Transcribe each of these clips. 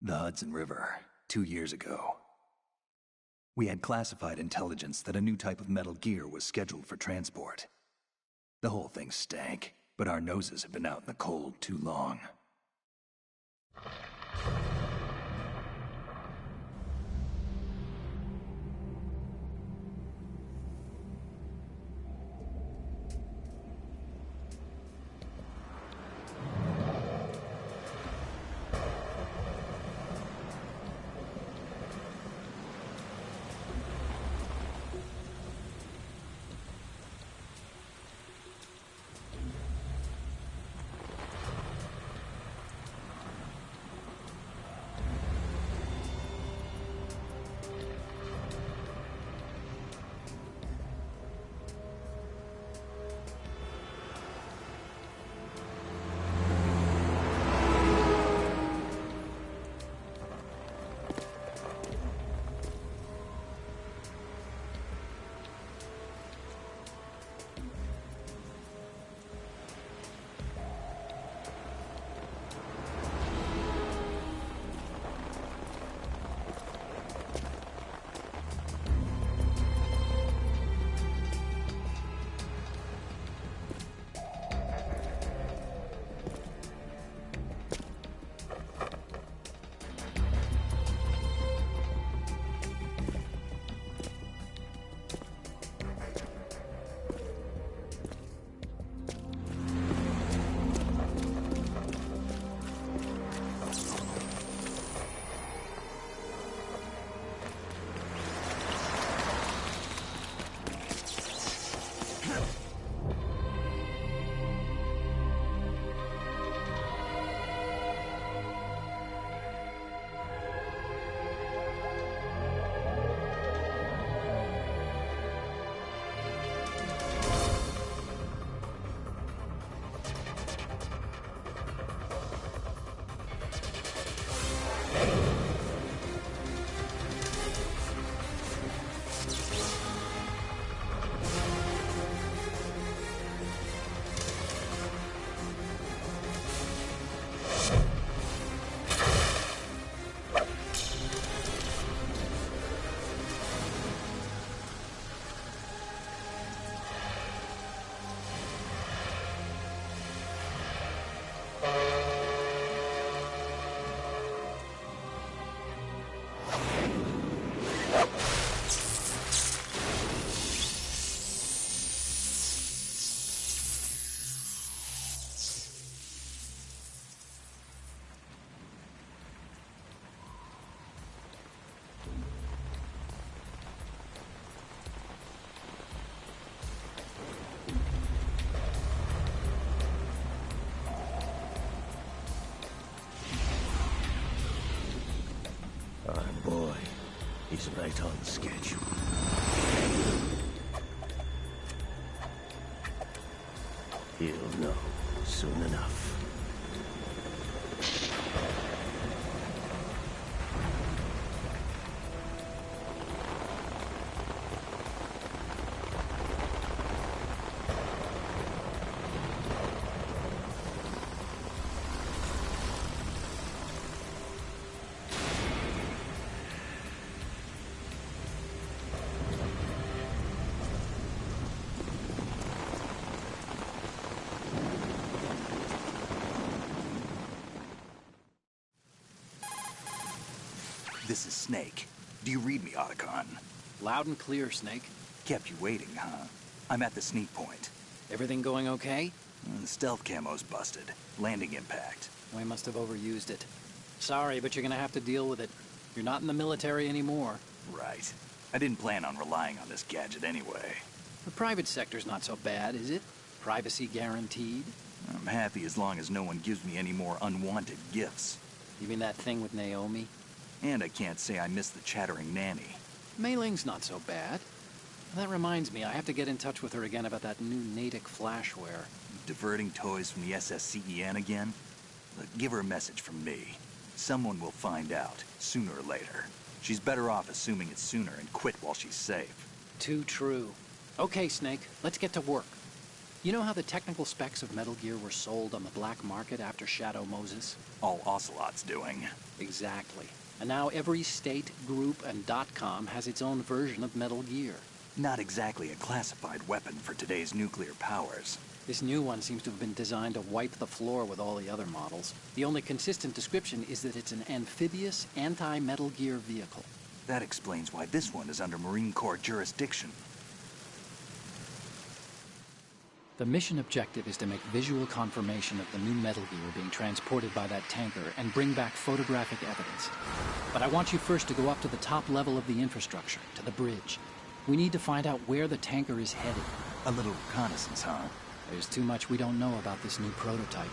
The Hudson River, 2 years ago. We had classified intelligence that a new type of metal gear was scheduled for transport. The whole thing stank, but our noses had been out in the cold too long. He's right on schedule. He'll know soon enough. This is Snake. Do you read me, Otacon? Loud and clear, Snake. Kept you waiting, huh? I'm at the sneak point. Everything going okay? The stealth camo's busted. Landing impact. We must have overused it. Sorry, but you're gonna have to deal with it. You're not in the military anymore. Right. I didn't plan on relying on this gadget anyway. The private sector's not so bad, is it? Privacy guaranteed? I'm happy as long as no one gives me any more unwanted gifts. You mean that thing with Naomi? And I can't say I miss the chattering nanny. Mei Ling's not so bad. That reminds me, I have to get in touch with her again about that new Natick flashware. Diverting toys from the SSCEN again? Look, give her a message from me. Someone will find out, sooner or later. She's better off assuming it sooner and quit while she's safe. Too true. Okay, Snake, let's get to work. You know how the technical specs of Metal Gear were sold on the black market after Shadow Moses? All Ocelot's doing. Exactly. And now every state, group, and .com has its own version of Metal Gear. Not exactly a classified weapon for today's nuclear powers. This new one seems to have been designed to wipe the floor with all the other models. The only consistent description is that it's an amphibious, anti-Metal Gear vehicle. That explains why this one is under Marine Corps jurisdiction. The mission objective is to make visual confirmation of the new Metal Gear being transported by that tanker and bring back photographic evidence. But I want you first to go up to the top level of the infrastructure, to the bridge. We need to find out where the tanker is headed. A little reconnaissance, huh? There's too much we don't know about this new prototype.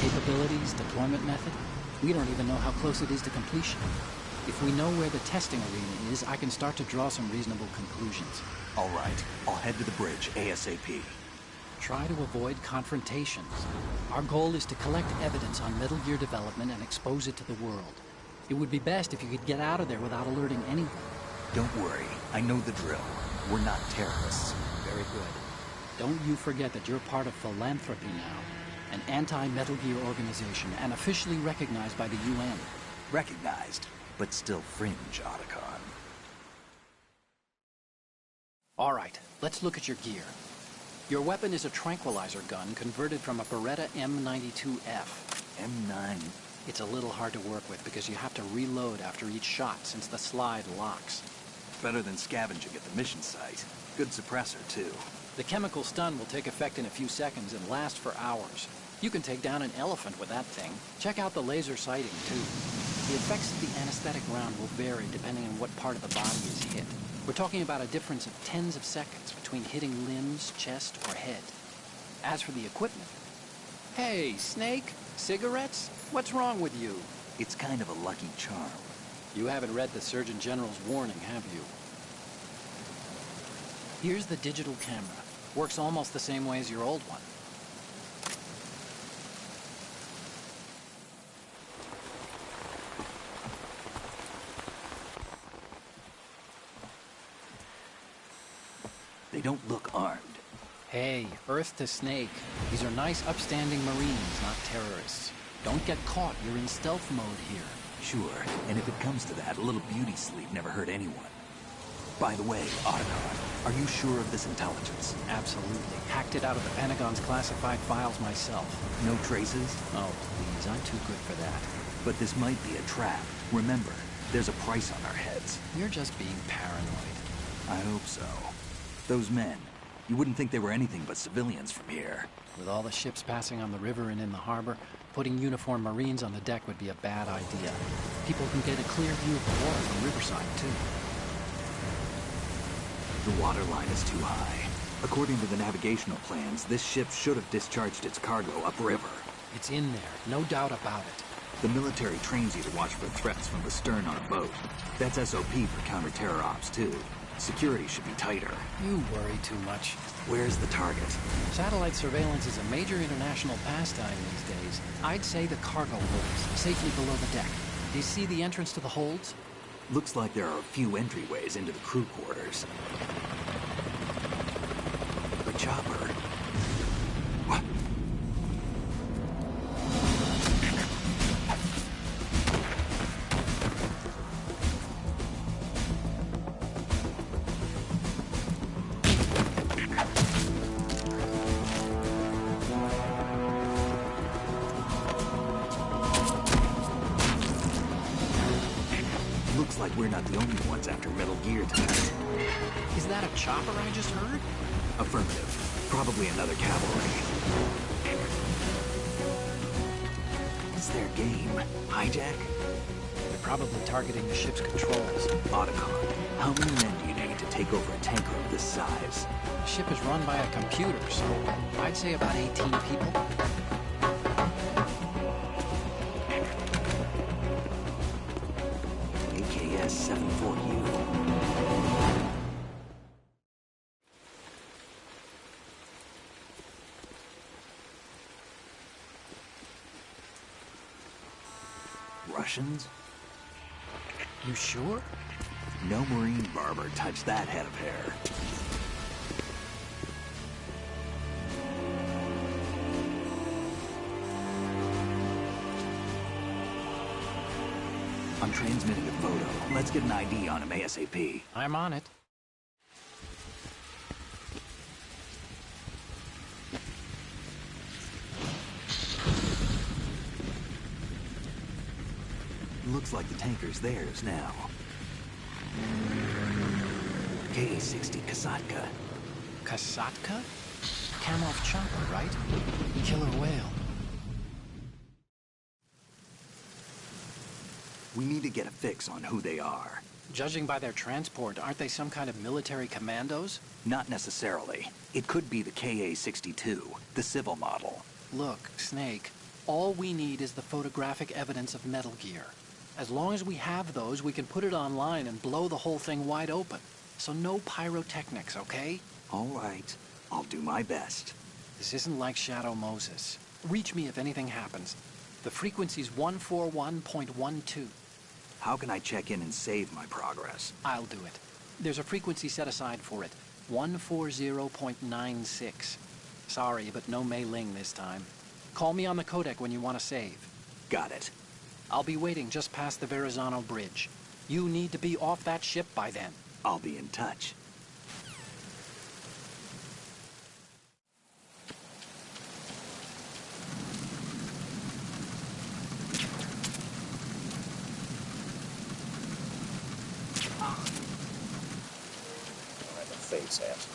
Capabilities, deployment method. We don't even know how close it is to completion. If we know where the testing arena is, I can start to draw some reasonable conclusions. All right, I'll head to the bridge ASAP. Try to avoid confrontations. Our goal is to collect evidence on Metal Gear development and expose it to the world. It would be best if you could get out of there without alerting anyone. Don't worry, I know the drill. We're not terrorists. Very good. Don't you forget that you're part of Philanthropy now, an anti-Metal Gear organization and officially recognized by the UN. Recognized, but still fringe, Otacon. All right, let's look at your gear. Your weapon is a tranquilizer gun converted from a Beretta M92F. M9. It's a little hard to work with because you have to reload after each shot since the slide locks. Better than scavenging at the mission site. Good suppressor, too. The chemical stun will take effect in a few seconds and last for hours. You can take down an elephant with that thing. Check out the laser sighting, too. The effects of the anesthetic round will vary depending on what part of the body is hit. We're talking about a difference of tens of seconds between hitting limbs, chest, or head. As for the equipment... Hey, Snake? Cigarettes? What's wrong with you? It's kind of a lucky charm. You haven't read the Surgeon General's warning, have you? Here's the digital camera. Works almost the same way as your old one. They don't look armed. Hey, Earth to Snake. These are nice, upstanding Marines, not terrorists. Don't get caught. You're in stealth mode here. Sure, and if it comes to that, a little beauty sleep never hurt anyone. By the way, Otacon, are you sure of this intelligence? Absolutely. Hacked it out of the Pentagon's classified files myself. No traces? Oh, please, I'm too good for that. But this might be a trap. Remember, there's a price on our heads. You're just being paranoid. I hope so. Those men, you wouldn't think they were anything but civilians from here. With all the ships passing on the river and in the harbor, putting uniformed Marines on the deck would be a bad idea. People can get a clear view of the water from Riverside, too. The water line is too high. According to the navigational plans, this ship should have discharged its cargo upriver. It's in there, no doubt about it. The military trains you to watch for threats from the stern on a boat. That's SOP for counter-terror ops, too. Security should be tighter. You worry too much. Where's the target? Satellite surveillance is a major international pastime these days. I'd say the cargo holds, safely below the deck. Do you see the entrance to the holds? Looks like there are a few entryways into the crew quarters. A chopper. What? Looks like we're not the only ones after Metal Gear tonight. Is that a chopper I just heard? Affirmative. Probably another cavalry. It's their game. Hijack? They're probably targeting the ship's controls. Otacon, how many men do you need to take over a tanker of this size? The ship is run by a computer, so I'd say about 18 people. AKS-74U. Russians? You sure? No Marine barber touched that head of hair. I'm transmitting a photo. Let's get an ID on him ASAP. I'm on it. Looks like the tanker's theirs now. KA-60 Kasatka. Kasatka? Kamov chopper, right? Killer whale. We need to get a fix on who they are. Judging by their transport, aren't they some kind of military commandos? Not necessarily. It could be the KA-62, the civil model. Look, Snake, all we need is the photographic evidence of Metal Gear. As long as we have those, we can put it online and blow the whole thing wide open. So no pyrotechnics, okay? All right. I'll do my best. This isn't like Shadow Moses. Reach me if anything happens. The frequency's 141.12. How can I check in and save my progress? I'll do it. There's a frequency set aside for it. 140.96. Sorry, but no Mei Ling this time. Call me on the codec when you want to save. Got it. I'll be waiting just past the Verrazano Bridge. You need to be off that ship by then. I'll be in touch. Face ass.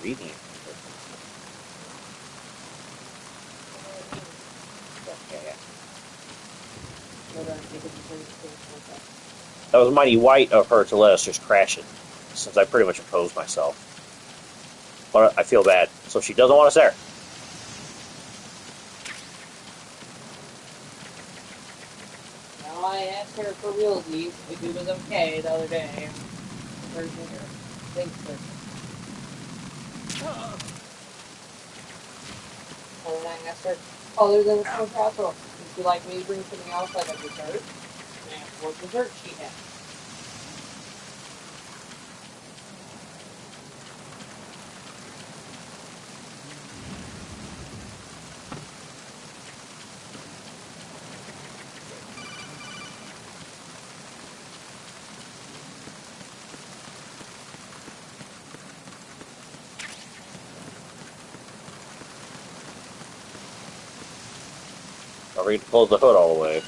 Reading it. Yeah. That was mighty white of her to let us just crash it, since I pretty much opposed myself. But I feel bad, so she doesn't want us there. Well, I asked her for realsies if it was okay the other day. Thanks, sir. And then I asked her, other than some casserole, would you like me to bring something else like a dessert? And I asked what dessert she had. I'll read to close the hood all the way.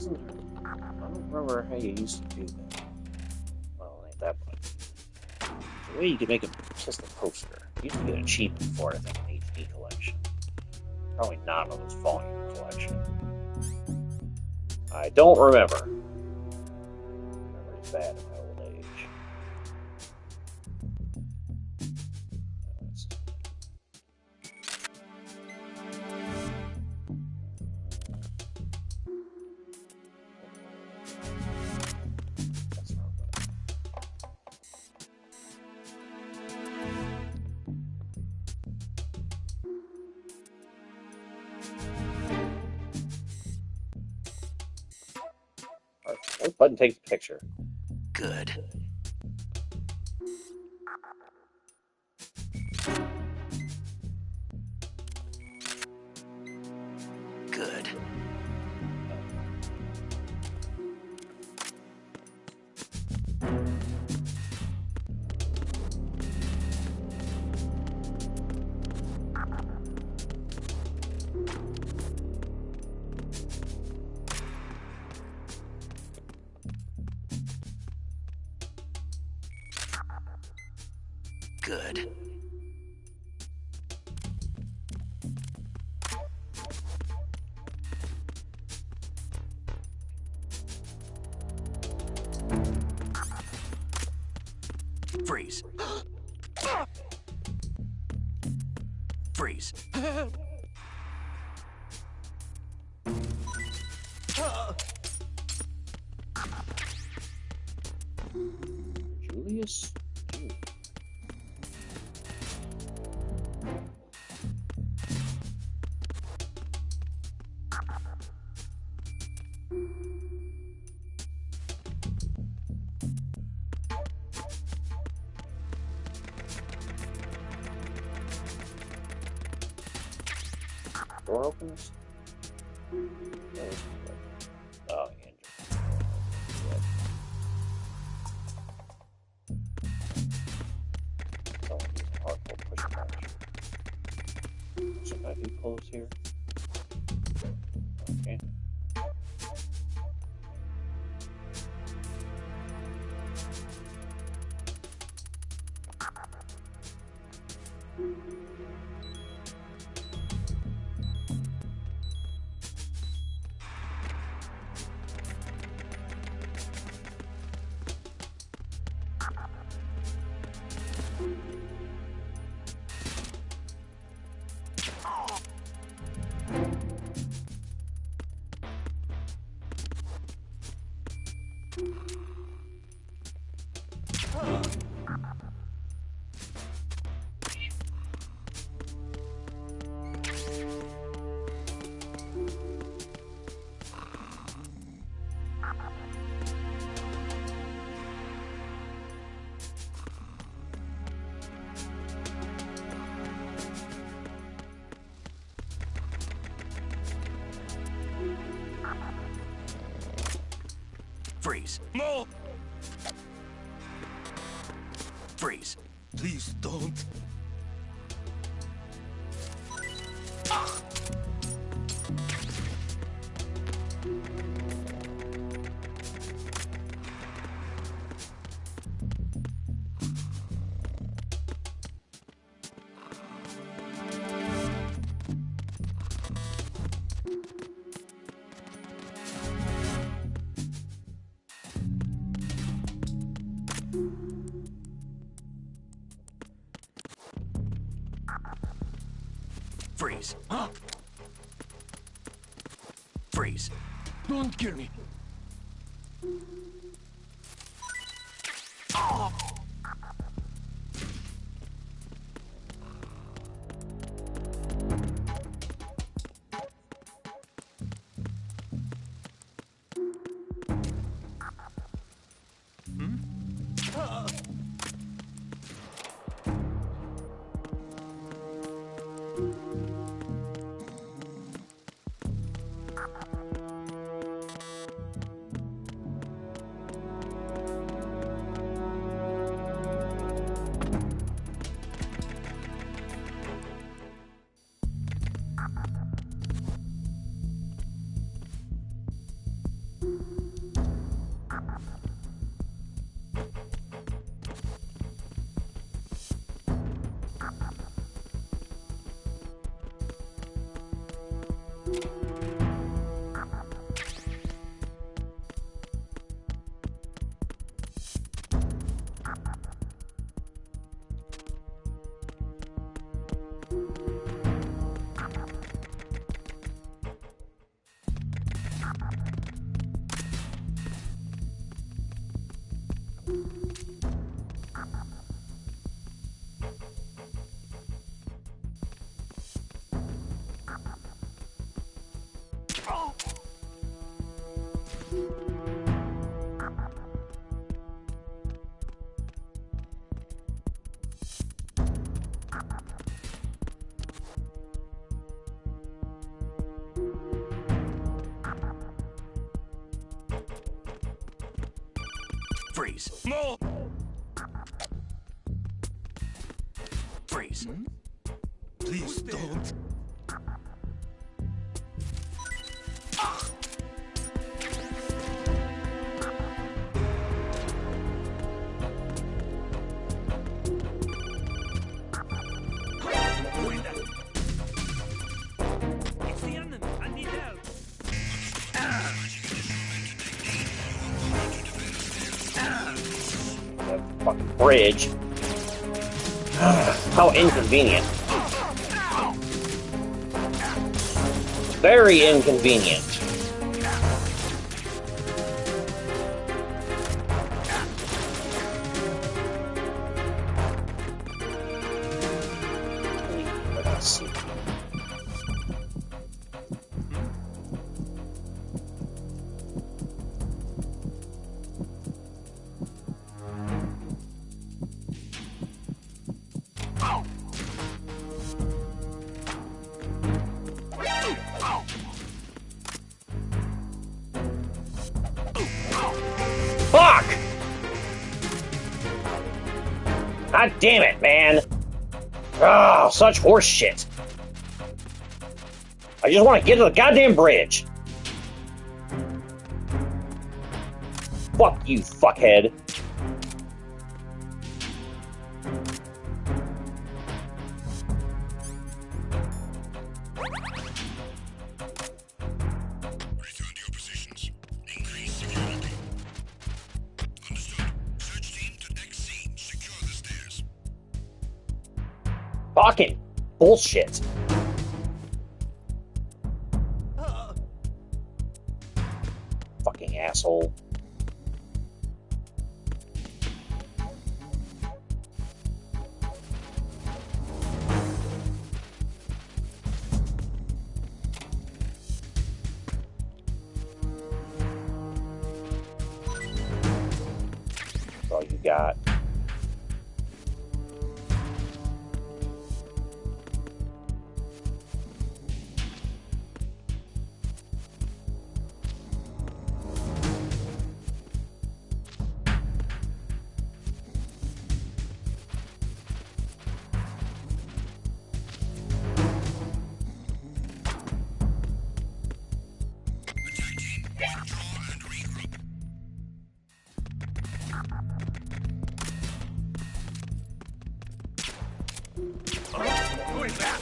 I don't remember how you used to do that. Well, it ain't that much. The way you could make a pistol poster. You used to get it cheap before, I think, in HD collection. Probably not on this volume collection. I don't remember. Memory's bad in my old age. That's not good. Alright, button takes the picture. Good. Good. Good. Freeze. Freeze. Julius? Door opens? Oh, Andrew. Someone using hardcore push punch. Should I be close here? Okay. Freeze. No! Freeze. Please don't. Freeze. Huh? Freeze. Don't kill me. Freeze. More. Freeze. Please don't. It's the enemy. I need help. That fucking bridge. How inconvenient. Very inconvenient. Let's see. Fuck! God damn it, man. Oh, such horse shit. I just want to get to the goddamn bridge. Fuck you, fuckhead. Return to your positions. Increase security. Understood. Search team to XC. Secure the stairs. Fucking bullshit. Fucking asshole. That's all you got. Attack team, withdraw and regroup. Going back.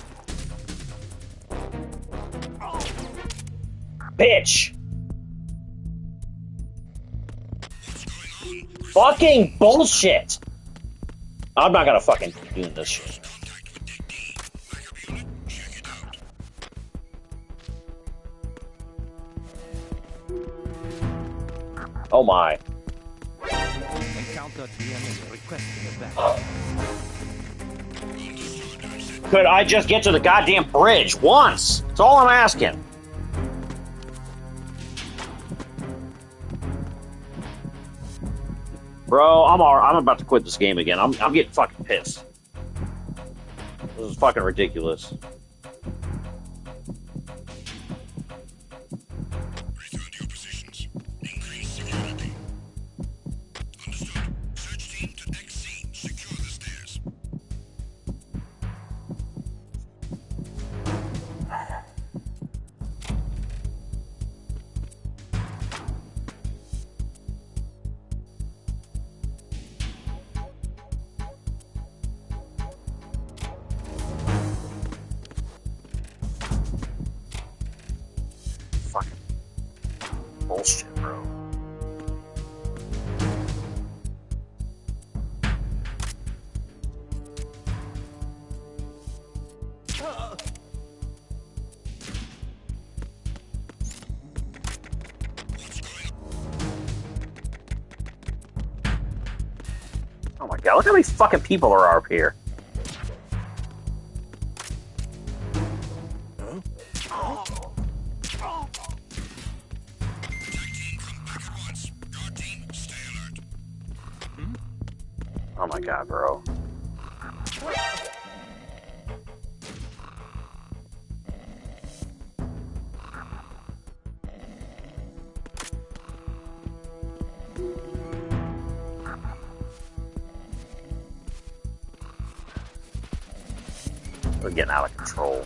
Bitch! What's going on? Fucking bullshit! I'm not gonna fucking keep doing this shit. Contact with Deck D. Backup unit, check it out. Oh my. Encountered the enemy requesting a backup. Could I just get to the goddamn bridge once? That's all I'm asking. Bro, I'm about to quit this game again. I'm getting fucking pissed. This is fucking ridiculous. Return to your positions. Increase security. Understood. Search team to XC. Secure the stairs. Fucking bullshit, bro. Oh my god, look how many fucking people there are up here. Attack team, come back at once. Guard team, stay alert. Oh my god, bro. We're getting out of control.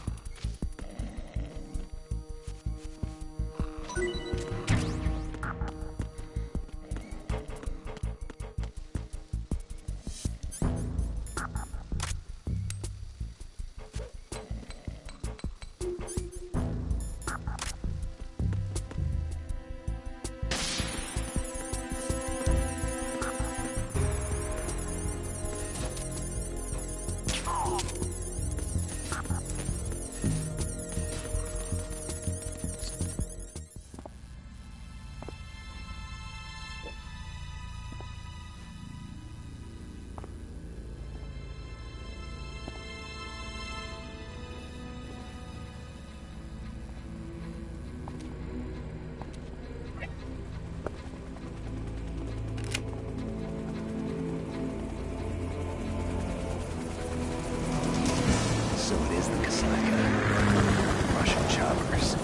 So it is the Kasaka. Russian choppers.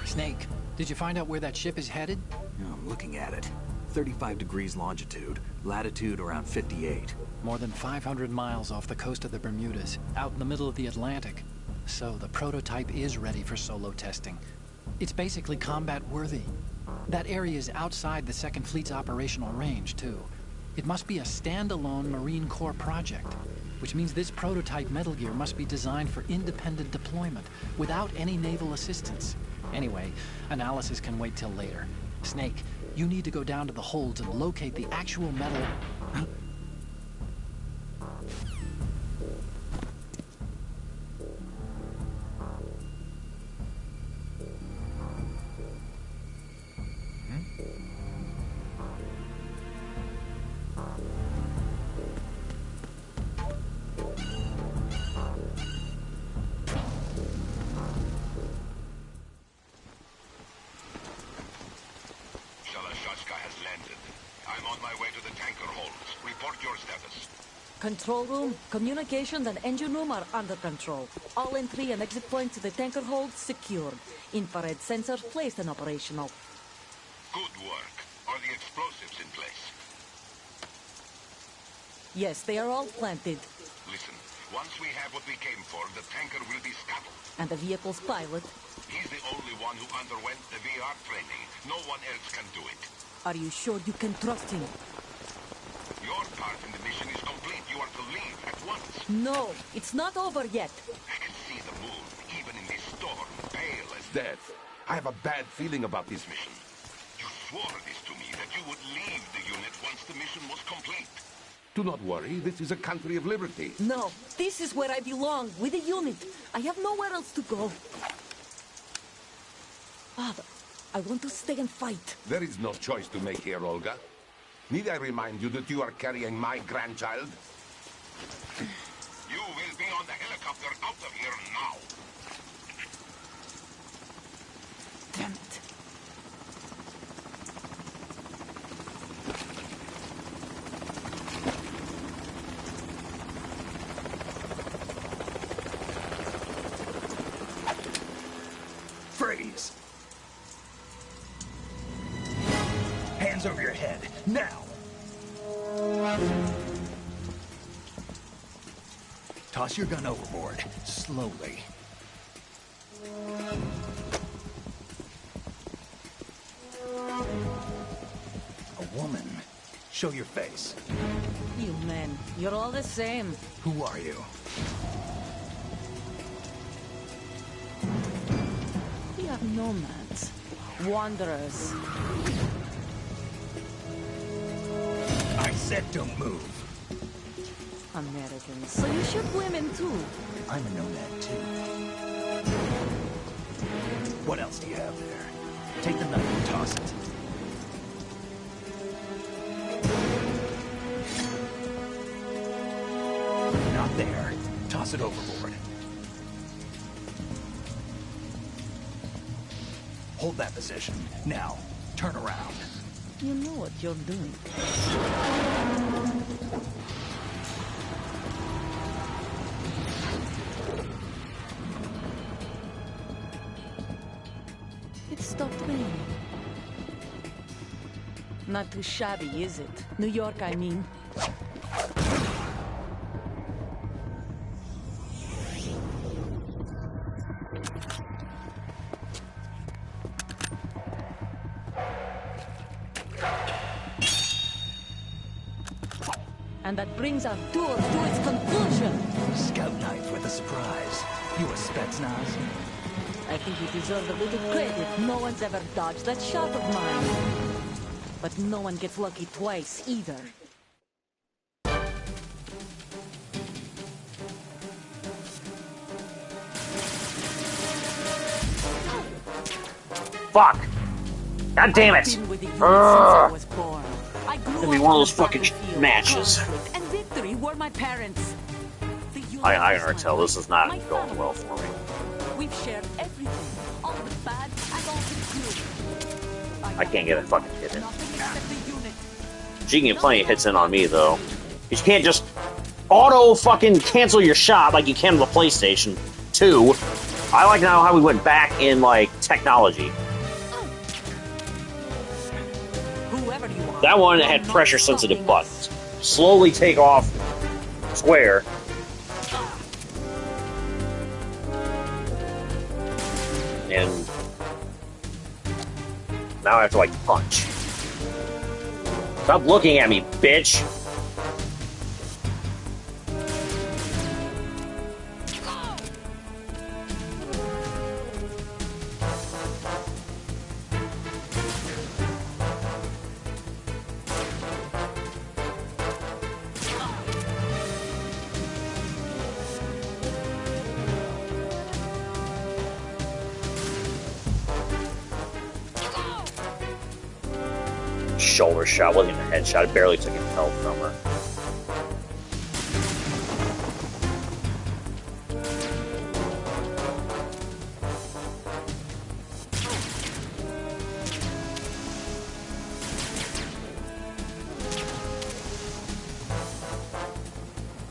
Snake, did you find out where that ship is headed? Yeah, I'm looking at it. 35 degrees longitude, latitude around 58. More than 500 miles off the coast of the Bermudas, out in the middle of the Atlantic. So the prototype is ready for solo testing. It's basically combat-worthy. That area is outside the Second Fleet's operational range, too. It must be a standalone Marine Corps project, which means this prototype Metal Gear must be designed for independent deployment, without any naval assistance. Anyway, analysis can wait till later. Snake, you need to go down to the holds and locate the actual metal... Huh? Shalashaska has landed. I'm on my way to the tanker holds. Report your status. Control room, communications and engine room are under control. All entry and exit points to the tanker hold secured. Infrared sensors placed and operational. Good work. Are the explosives in place? Yes, they are all planted. Listen, once we have what we came for, the tanker will be scuttled. And the vehicle's pilot. He's the only one who underwent the VR training. No one else can do it. Are you sure you can trust him? Your part in the mission is complete. You are to leave at once. No, it's not over yet. I can see the moon, even in this storm, pale as death. I have a bad feeling about this mission. You swore this to me, that you would leave the unit once the mission was complete. Do not worry, this is a country of liberty. No, this is where I belong, with the unit. I have nowhere else to go. Father, I want to stay and fight. There is no choice to make here, Olga. Need I remind you that you are carrying my grandchild? You will be on the helicopter out of here now. Damn it. Freeze! Hands over your head, now! Toss your gun overboard, slowly. A woman. Show your face. You men, you're all the same. Who are you? We are nomads. Wanderers. I said don't move. Americans. So you shoot women too. I'm a nomad too. What else do you have there? Take the knife and toss it. Not there. Toss it overboard. Hold that position. Now, turn around. You know what you're doing. It stopped raining. Not too shabby, is it? New York, I mean. And that brings our tour to its conclusion. Scout knife with a surprise. You a Spetsnaz? I think you deserve a little credit. No one's ever dodged that shot of mine. But no one gets lucky twice, either. Fuck! God damn it! I've been with the unit since I was born. I grew It'll be up one of on those the fucking battlefield. matches. Conflict and victory were my parents. The unit I was can already my tell this life, is not my going family. well for me. We've shared everything, all the bad and all the good. I can't get a fucking hit in. Nothing except the unit. She can get plenty of hits in on me, though. You can't just auto fucking cancel your shot like you can on the PlayStation 2. I like now how we went back in, like, technology. Whoever you are, That one you're had not pressure-sensitive stopping buttons. Slowly take off square. And now I have to, like, punch. Stop looking at me, bitch! Shoulder shot, wasn't even a headshot. I barely took any health from her.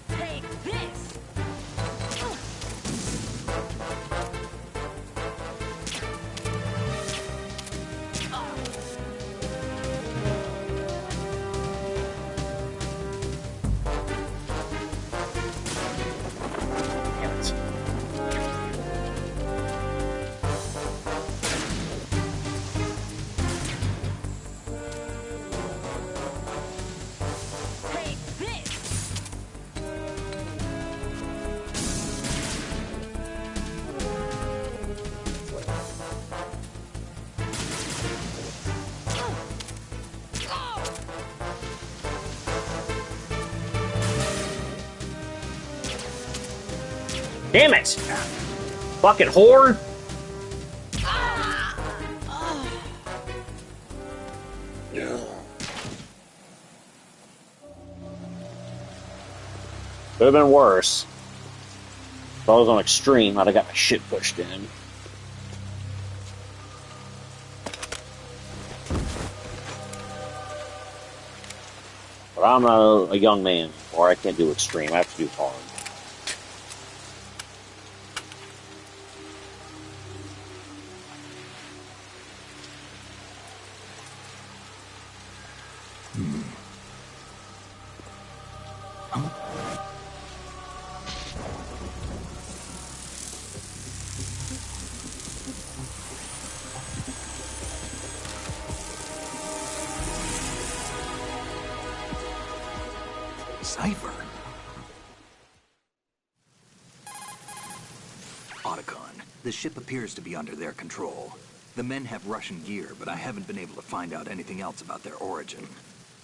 Take this. Damn it. Take this. Damn it! Fucking whore! Could have been worse. If I was on extreme, I'd have got my shit pushed in. But I'm a young man, or I can't do extreme. I have to do hard. Cypher? Otacon, the ship appears to be under their control. The men have Russian gear, but I haven't been able to find out anything else about their origin.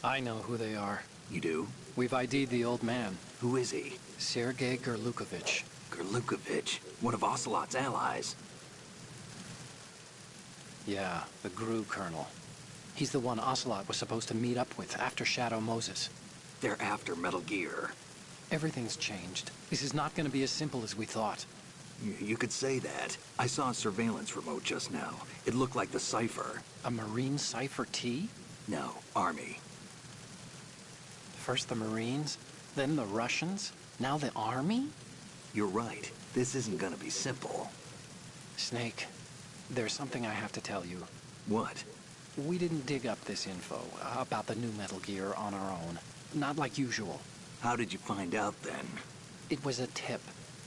I know who they are. You do? We've ID'd the old man, Who is he? Sergei Gerlukovich. Gerlukovich, one of Ocelot's allies. Yeah, the GRU colonel. He's the one Ocelot was supposed to meet up with after Shadow Moses. They're after Metal Gear. Everything's changed. This is not going to be as simple as we thought. You could say that. I saw a surveillance remote just now. It looked like the Cypher. A Marine Cypher T? No, Army. First the Marines, then the Russians, now the Army? You're right. This isn't gonna be simple. Snake, there's something I have to tell you. What? We didn't dig up this info about the new Metal Gear on our own. Not like usual. How did you find out then? It was a tip.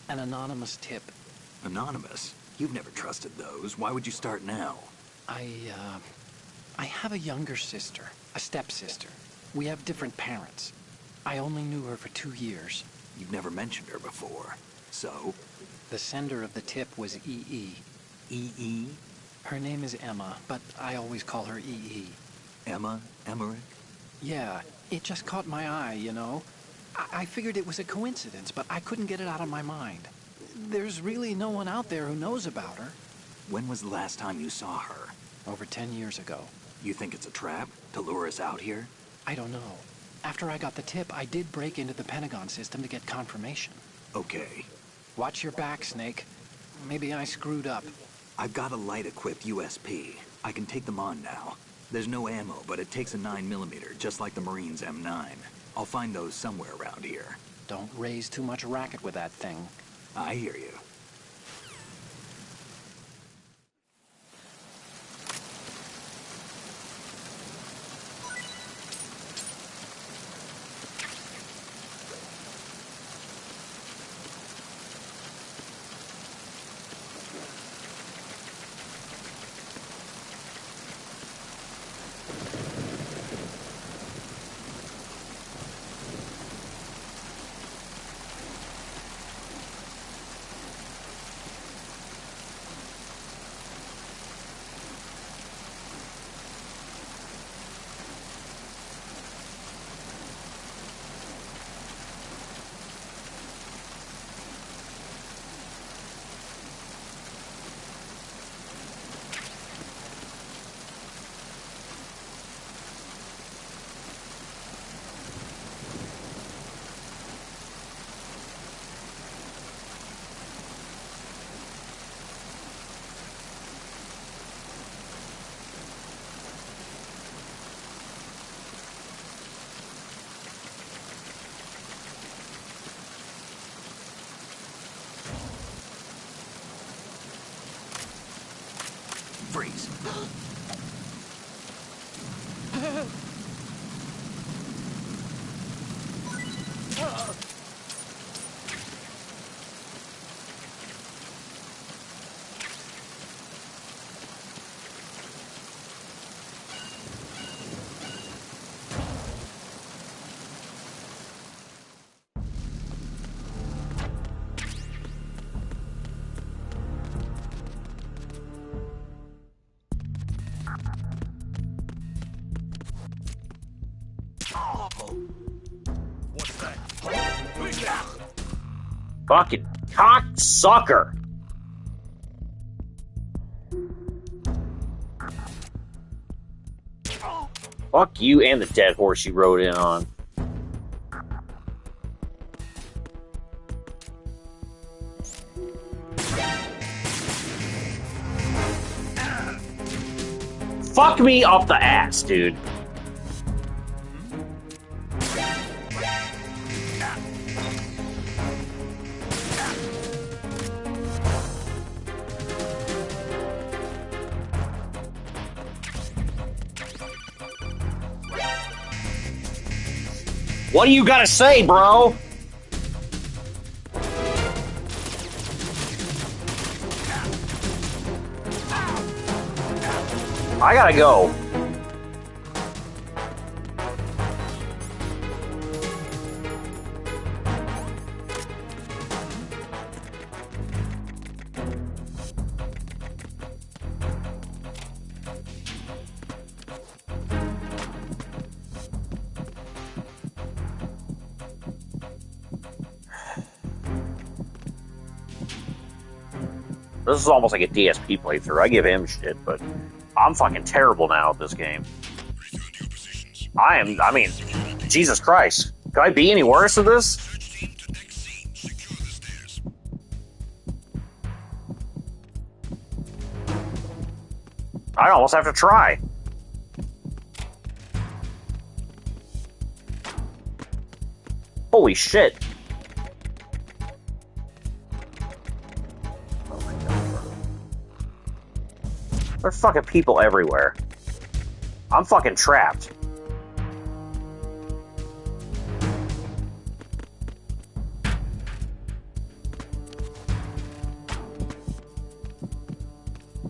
An anonymous tip. Anonymous? You've never trusted those. Why would you start now? I have a younger sister, a stepsister. We have different parents. I only knew her for 2 years. You've never mentioned her before. So? The sender of the tip was EE. EE? Her name is Emma, but I always call her EE. Emma? Emmerich? Yeah, it just caught my eye, you know? I figured it was a coincidence, but I couldn't get it out of my mind. There's really no one out there who knows about her. When was the last time you saw her? Over 10 years ago. You think it's a trap? To lure us out here? I don't know. After I got the tip, I did break into the Pentagon system to get confirmation. Okay. Watch your back, Snake. Maybe I screwed up. I've got a light-equipped USP. I can take them on now. There's no ammo, but it takes a 9mm, just like the Marines' M9. I'll find those somewhere around here. Don't raise too much racket with that thing. I hear you. Freeze. What's that? Fucking cocksucker! Fuck you and the dead horse you rode in on. Fuck me off the ass, dude. What do you gotta say, bro? I gotta go. This is almost like a DSP playthrough. I give him shit, but I'm fucking terrible now at this game. I mean, Jesus Christ. Could I be any worse at this? I almost have to try. Holy shit. Oh my god. There are fucking people everywhere. I'm fucking trapped.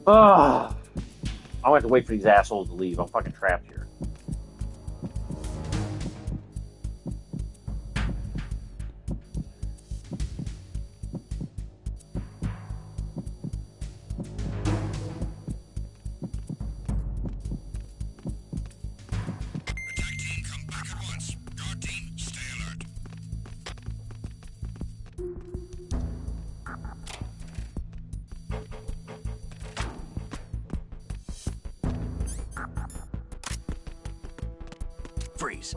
Ugh. I'm gonna have to wait for these assholes to leave. I'm fucking trapped here. Attack team, come back at once. Guard team, stay alert. Freeze.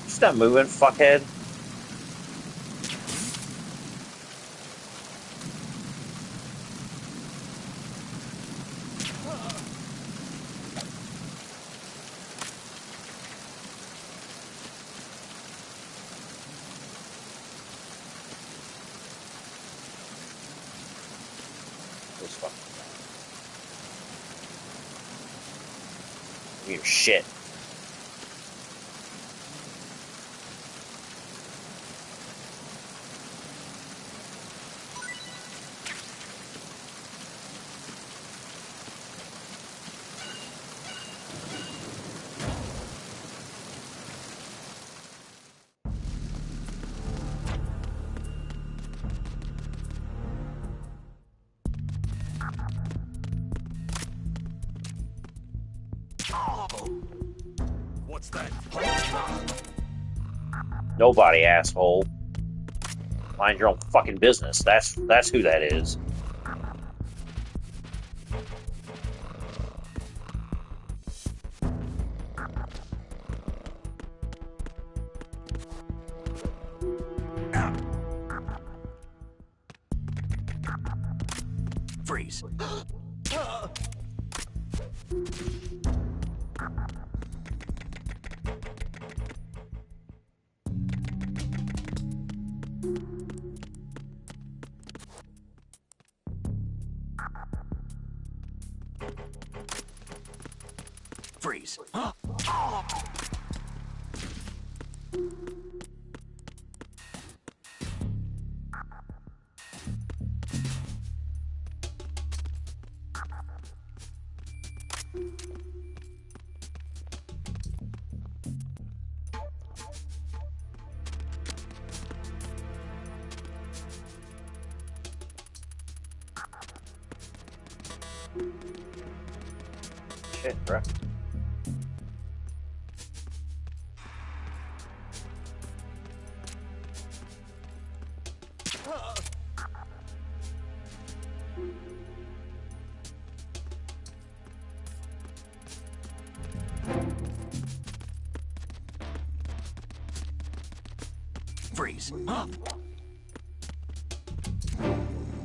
Stop moving, fuckhead. This fucking guy. Your shit. What's that? Nobody, asshole. Mind your own fucking business. That's who that is. Freeze. Freeze. Shit, bro. Freeze.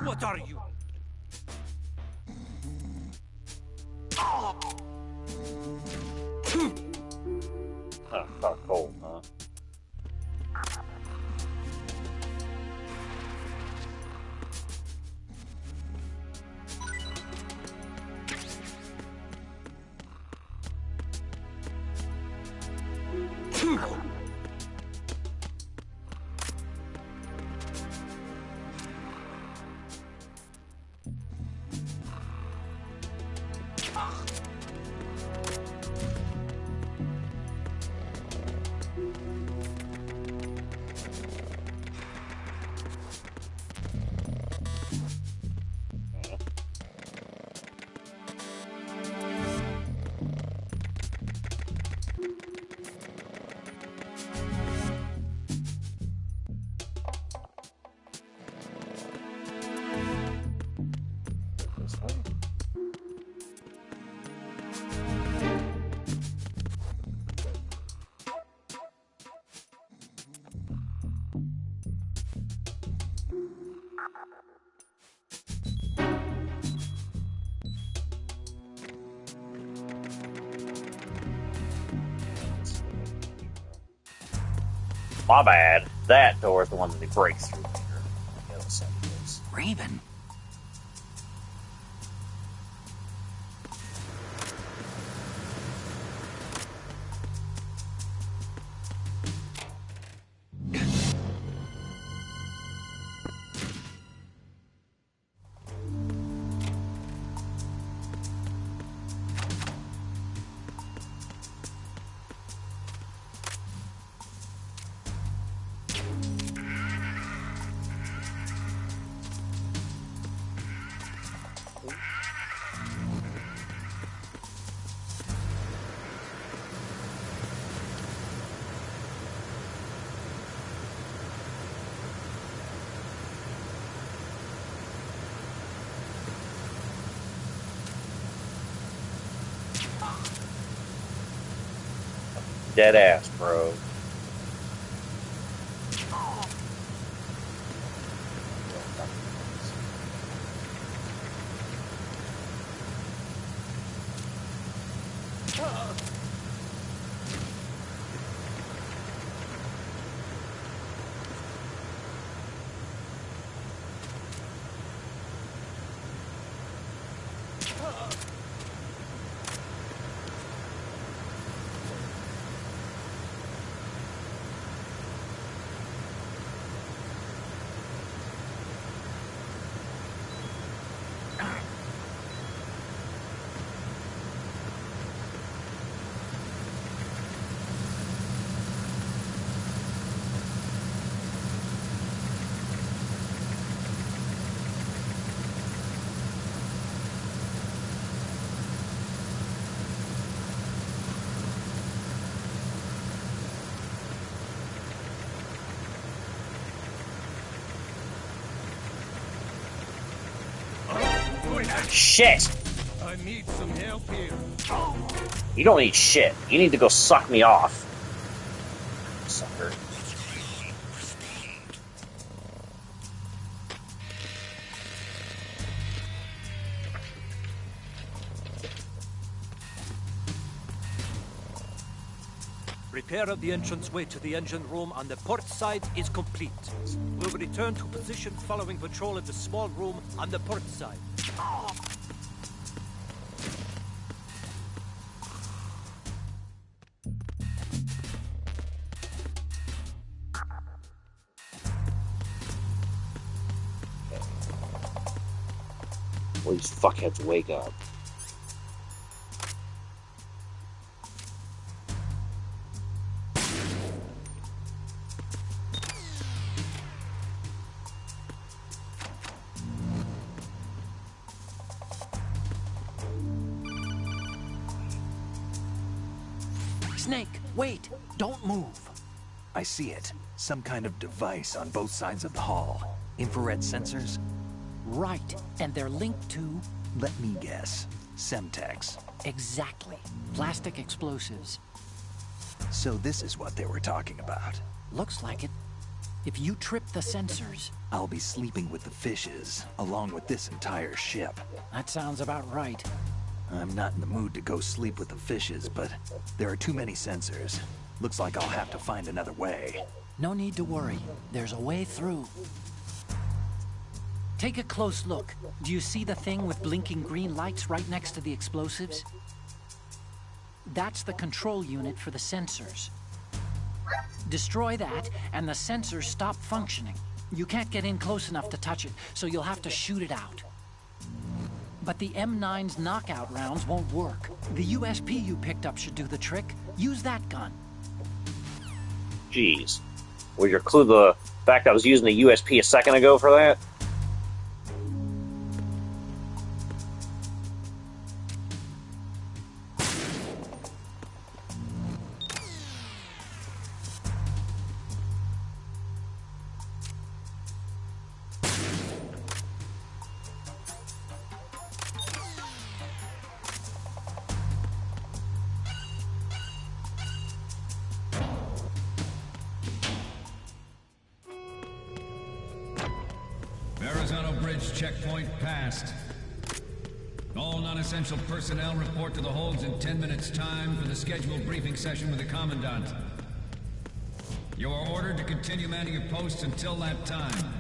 What are you? Huh, not cold, huh? This way? My bad. That door is the one that he breaks through later. The other side is. Raven. Dead ass, bro. Shit! I need some help here. You don't need shit. You need to go suck me off. Sucker. Repair of the entranceway to the engine room on the port side is complete. We'll return to position following patrol of the small room on the port side. These fuckheads wake up. Snake, wait! Don't move! I see it. Some kind of device on both sides of the hall. Infrared sensors? Right, and they're linked to... Let me guess. Semtex. Exactly. Plastic explosives. So this is what they were talking about. Looks like it. If you trip the sensors... I'll be sleeping with the fishes, along with this entire ship. That sounds about right. I'm not in the mood to go sleep with the fishes, but there are too many sensors. Looks like I'll have to find another way. No need to worry. There's a way through. Take a close look. Do you see the thing with blinking green lights right next to the explosives? That's the control unit for the sensors. Destroy that, and the sensors stop functioning. You can't get in close enough to touch it, so you'll have to shoot it out. But the M9's knockout rounds won't work. The USP you picked up should do the trick. Use that gun. Jeez. Was your clue the fact I was using the USP a second ago for that? Verrazano Bridge checkpoint passed. All non-essential personnel report to the holds in 10 minutes' time for the scheduled briefing session with the Commandant. You are ordered to continue manning your posts until that time.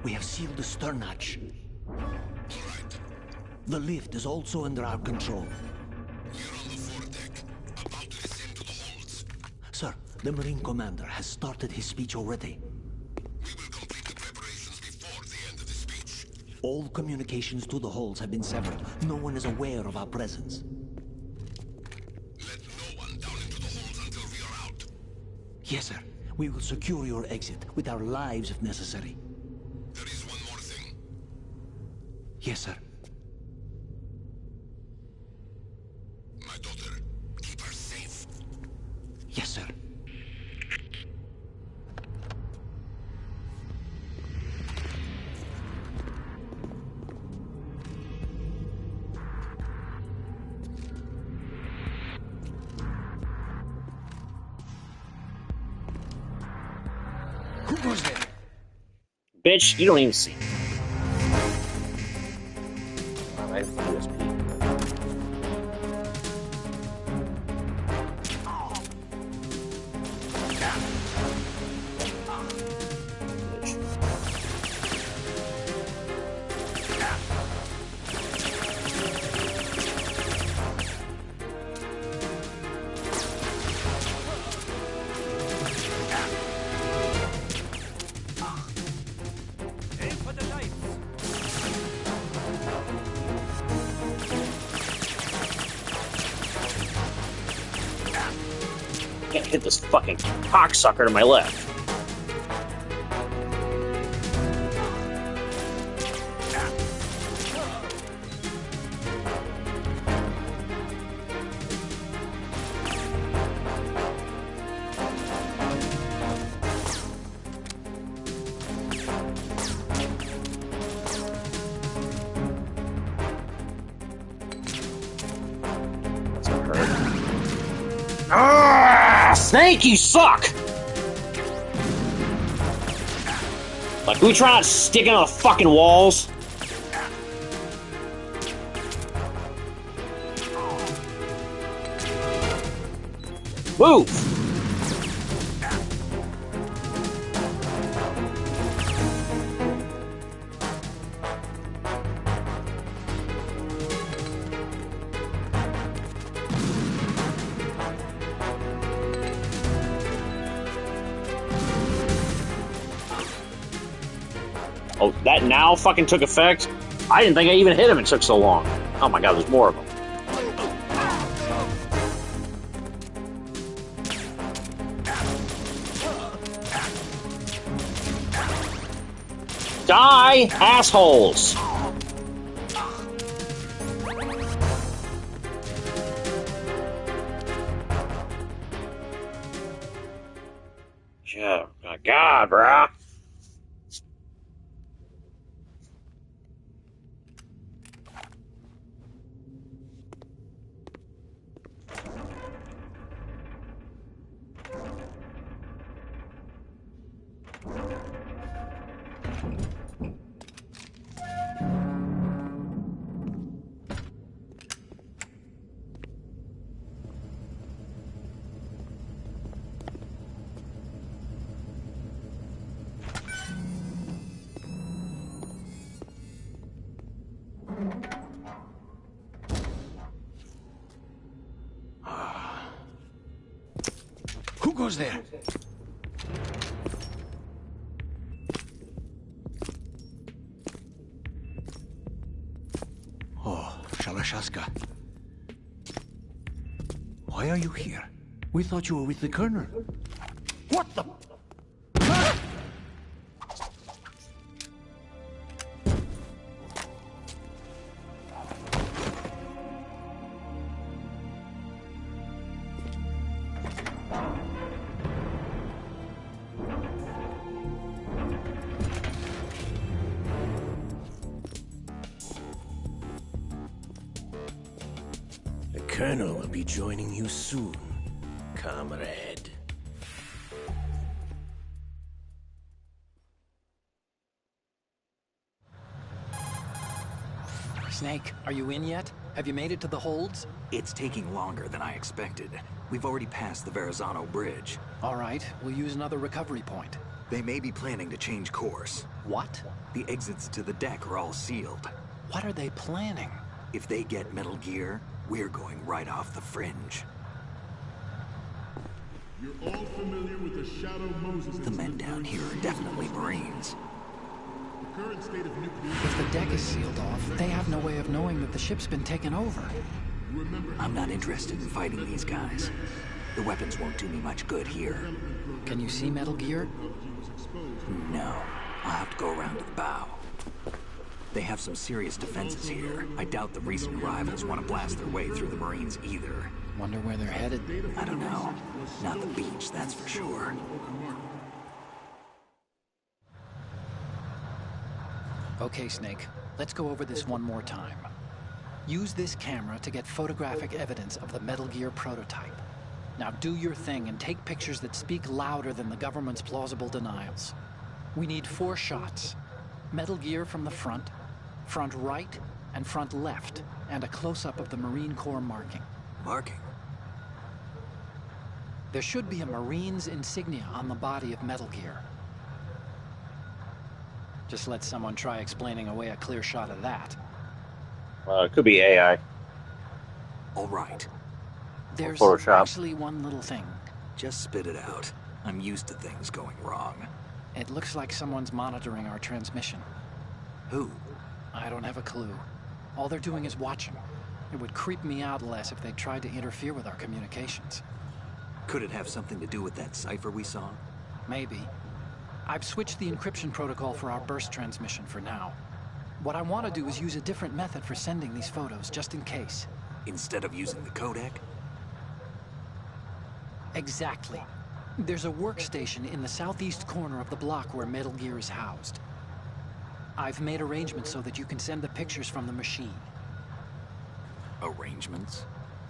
We have sealed the stern hatch. The lift is also under our control. We're on the foredeck, about to descend to the holds. Sir, the Marine Commander has started his speech already. We will complete the preparations before the end of the speech. All communications to the holds have been severed. No one is aware of our presence. Let no one down into the holds until we are out. Yes, sir. We will secure your exit with our lives if necessary. There is one more thing. Yes, sir. My daughter, keep her safe. Yes, sir. Who goes there? Bitch, you don't even see. I have USB. Aim for the lights. Can't hit this fucking cocksucker to my left. That's gonna hurt. Ah, Snake, you suck! Like, can we try not sticking on the fucking walls? Move! Oh, that now fucking took effect? I didn't think I even hit him, it took so long. Oh my god, there's more of them. Die, assholes! Yeah, my god, bruh. Who goes there? Oh, Shalashaska. Why are you here? We thought you were with the Colonel. What the? The Colonel will be joining you soon, comrade. Snake, are you in yet? Have you made it to the holds? It's taking longer than I expected. We've already passed the Verrazano Bridge. All right, we'll use another recovery point. They may be planning to change course. What? The exits to the deck are all sealed. What are they planning? If they get Metal Gear, we're going right off the fringe. You're all familiar with the Shadow Moses. The men down here are definitely Marines. The current state of nuclear. If the deck is sealed off, they have no way of knowing that the ship's been taken over. I'm not interested in fighting these guys. The weapons won't do me much good here. Can you see Metal Gear? No. I'll have to go around to the bow. They have some serious defenses here. I doubt the recent arrivals want to blast their way through the Marines either. Wonder where they're headed? I don't know. Not the beach, that's for sure. Okay, Snake. Let's go over this one more time. Use this camera to get photographic evidence of the Metal Gear prototype. Now do your thing and take pictures that speak louder than the government's plausible denials. We need 4 shots. Metal Gear from the front right, and front left, and a close-up of the Marine Corps marking. Marking? There should be a Marine's insignia on the body of Metal Gear. Just let someone try explaining away a clear shot of that. It could be AI. All right. There's Photoshop. actually one little thing. Just spit it out. I'm used to things going wrong. It looks like someone's monitoring our transmission. Who? I don't have a clue. All they're doing is watching. It would creep me out less if they tried to interfere with our communications. Could it have something to do with that cipher we saw? Maybe. I've switched the encryption protocol for our burst transmission for now. What I want to do is use a different method for sending these photos, just in case. Instead of using the codec? Exactly. There's a workstation in the southeast corner of the block where Metal Gear is housed. I've made arrangements so that you can send the pictures from the machine. Arrangements?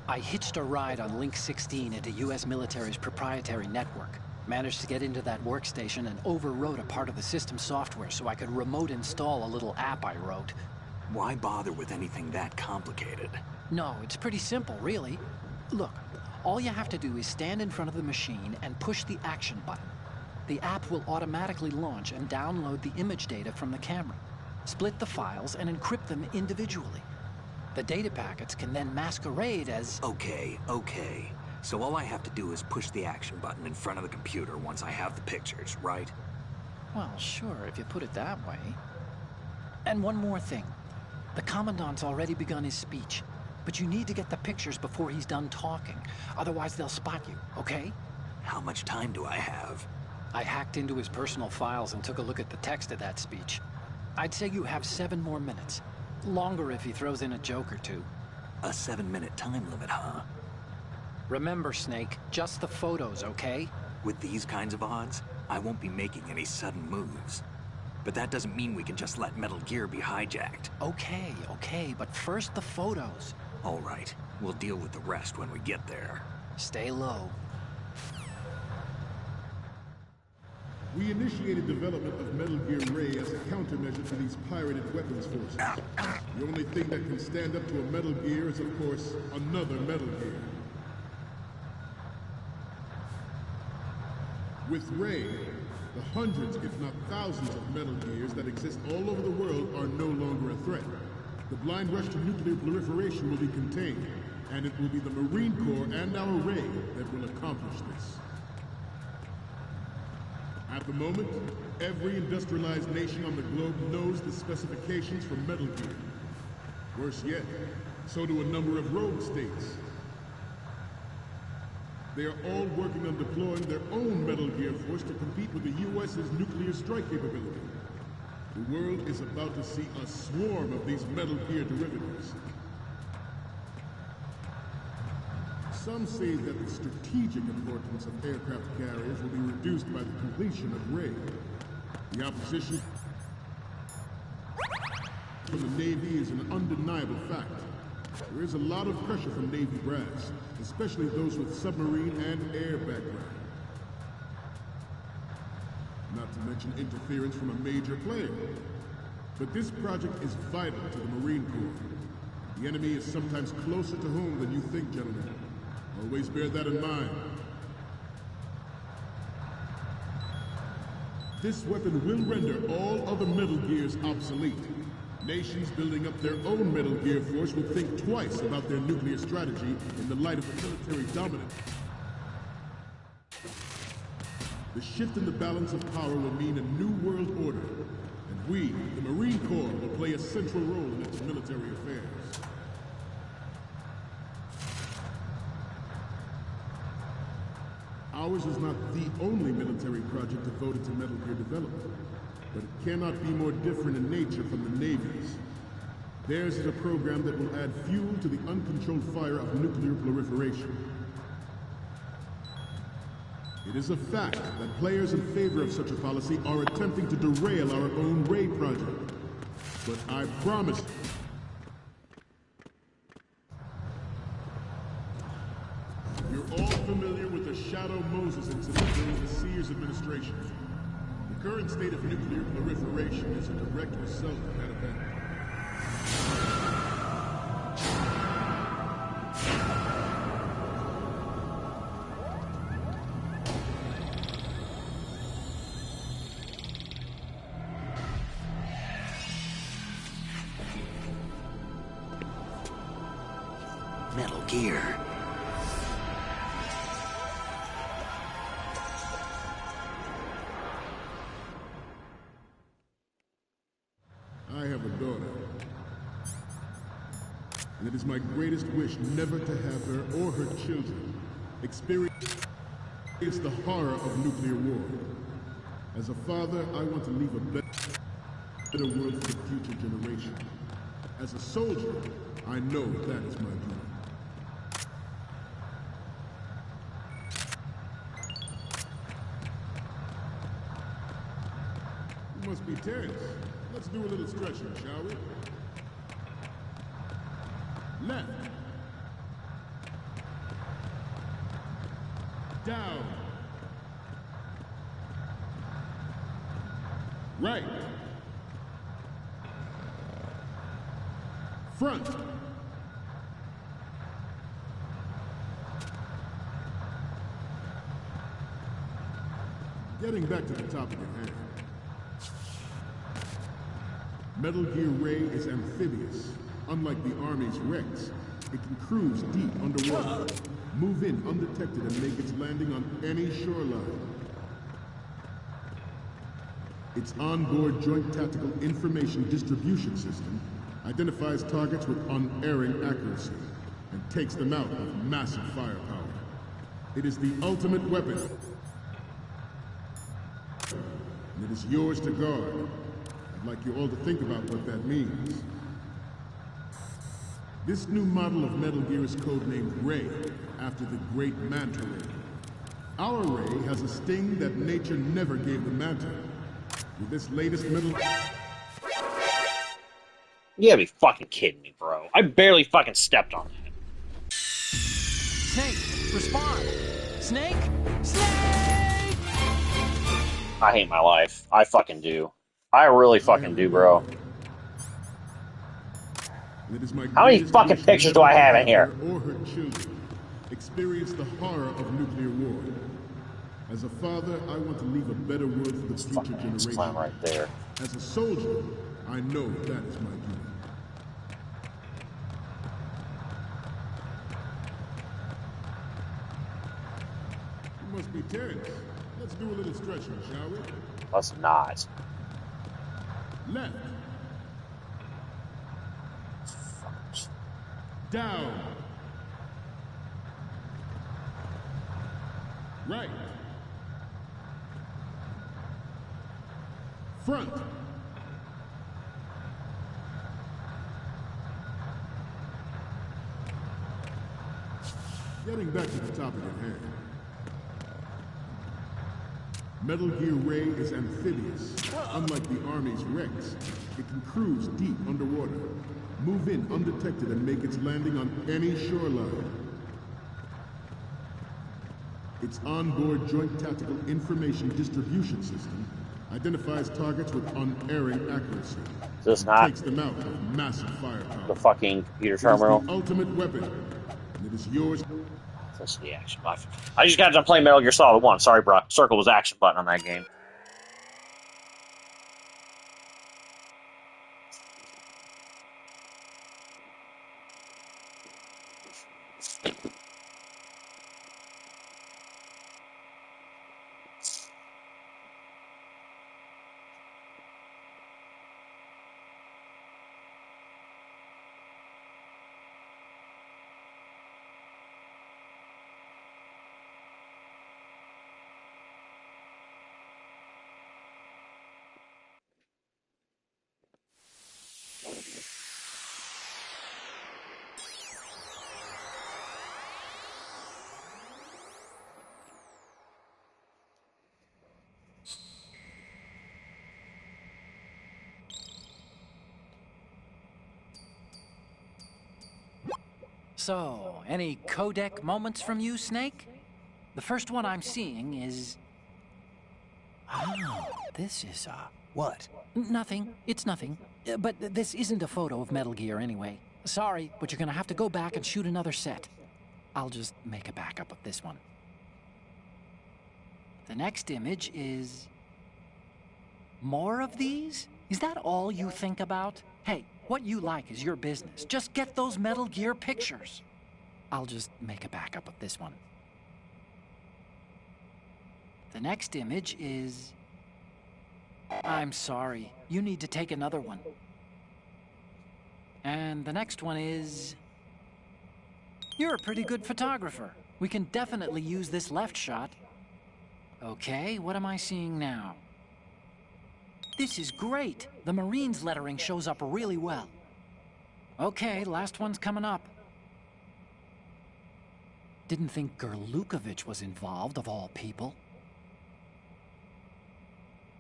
I hitched a ride on Link 16 into U.S. military's proprietary network. Managed to get into that workstation and overwrote a part of the system software so I could remote install a little app I wrote. Why bother with anything that complicated? No, it's pretty simple, really. Look, all you have to do is stand in front of the machine and push the action button. The app will automatically launch and download the image data from the camera, split the files, and encrypt them individually. The data packets can then masquerade as... Okay. So all I have to do is push the action button in front of the computer once I have the pictures, right? Well, sure, if you put it that way. And one more thing. The Commandant's already begun his speech, but you need to get the pictures before he's done talking. Otherwise, they'll spot you, okay? How much time do I have? I hacked into his personal files and took a look at the text of that speech. I'd say you have 7 more minutes. Longer if he throws in a joke or two. A 7-minute time limit, huh? Remember, Snake, just the photos, okay? With these kinds of odds, I won't be making any sudden moves. But that doesn't mean we can just let Metal Gear be hijacked. Okay, but first the photos. All right, we'll deal with the rest when we get there. Stay low. We initiated development of Metal Gear Ray as a countermeasure to these pirated weapons forces. The only thing that can stand up to a Metal Gear is, of course, another Metal Gear. With Ray, the hundreds, if not thousands, of Metal Gears that exist all over the world are no longer a threat. The blind rush to nuclear proliferation will be contained, and it will be the Marine Corps and our Ray that will accomplish this. At the moment, every industrialized nation on the globe knows the specifications for Metal Gear. Worse yet, so do a number of rogue states. They are all working on deploying their own Metal Gear force to compete with the U.S.'s nuclear strike capability. The world is about to see a swarm of these Metal Gear derivatives. Some say that the strategic importance of aircraft carriers will be reduced by the completion of Ray. The opposition from the Navy is an undeniable fact. There is a lot of pressure from Navy brass, especially those with submarine and air background. Not to mention interference from a major player. But this project is vital to the Marine Corps. The enemy is sometimes closer to home than you think, gentlemen. Always bear that in mind. This weapon will render all other Metal Gears obsolete. Nations building up their own Metal Gear force will think twice about their nuclear strategy in the light of military dominance. The shift in the balance of power will mean a new world order, and we, the Marine Corps, will play a central role in its military affairs. Ours is not the only military project devoted to Metal Gear development. but it cannot be more different in nature from the Navy's. Theirs is a program that will add fuel to the uncontrolled fire of nuclear proliferation. It is a fact that players in favor of such a policy are attempting to derail our own Ray project. But I promise... You're all familiar with the Shadow Moses incident during the Sears administration. The current state of nuclear proliferation is a direct result of that event. Metal Gear. I have a daughter. And it is my greatest wish never to have her or her children experience the horror of nuclear war. As a father, I want to leave a better world for the future generation. As a soldier, I know that is my duty. You must be tense. Let's do a little stretching, shall we? Left. Down. Right. Front. Getting back to the topic at hand. Metal Gear Ray is amphibious. Unlike the Army's Rex, it can cruise deep underwater, move in undetected and make its landing on any shoreline. Its onboard Joint Tactical Information Distribution System identifies targets with unerring accuracy and takes them out with massive firepower. It is the ultimate weapon, and it is yours to guard. I'd like you all to think about what that means. This new model of Metal Gear is codenamed Ray, after the great Manta Ray. Our Ray has a sting that nature never gave the Manta. With this latest Metal... You gotta be fucking kidding me, bro. I barely fucking stepped on that. Snake, respond! Snake! Snake! I hate my life. I fucking do. I really fucking do, bro. How many fucking pictures do I have in here? Or her children experience the horror of nuclear war. As a father, I want to leave a better world for the future generation. Right there. As a soldier, I know that is my duty. You must be tense. Let's do a little stretching, shall we? Let's not. Left. Down. Right. Front. Getting back to the topic at hand. Metal Gear Ray is amphibious. Unlike the Army's Rex, it can cruise deep underwater, move in undetected and make its landing on any shoreline. Its onboard Joint Tactical Information Distribution System identifies targets with unerring accuracy. Is this not takes them out with massive firepower. The fucking computer terminal? It is the ultimate weapon, and it is yours. That's the action button. I just got done playing Metal Gear Solid 1. Sorry, bro. Circle was action button on that game. So, any codec moments from you, Snake? The first one I'm seeing is... Oh, this is, What? Nothing. It's nothing. But this isn't a photo of Metal Gear anyway. Sorry, but you're gonna have to go back and shoot another set. I'll just make a backup of this one. The next image is... More of these? Is that all you think about? Hey, what you like is your business. Just get those Metal Gear pictures. I'll just make a backup of this one. The next image is... I'm sorry. You need to take another one. And the next one is... You're a pretty good photographer. We can definitely use this left shot. Okay, what am I seeing now? This is great. The Marines lettering shows up really well. Okay, last one's coming up. Didn't think Gerlukovich was involved, of all people.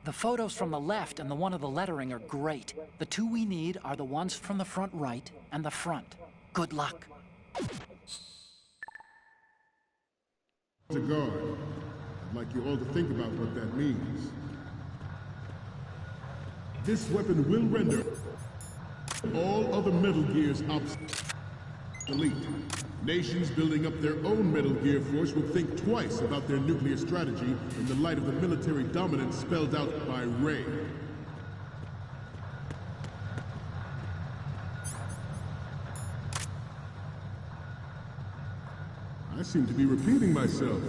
The photos from the left and the one of the lettering are great. The two we need are the ones from the front right and the front. Good luck. To guard. I'd like you all to think about what that means. This weapon will render all other Metal Gears obsolete. Nations building up their own Metal Gear force will think twice about their nuclear strategy in the light of the military dominance spelled out by Ray. I seem to be repeating myself.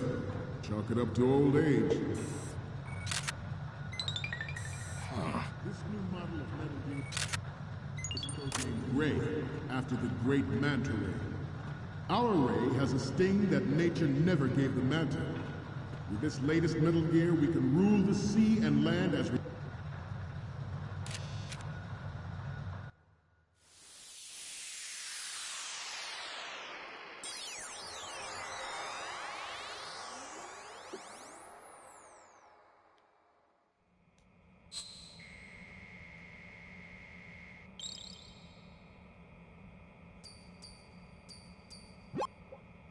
Chalk it up to old age. This new model of Metal Gear is codenamed Ray, after the great Manta Ray. Our Ray has a sting that nature never gave the Manta. With this latest Metal Gear, we can rule the sea and land as we...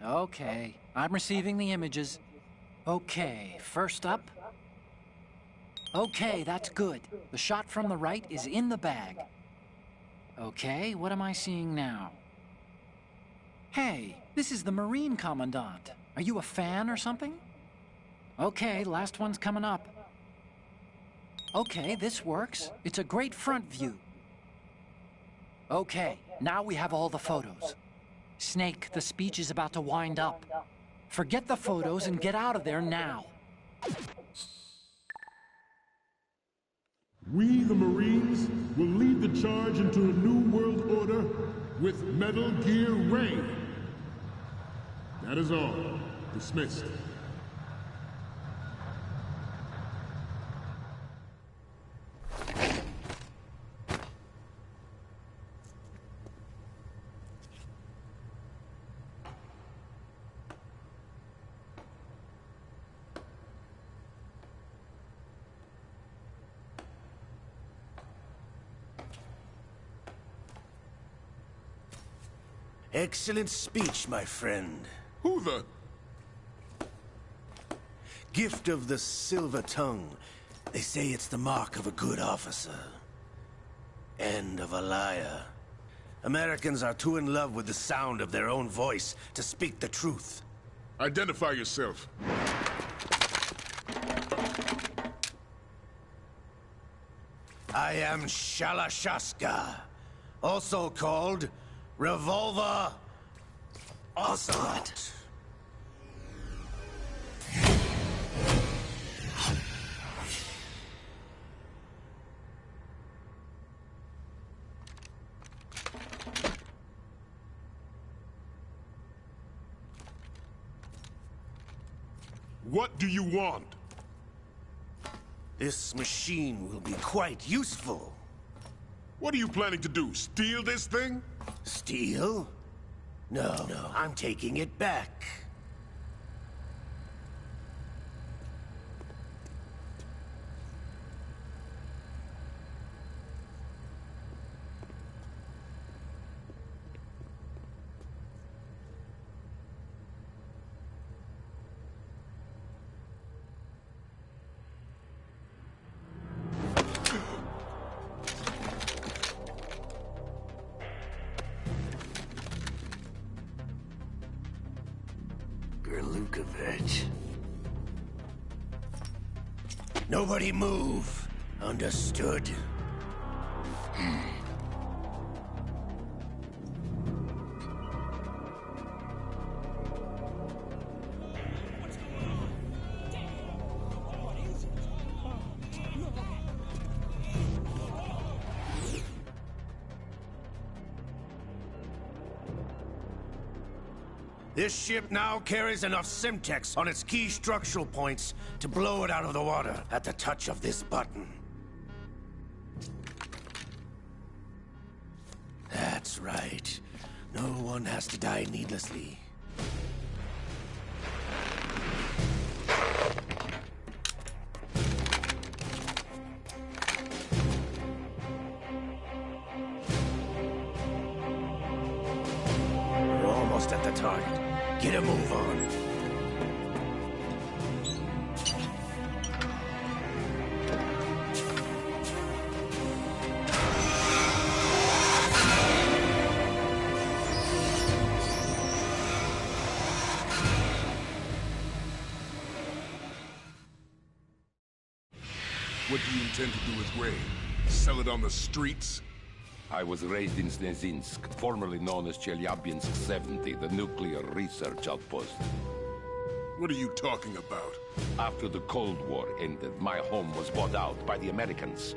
Okay, I'm receiving the images. Okay, first up. Okay, that's good. The shot from the right is in the bag. Okay, what am I seeing now? Hey, this is the Marine Commandant. Are you a fan or something? Okay, last one's coming up. Okay, this works. It's a great front view. Okay, now we have all the photos. Snake, the speech is about to wind up. Forget the photos and get out of there now. We, the Marines, will lead the charge into a new world order with Metal Gear Ray. That is all. Dismissed. Excellent speech, my friend. Who the... Gift of the silver tongue. They say it's the mark of a good officer. And of a liar. Americans are too in love with the sound of their own voice to speak the truth. Identify yourself. I am Shalashaska, also called Revolver Ocelot. What do you want? This machine will be quite useful. What are you planning to do? Steal this thing? Steal? No, I'm taking it back. Lukovich. Nobody move. Understood? This ship now carries enough Simtex on its key structural points to blow it out of the water at the touch of this button. That's right. No one has to die needlessly. We're almost at the target. Get a move on. What do you intend to do with Ray? Sell it on the streets? I was raised in Snezinsk, formerly known as Chelyabinsk 70, the nuclear research outpost. What are you talking about? After the Cold War ended, my home was bought out by the Americans.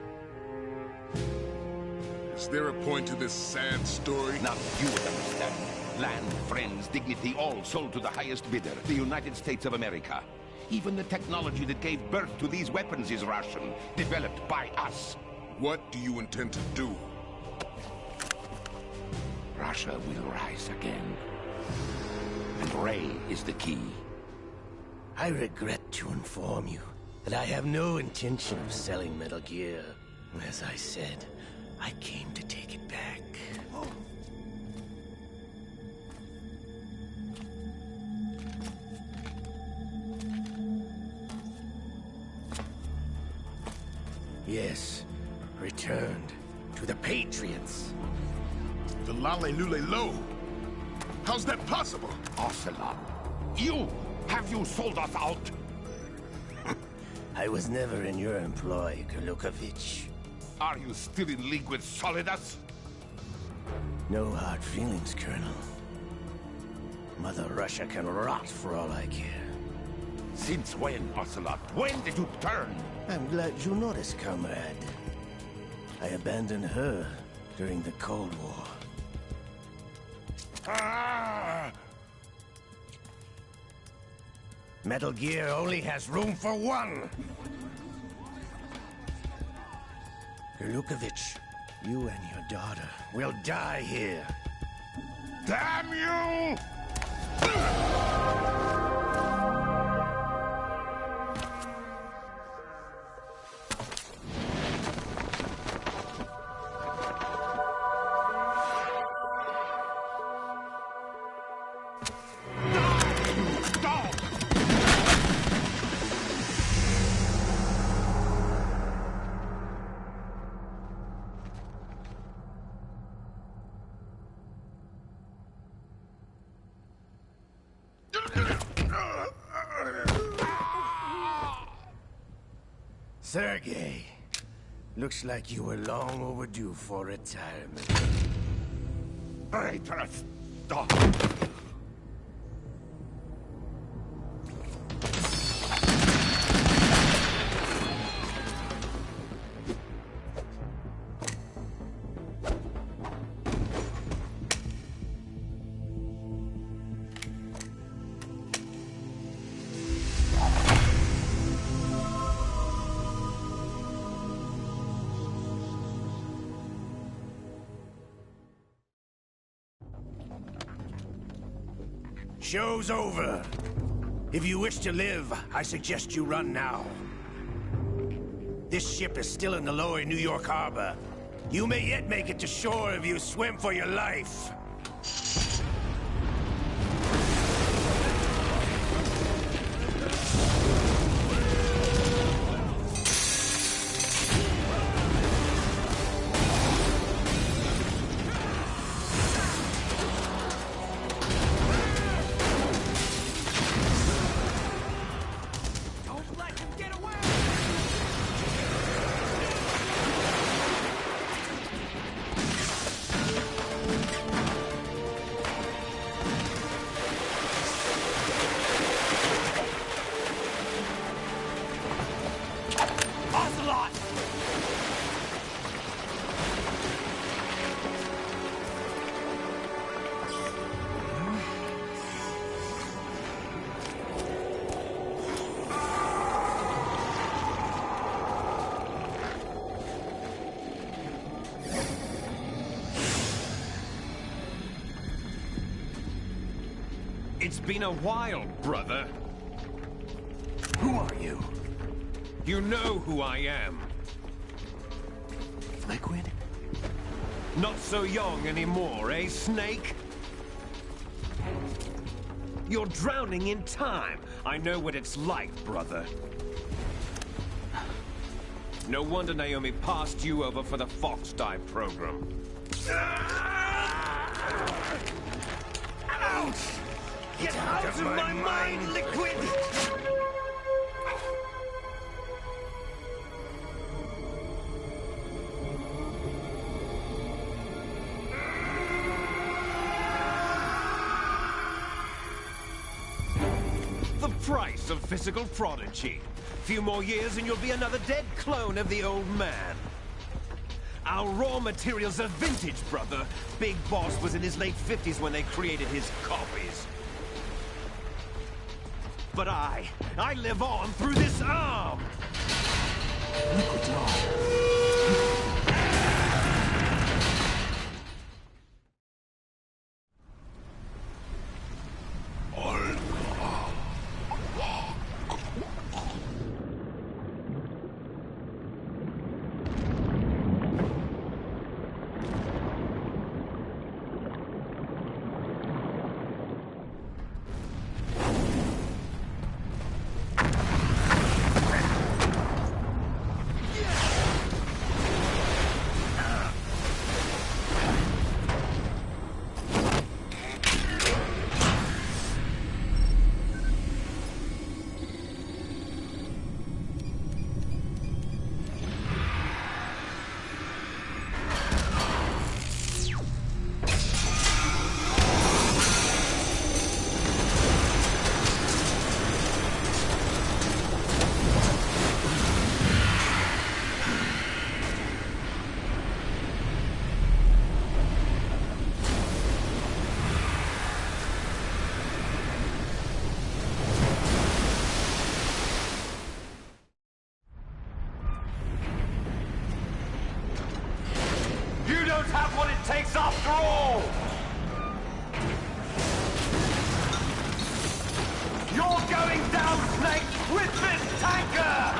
Is there a point to this sad story? Now you would understand. Land, friends, dignity, all sold to the highest bidder, the United States of America. Even the technology that gave birth to these weapons is Russian, developed by us. What do you intend to do? Russia will rise again. And Ray is the key. I regret to inform you that I have no intention of selling Metal Gear. As I said, I came to take it back. Yes, returned to the Patriots. The Lale Lule Lo? How's that possible? Ocelot, have you sold us out? I was never in your employ, Kurlukovich. Are you still in league with Solidus? No hard feelings, Colonel. Mother Russia can rot for all I care. Since when, Ocelot? When did you turn? I'm glad you noticed, comrade. I abandoned her during the Cold War. Ah! Metal Gear only has room for one! Kurlukovich, you and your daughter will die here. Damn you! Sergei, looks like you were long overdue for retirement. Traitorous dog! Show's over. If you wish to live, I suggest you run now. This ship is still in the lower New York harbor. You may yet make it to shore if you swim for your life. It's been a while, brother. Who are you? You know who I am. Liquid? Not so young anymore, eh, Snake? You're drowning in time. I know what it's like, brother. No wonder Naomi passed you over for the Fox Dive program. Ouch! Get out of my mind, Liquid! The price of physical prodigy. Few more years and you'll be another dead clone of the old man. Our raw materials are vintage, brother. Big Boss was in his late 50s when they created his copies. But I live on through this arm! Liquid's arm. Have what it takes after all! You're going down, Snake, with this tanker!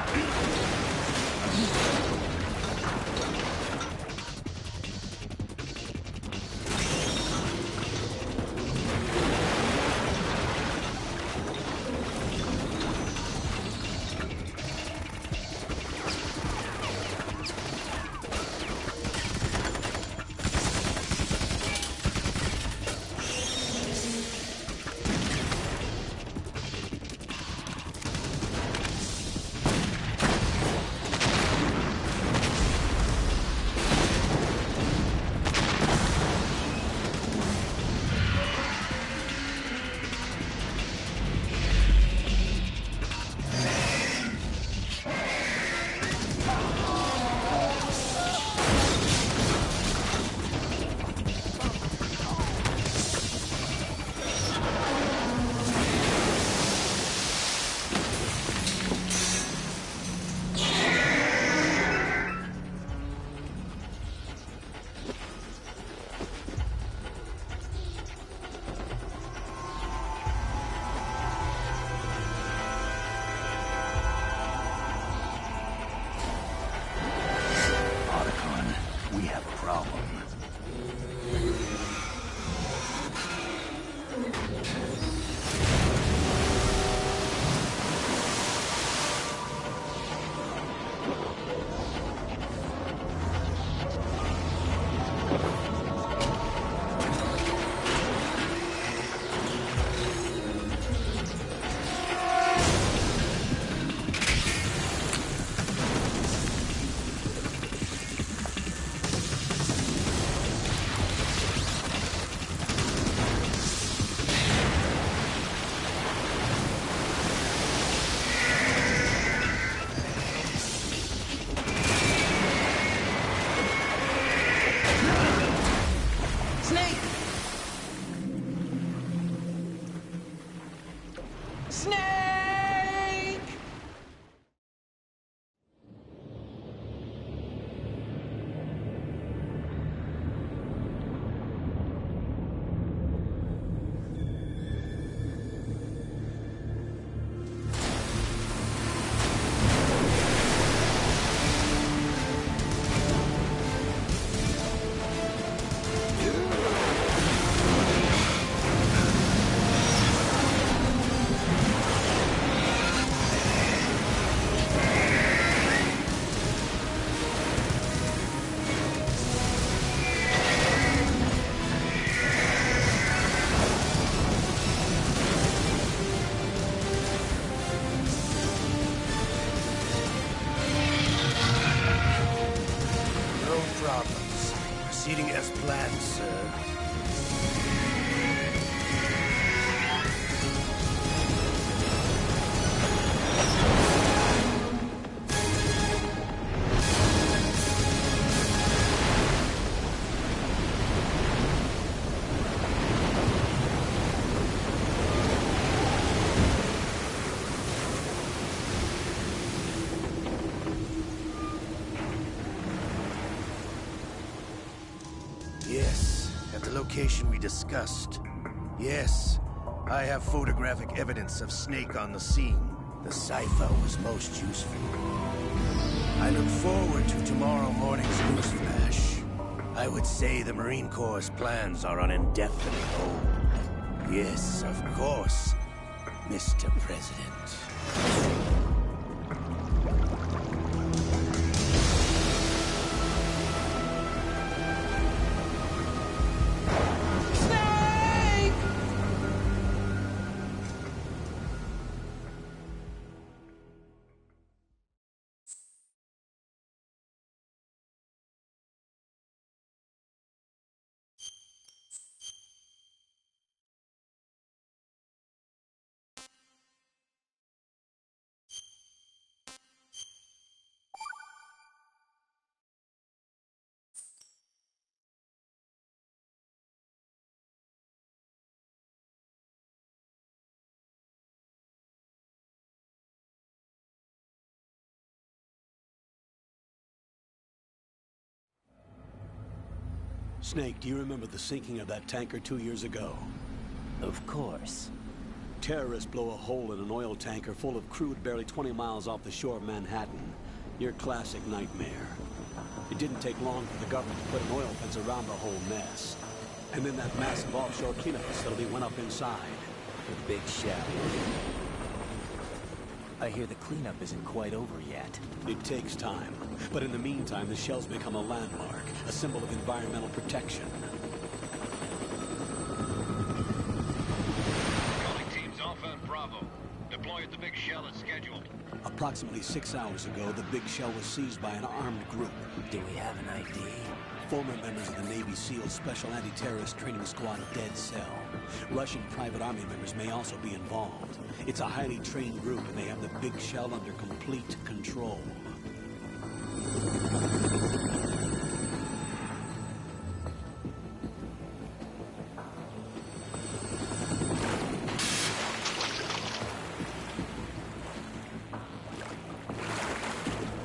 plan, sir. Yes, at the location we discussed. Yes, I have photographic evidence of Snake on the scene. The cipher was most useful. I look forward to tomorrow morning's news flash. I would say the Marine Corps' plans are on indefinite hold. Yes, of course, Mr. President. Snake, do you remember the sinking of that tanker 2 years ago? Of course. Terrorists blow a hole in an oil tanker full of crude barely 20 miles off the shore of Manhattan. Your classic nightmare. It didn't take long for the government to put an oil fence around the whole mess. And then that massive offshore cleanup facility went up inside. The Big Shell. I hear the cleanup isn't quite over yet. It takes time. But in the meantime, the shell's become a landmark, a symbol of environmental protection. Calling teams Alpha and Bravo. Deploy at the Big Shell as scheduled. Approximately 6 hours ago, the Big Shell was seized by an armed group. Do we have an ID? Former members of the Navy SEAL Special Anti-Terrorist Training Squad Dead Cell. Russian private army members may also be involved. It's a highly trained group, and they have the Big Shell under complete control.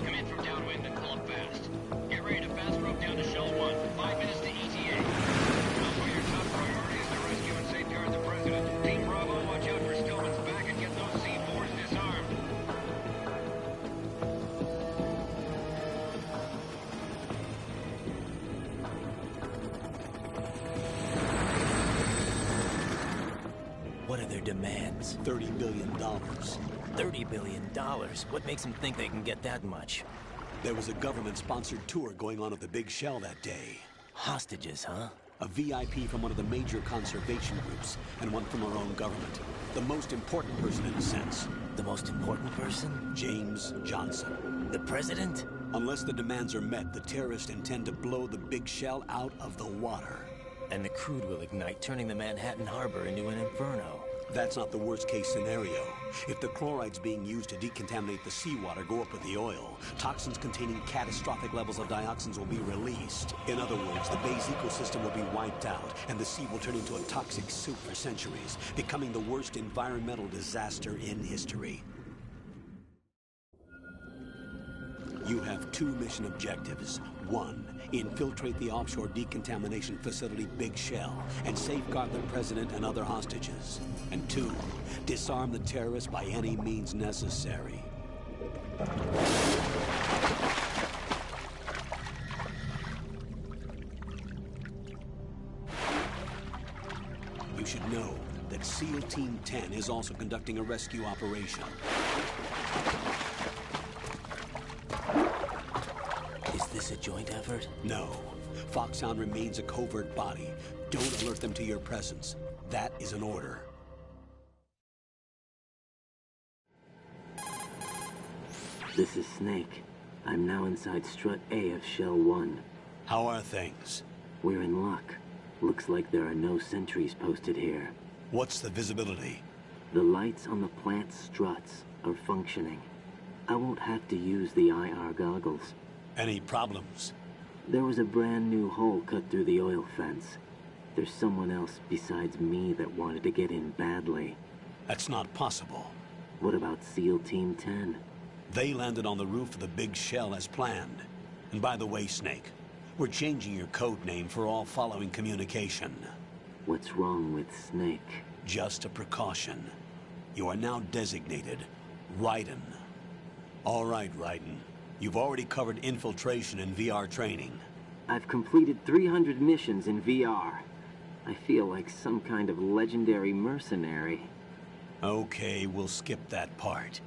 Come in from downwind and pull up fast. Get ready to fast rope down to Shell 1. 5 minutes to ETA. Also, your top priority is to rescue and safeguard the President. Team Bravo, watch out for Stillman's back and get those C4s disarmed. What are their demands? $30 billion. $30 billion? What makes them think they can get that much? There was a government-sponsored tour going on at the Big Shell that day. Hostages, huh? A VIP from one of the major conservation groups, and one from our own government. The most important person in a sense. The most important person? James Johnson. The President? Unless the demands are met, the terrorists intend to blow the Big Shell out of the water. And the crude will ignite, turning the Manhattan Harbor into an inferno. That's not the worst-case scenario. If the chlorides being used to decontaminate the seawater go up with the oil, toxins containing catastrophic levels of dioxins will be released. In other words, the bay's ecosystem will be wiped out, and the sea will turn into a toxic soup for centuries, becoming the worst environmental disaster in history. You have 2 mission objectives. 1, infiltrate the offshore decontamination facility Big Shell and safeguard the President and other hostages. And 2, disarm the terrorists by any means necessary. You should know that SEAL Team 10 is also conducting a rescue operation. Is this a joint effort? No. Foxhound remains a covert body. Don't alert them to your presence. That is an order. This is Snake. I'm now inside Strut A of Shell 1. How are things? We're in luck. Looks like there are no sentries posted here. What's the visibility? The lights on the plant's struts are functioning. I won't have to use the IR goggles. Any problems? There was a brand new hole cut through the oil fence. There's someone else besides me that wanted to get in badly. That's not possible. What about SEAL Team 10? They landed on the roof of the big shell as planned. And by the way, Snake, we're changing your code name for all following communication. What's wrong with Snake? Just a precaution. You are now designated Raiden. All right, Raiden. You've already covered infiltration and VR training. I've completed 300 missions in VR. I feel like some kind of legendary mercenary. Okay, we'll skip that part.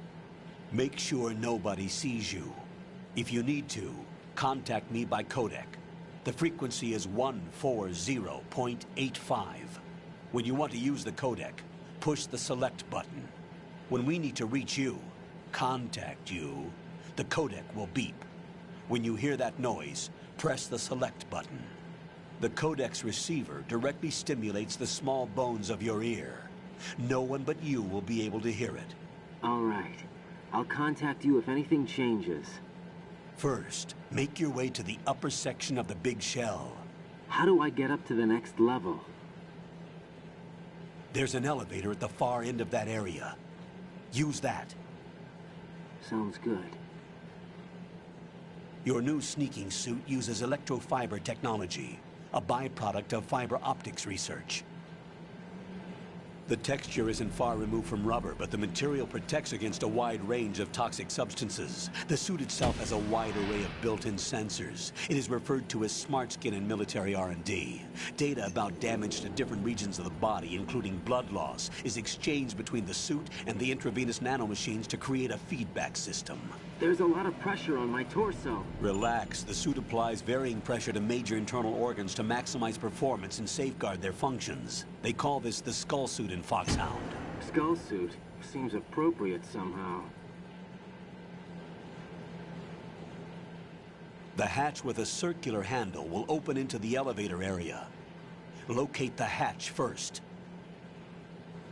Make sure nobody sees you. If you need to, contact me by codec. The frequency is 140.85. When you want to use the codec, push the select button. When we need to reach you, contact you, the codec will beep. When you hear that noise, press the select button. The codec's receiver directly stimulates the small bones of your ear. No one but you will be able to hear it. All right. I'll contact you if anything changes. First, make your way to the upper section of the big shell. How do I get up to the next level? There's an elevator at the far end of that area. Use that. Sounds good. Your new sneaking suit uses electrofiber technology, a byproduct of fiber optics research. The texture isn't far removed from rubber, but the material protects against a wide range of toxic substances. The suit itself has a wide array of built-in sensors. It is referred to as smart skin in military R&D. Data about damage to different regions of the body, including blood loss, is exchanged between the suit and the intravenous nanomachines to create a feedback system. There's a lot of pressure on my torso. Relax. The suit applies varying pressure to major internal organs to maximize performance and safeguard their functions. They call this the skull suit in Foxhound. Skull suit? Seems appropriate somehow. The hatch with a circular handle will open into the elevator area. Locate the hatch first.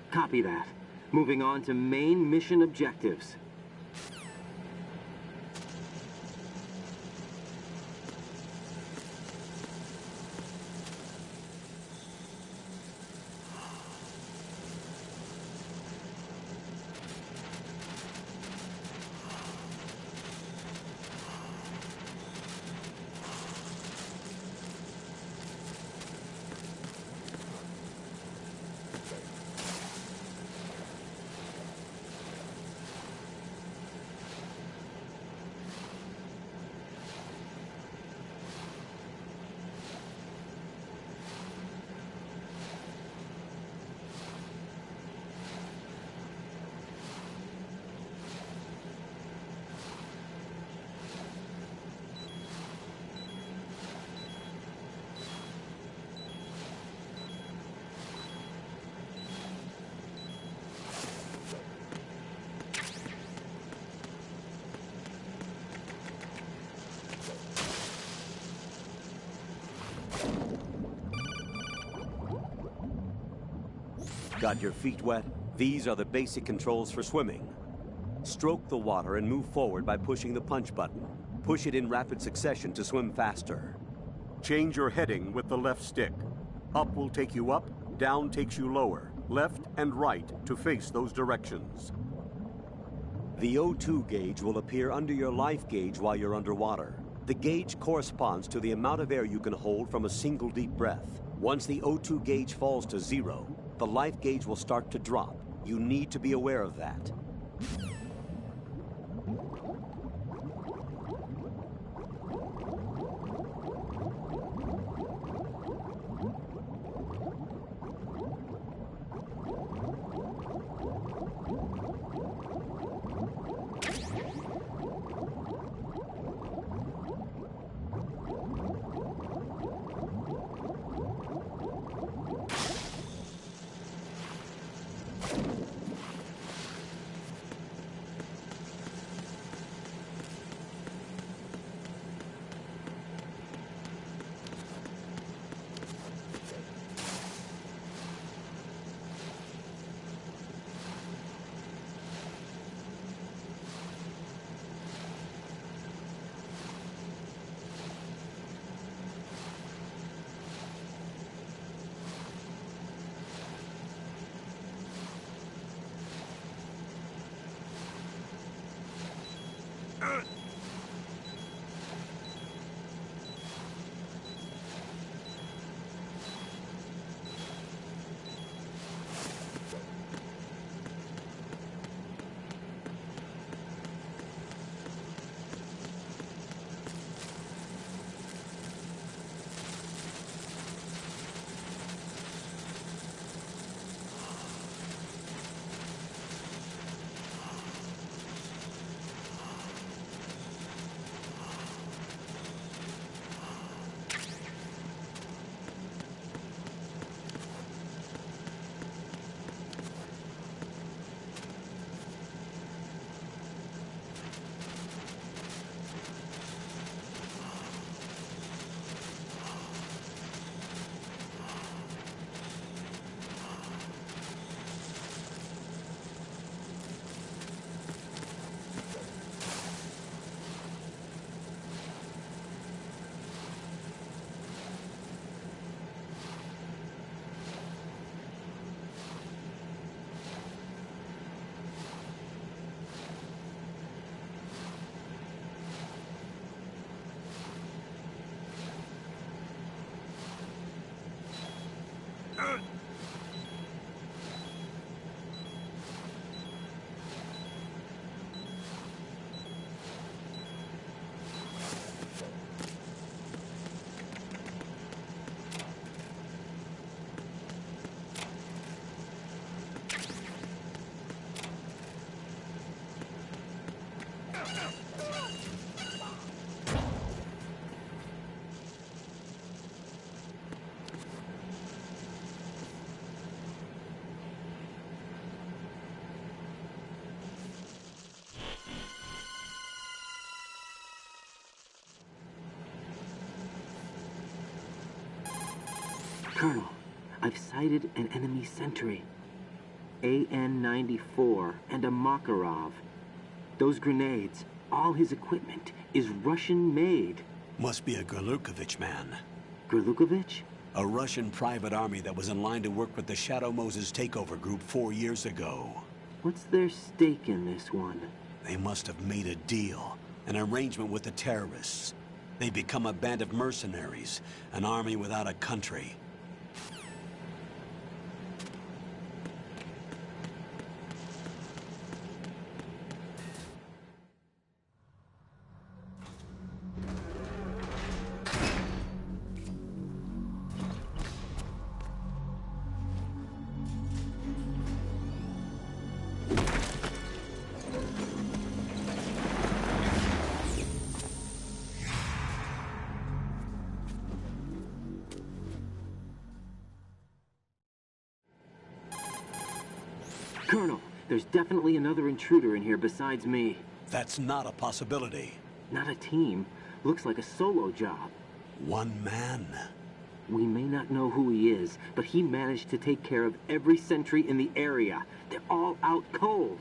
Copy that. Moving on to main mission objectives. Got your feet wet? These are the basic controls for swimming. Stroke the water and move forward by pushing the punch button. Push it in rapid succession to swim faster. Change your heading with the left stick. Up will take you up, down takes you lower. Left and right to face those directions. The O2 gauge will appear under your life gauge while you're underwater. The gauge corresponds to the amount of air you can hold from a single deep breath. Once the O2 gauge falls to 0, the life gauge will start to drop. You need to be aware of that. Colonel, I've sighted an enemy sentry. AN-94 and a Makarov. Those grenades, all his equipment, is Russian-made. Must be a Gorlukovich man. Gorlukovich? A Russian private army that was in line to work with the Shadow Moses takeover group 4 years ago. What's their stake in this one? They must have made a deal, an arrangement with the terrorists. They become a band of mercenaries, an army without a country. Colonel, there's definitely another intruder in here besides me. That's not a possibility. Not a team. Looks like a solo job. One man. We may not know who he is, but he managed to take care of every sentry in the area. They're all out cold.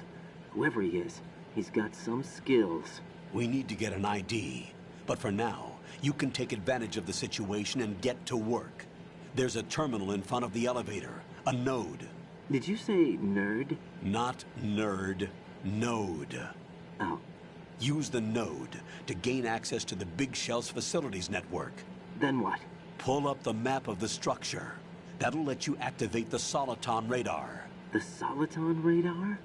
Whoever he is, he's got some skills. We need to get an ID. But for now, you can take advantage of the situation and get to work. There's a terminal in front of the elevator. A node. Did you say nerd? Not nerd. Node. Oh. Use the node to gain access to the Big Shell's facilities network. Then what? Pull up the map of the structure. That'll let you activate the Soliton radar. The Soliton radar?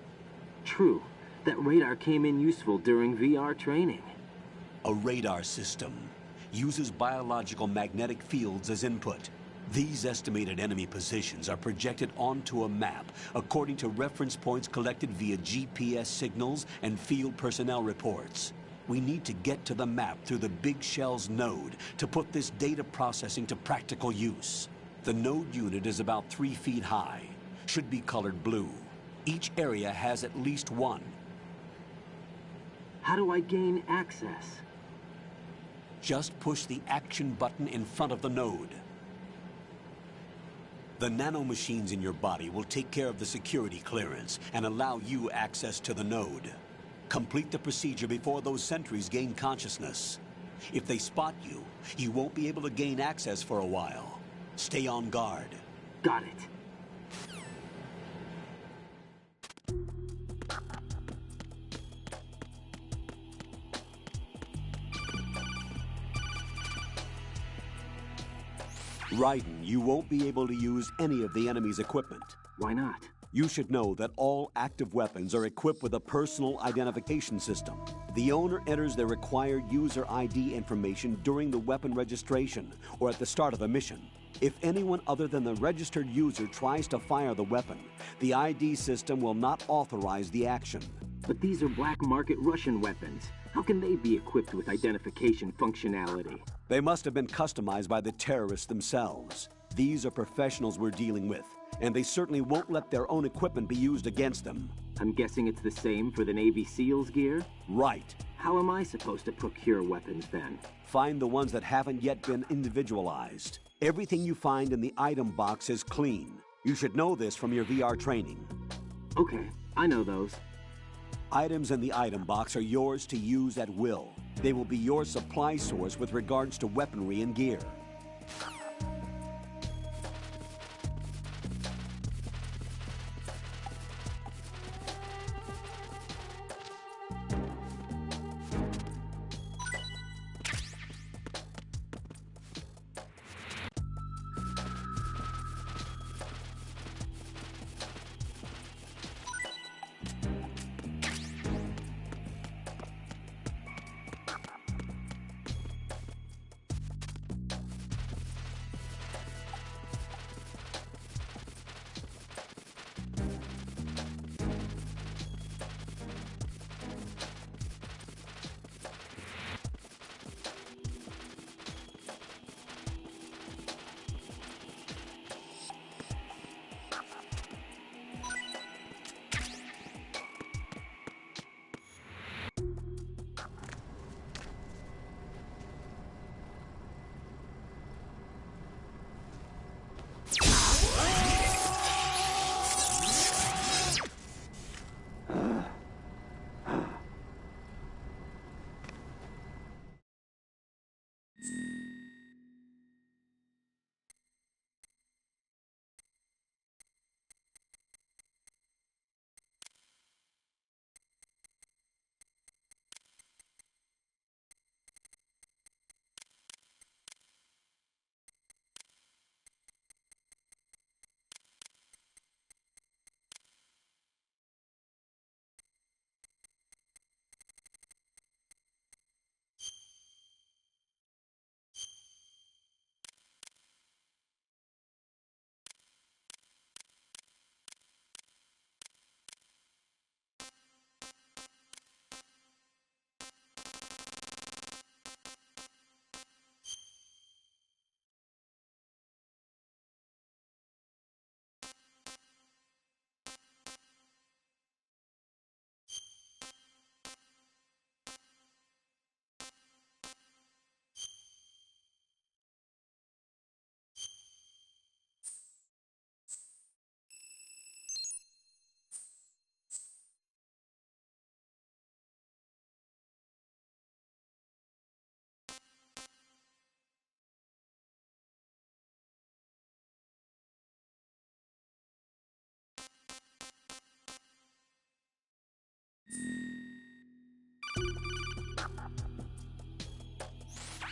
True. That radar came in useful during VR training. A radar system uses biological magnetic fields as input. These estimated enemy positions are projected onto a map according to reference points collected via GPS signals and field personnel reports. We need to get to the map through the Big Shell's node to put this data processing to practical use. The node unit is about 3 feet high, should be colored blue. Each area has at least one. How do I gain access? Just push the action button in front of the node. The nanomachines in your body will take care of the security clearance and allow you access to the node. Complete the procedure before those sentries gain consciousness. If they spot you, you won't be able to gain access for a while. Stay on guard. Got it. Raiden, you won't be able to use any of the enemy's equipment. Why not? You should know that all active weapons are equipped with a personal identification system. The owner enters their required user ID information during the weapon registration or at the start of a mission. If anyone other than the registered user tries to fire the weapon, the ID system will not authorize the action. But these are black market Russian weapons. How can they be equipped with identification functionality? They must have been customized by the terrorists themselves. These are professionals we're dealing with, and they certainly won't let their own equipment be used against them. I'm guessing it's the same for the Navy SEALs gear? Right. How am I supposed to procure weapons then? Find the ones that haven't yet been individualized. Everything you find in the item box is clean. You should know this from your VR training. Okay, I know those. Items in the item box are yours to use at will. They will be your supply source with regards to weaponry and gear.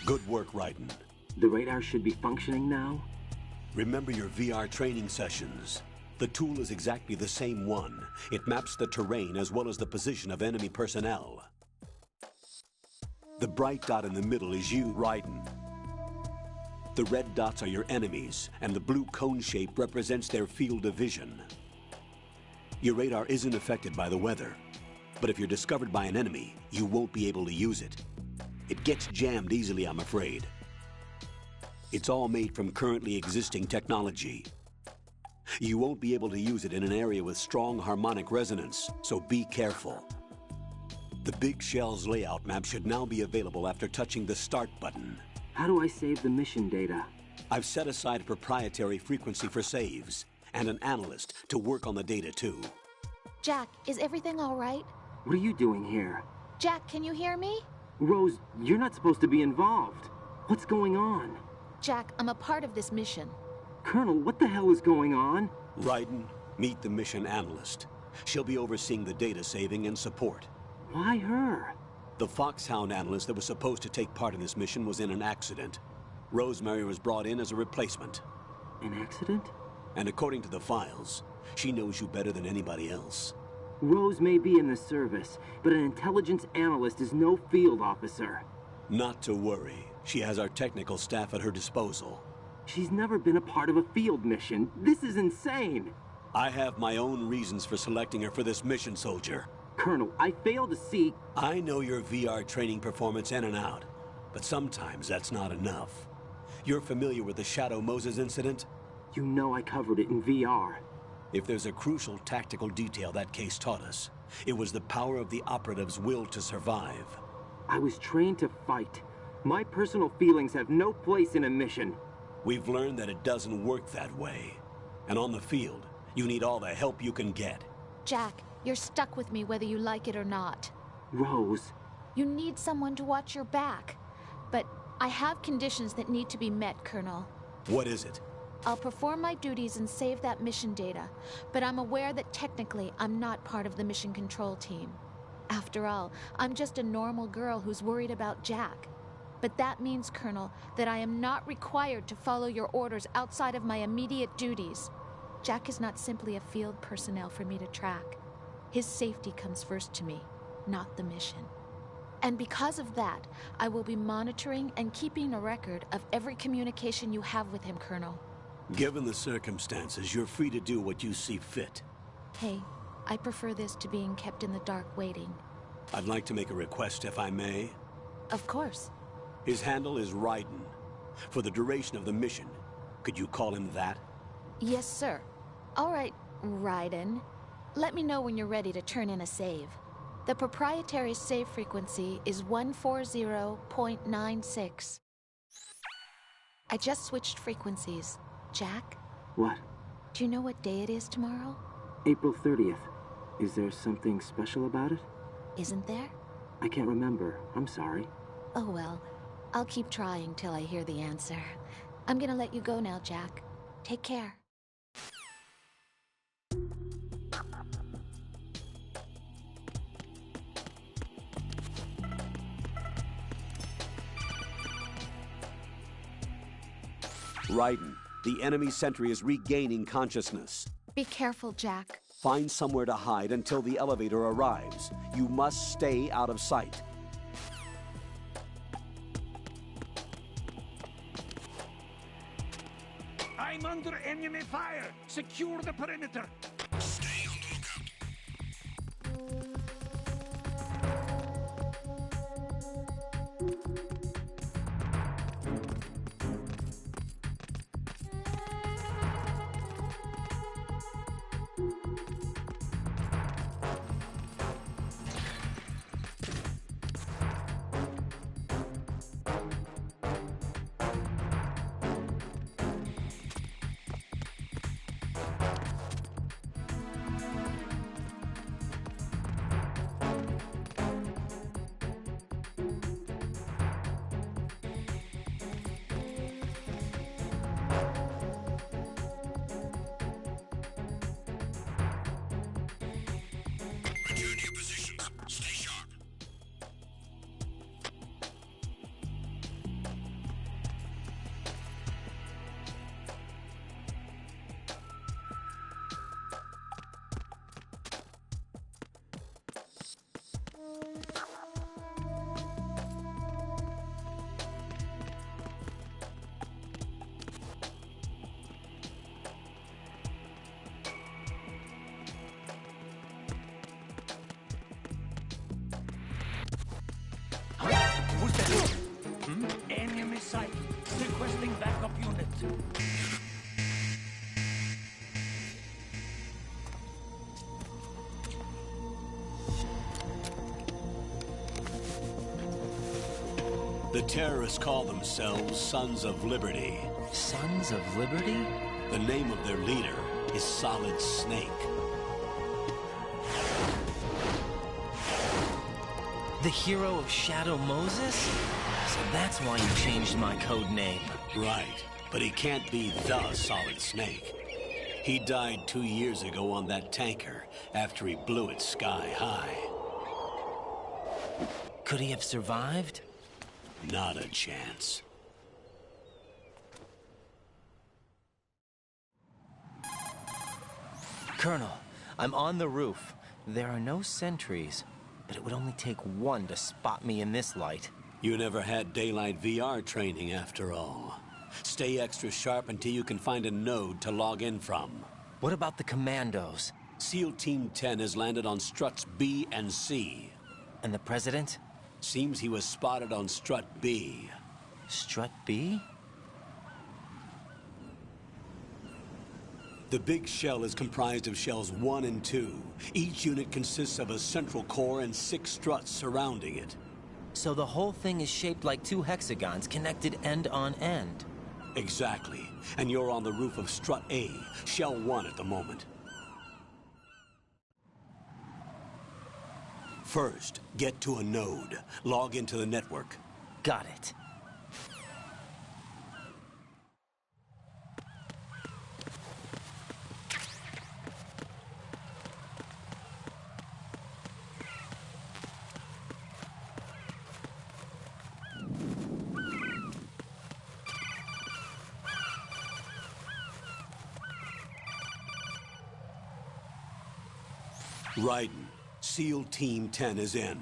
Good work, Raiden. The radar should be functioning now? Remember your VR training sessions. The tool is exactly the same one. It maps the terrain as well as the position of enemy personnel. The bright dot in the middle is you, Raiden. The red dots are your enemies, and the blue cone shape represents their field of vision. Your radar isn't affected by the weather, but if you're discovered by an enemy, you won't be able to use it. It gets jammed easily, I'm afraid. It's all made from currently existing technology. You won't be able to use it in an area with strong harmonic resonance, so be careful. The Big Shell's layout map should now be available after touching the Start button. How do I save the mission data? I've set aside a proprietary frequency for saves, and an analyst to work on the data too. Jack, is everything all right? What are you doing here? Jack, can you hear me? Rose, you're not supposed to be involved. What's going on? Jack, I'm a part of this mission. Colonel, what the hell is going on? Raiden, meet the mission analyst. She'll be overseeing the data saving and support. Why her? The Foxhound analyst that was supposed to take part in this mission was in an accident. Rosemary was brought in as a replacement. An accident? And according to the files, she knows you better than anybody else. Rose may be in the service, but an intelligence analyst is no field officer. Not to worry. She has our technical staff at her disposal. She's never been a part of a field mission. This is insane. I have my own reasons for selecting her for this mission, soldier. Colonel, I fail to see... I know your VR training performance in and out, but sometimes that's not enough. You're familiar with the Shadow Moses incident? You know I covered it in VR. If there's a crucial tactical detail that case taught us, it was the power of the operative's will to survive. I was trained to fight. My personal feelings have no place in a mission. We've learned that it doesn't work that way. And on the field, you need all the help you can get. Jack, you're stuck with me whether you like it or not. Rose. You need someone to watch your back. But I have conditions that need to be met, Colonel. What is it? I'll perform my duties and save that mission data, but I'm aware that technically I'm not part of the mission control team. After all, I'm just a normal girl who's worried about Jack. But that means, Colonel, that I am not required to follow your orders outside of my immediate duties. Jack is not simply a field personnel for me to track. His safety comes first to me, not the mission. And because of that, I will be monitoring and keeping a record of every communication you have with him, Colonel. Given the circumstances, you're free to do what you see fit. Hey, I prefer this to being kept in the dark waiting. I'd like to make a request, if I may. Of course. His handle is Raiden. For the duration of the mission, could you call him that? Yes, sir. All right, Raiden. Let me know when you're ready to turn in a save. The proprietary save frequency is 140.96. I just switched frequencies. Jack? What? Do you know what day it is tomorrow? April 30th. Is there something special about it? Isn't there? I can't remember. I'm sorry. Oh well. I'll keep trying till I hear the answer. I'm gonna let you go now, Jack. Take care. Raiden, the enemy sentry is regaining consciousness. Be careful, Jack. Find somewhere to hide until the elevator arrives. You must stay out of sight. I'm under enemy fire! Secure the perimeter! Stay on the lookout. The terrorists call themselves Sons of Liberty. Sons of Liberty? The name of their leader is Solid Snake. The hero of Shadow Moses? So that's why you changed my code name. Right, but he can't be the Solid Snake. He died 2 years ago on that tanker after he blew it sky high. Could he have survived? Not a chance. Colonel, I'm on the roof. There are no sentries, but it would only take one to spot me in this light. You never had daylight VR training after all. Stay extra sharp until you can find a node to log in from. What about the commandos? SEAL Team 10 has landed on struts B and C. And the President? Seems he was spotted on strut B. Strut B? The big shell is comprised of shells 1 and 2. Each unit consists of a central core and 6 struts surrounding it. So the whole thing is shaped like 2 hexagons connected end on end. Exactly. And you're on the roof of strut A, shell 1 at the moment. First, get to a node. Log into the network. Got it. Raiden, SEAL Team 10 is in.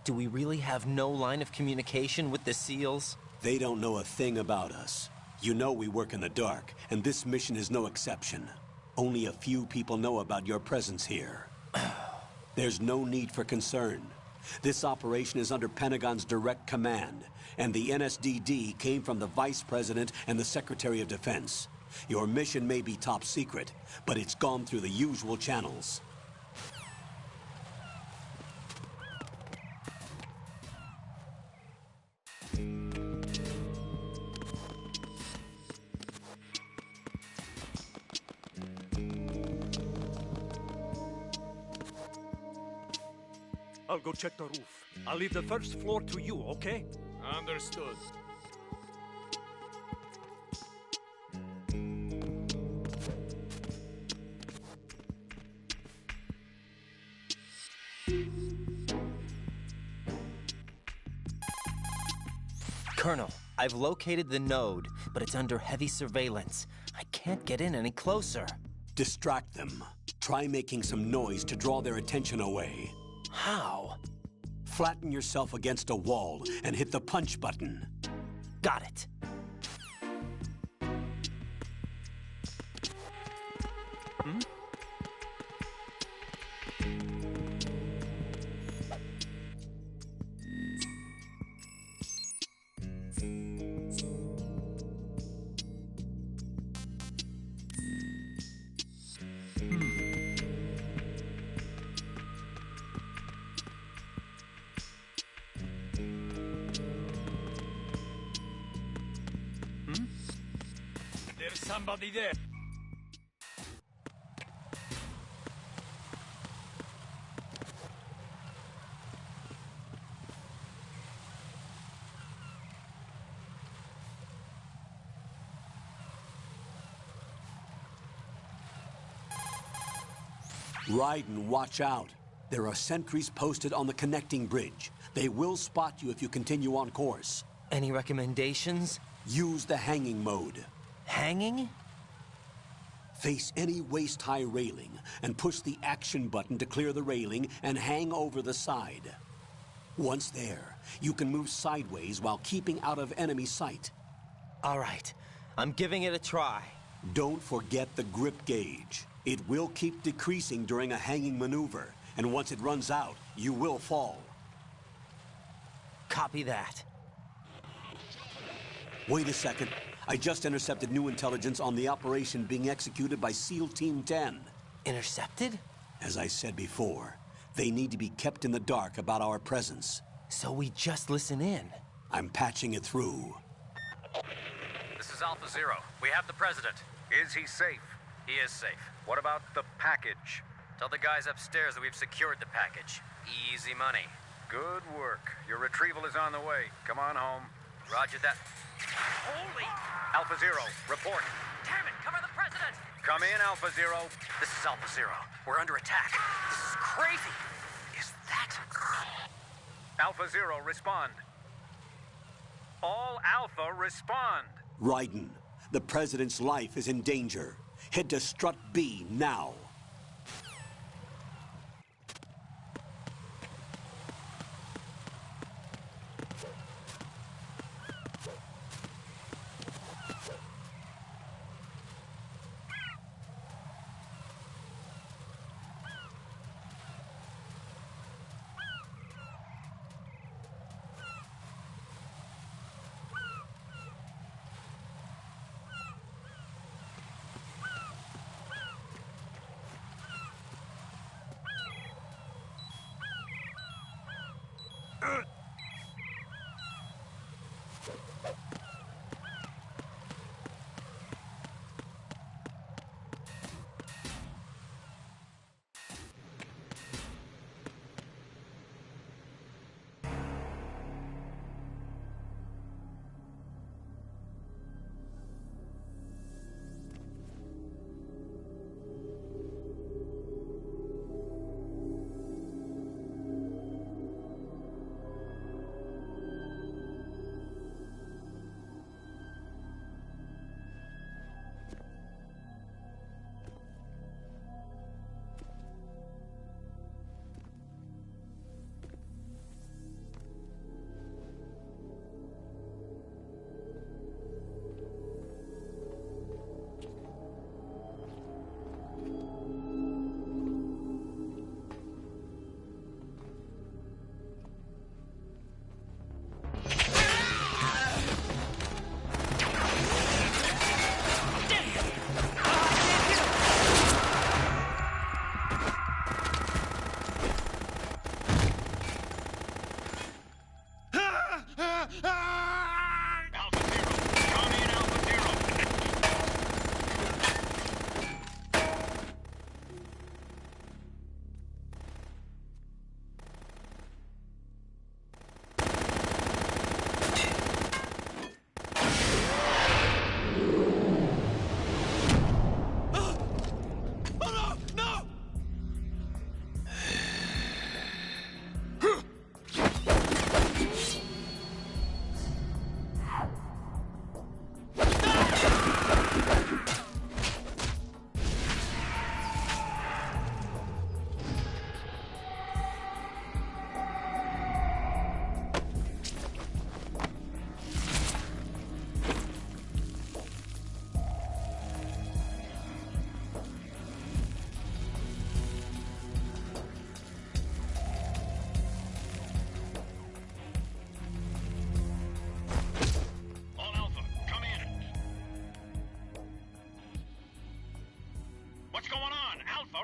Do we really have no line of communication with the SEALs? They don't know a thing about us. You know we work in the dark, and this mission is no exception. Only a few people know about your presence here. There's no need for concern. This operation is under Pentagon's direct command, and the NSDD came from the Vice President and the Secretary of Defense. Your mission may be top secret, but it's gone through the usual channels. I'll go check the roof. I'll leave the first floor to you, okay? Understood. Colonel, I've located the node, but it's under heavy surveillance. I can't get in any closer. Distract them. Try making some noise to draw their attention away. How? Flatten yourself against a wall and hit the punch button. Got it. Hmm? There's somebody there. Raiden, watch out. There are sentries posted on the connecting bridge. They will spot you if you continue on course. Any recommendations? Use the hanging mode. Hanging? Face any waist-high railing and push the action button to clear the railing and hang over the side. Once there, you can move sideways while keeping out of enemy sight. All right, I'm giving it a try. Don't forget the grip gauge. It will keep decreasing during a hanging maneuver, and once it runs out, you will fall. Copy that. Wait a second. I just intercepted new intelligence on the operation being executed by SEAL Team 10. Intercepted? As I said before, they need to be kept in the dark about our presence. So we just listen in. I'm patching it through. This is Alpha Zero. We have the President. Is he safe? He is safe. What about the package? Tell the guys upstairs that we've secured the package. Easy money. Good work. Your retrieval is on the way. Come on home. Roger that. Holy! Alpha Zero, report. Damn it, cover the President! Come in, Alpha Zero. This is Alpha Zero. We're under attack. This is crazy. Is that... Alpha Zero, respond. All Alpha, respond. Raiden, the President's life is in danger. Head to Strut B now.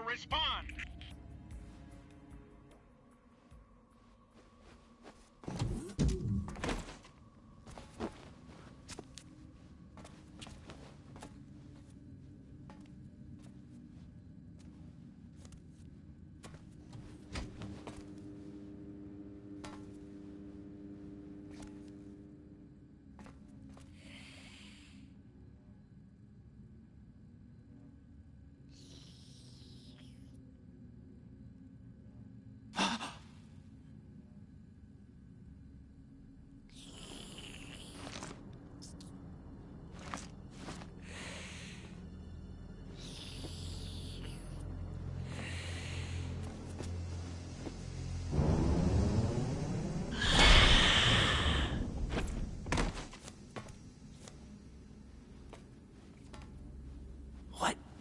Respond!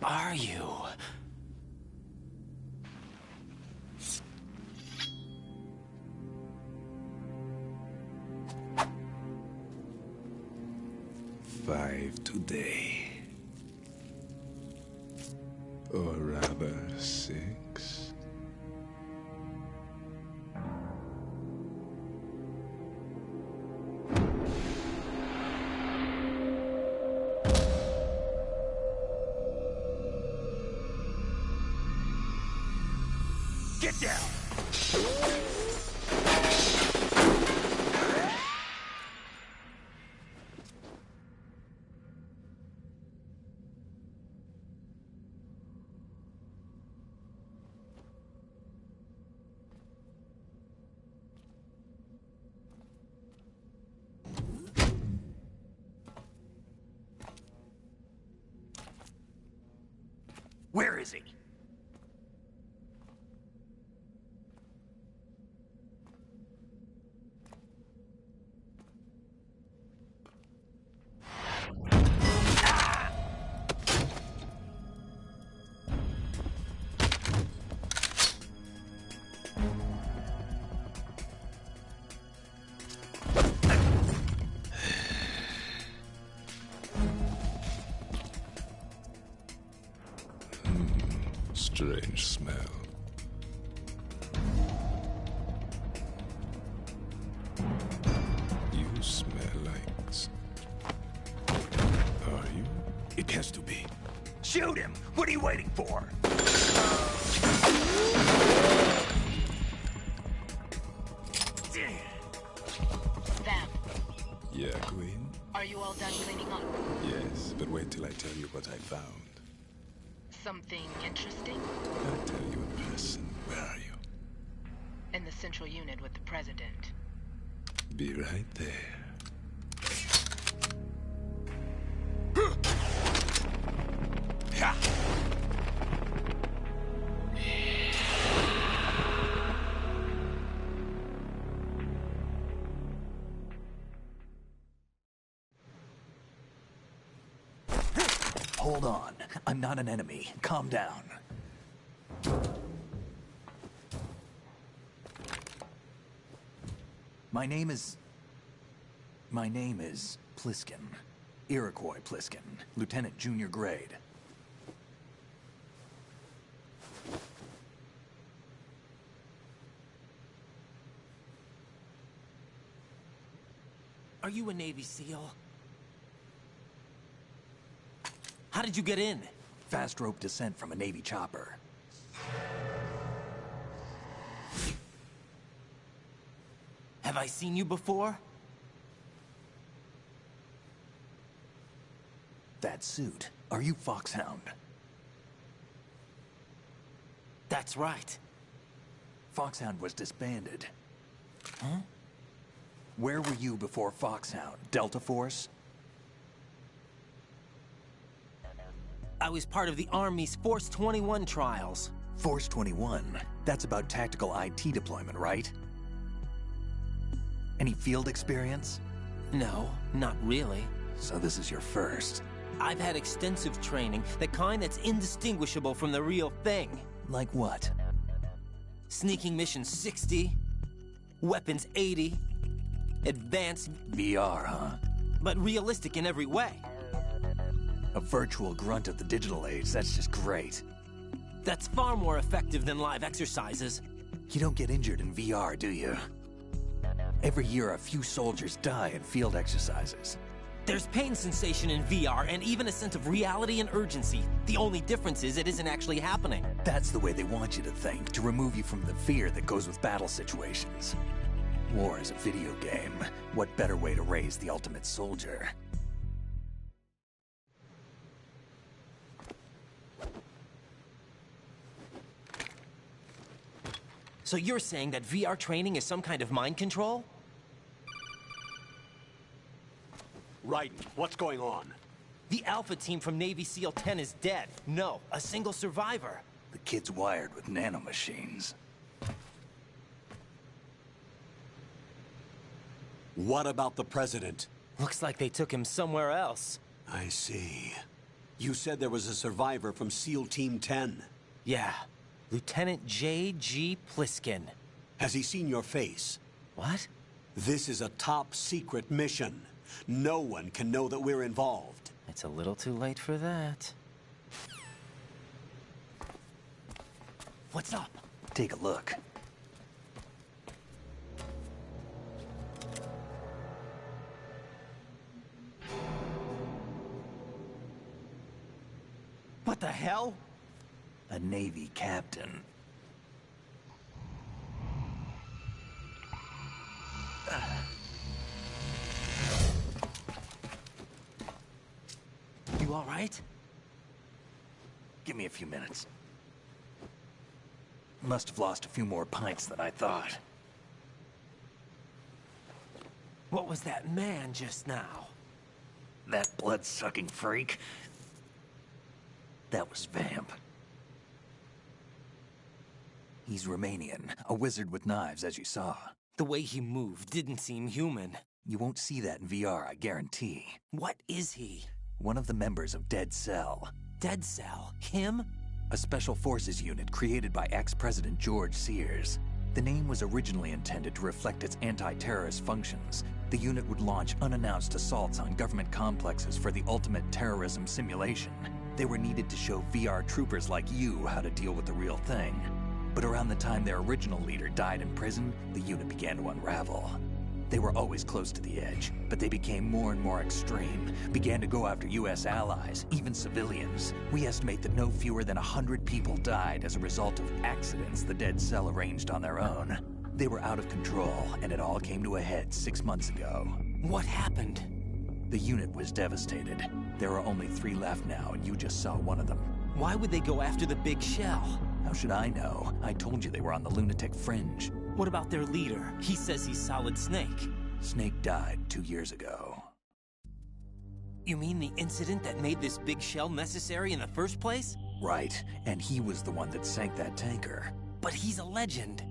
Are you? 5 today. Or rather, 6. Get down! Where is he? Strange smell. You smell like... Are you? It has to be. Shoot him! What are you waiting for? Vam, Yeah, Queen? are you all done cleaning up? Yes, but wait till I tell you what I found. Something interesting? I'll tell you in person. Where are you? In the central unit with the president. Be right there. Hold on. I'm not an enemy. Calm down. My name is Pliskin. Iroquois Pliskin. Lieutenant Junior Grade. Are you a Navy SEAL? How did you get in? Fast rope descent from a Navy chopper. Have I seen you before? That suit. Are you Foxhound? That's right. Foxhound was disbanded. Huh? Where were you before Foxhound? Delta Force? I was part of the Army's Force 21 trials. Force 21? That's about tactical IT deployment, right? Any field experience? No, not really. So this is your first. I've had extensive training, the kind that's indistinguishable from the real thing. Like what? Sneaking mission 60, weapons 80, advanced... VR, huh? But realistic in every way. A virtual grunt of the digital age, that's just great. That's far more effective than live exercises. You don't get injured in VR, do you? Every year, a few soldiers die in field exercises. There's pain sensation in VR and even a sense of reality and urgency. The only difference is it isn't actually happening. That's the way they want you to think, to remove you from the fear that goes with battle situations. War is a video game. What better way to raise the ultimate soldier? So you're saying that VR training is some kind of mind control? Raiden, what's going on? The Alpha team from Navy SEAL 10 is dead. No, a single survivor. The kid's wired with nanomachines. What about the president? Looks like they took him somewhere else. I see. You said there was a survivor from SEAL Team 10. Yeah. Lieutenant J.G. Pliskin. Has he seen your face? What? This is a top secret mission. No one can know that we're involved. It's a little too late for that. What's up? Take a look. What the hell? A Navy captain. You all right? Give me a few minutes. Must have lost a few more pints than I thought. What was that man just now? That blood-sucking freak? That was Vamp. He's Romanian, a wizard with knives, as you saw. The way he moved didn't seem human. You won't see that in VR, I guarantee. What is he? One of the members of Dead Cell. Dead Cell? Him? A special forces unit created by ex-President George Sears. The name was originally intended to reflect its anti-terrorist functions. The unit would launch unannounced assaults on government complexes for the ultimate terrorism simulation. They were needed to show VR troopers like you how to deal with the real thing. But around the time their original leader died in prison, the unit began to unravel. They were always close to the edge, but they became more and more extreme, began to go after US allies, even civilians. We estimate that no fewer than 100 people died as a result of accidents the Dead Cell arranged on their own. They were out of control, and it all came to a head 6 months ago. What happened? The unit was devastated. There are only 3 left now, and you just saw one of them. Why would they go after the big shell? How should I know? I told you they were on the lunatic fringe. What about their leader? He says he's Solid Snake. Snake died 2 years ago. You mean the incident that made this big shell necessary in the first place? Right, and he was the one that sank that tanker. But he's a legend.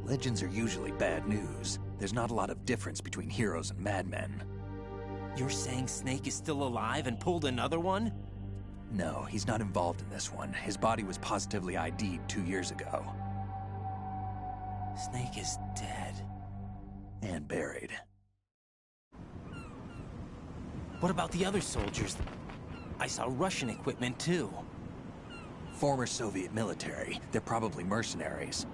Legends are usually bad news. There's not a lot of difference between heroes and madmen. You're saying Snake is still alive and pulled another one? No, he's not involved in this one. His body was positively ID'd 2 years ago. Snake is dead. And buried. What about the other soldiers? I saw Russian equipment too. Former Soviet military. They're probably mercenaries.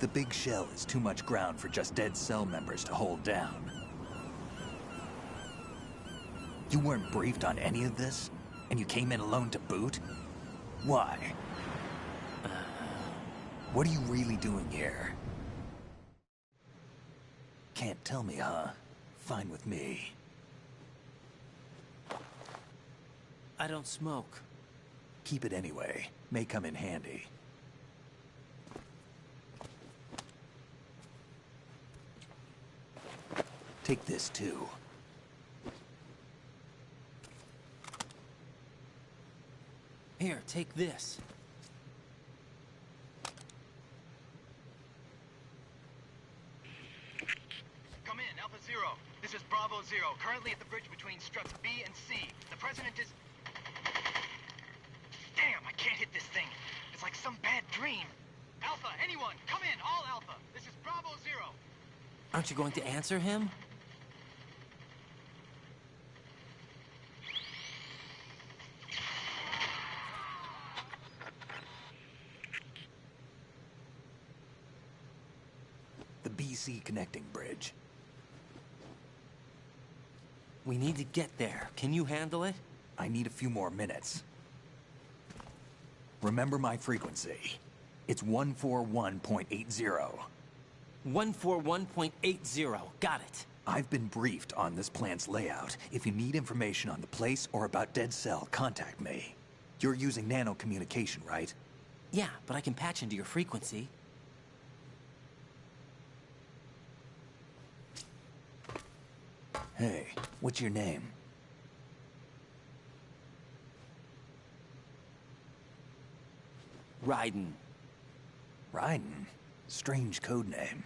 The big shell is too much ground for just Dead Cell members to hold down. You weren't briefed on any of this? And you came in alone to boot? Why? What are you really doing here? Can't tell me, huh? Fine with me. I don't smoke. Keep it anyway. May come in handy. Take this too. Here, take this. Come in, Alpha Zero. This is Bravo Zero, currently at the bridge between struts B and C. The President is... Damn, I can't hit this thing. It's like some bad dream. Alpha, anyone, come in, all Alpha. This is Bravo Zero. Aren't you going to answer him? The BC connecting bridge. We need to get there. Can you handle it? I need a few more minutes. Remember my frequency. It's 141.80. 141.80. Got it. I've been briefed on this plant's layout. If you need information on the place or about Dead Cell, contact me. You're using nano communication, right? Yeah, but I can patch into your frequency. Hey, what's your name? Raiden. Raiden? Strange code name.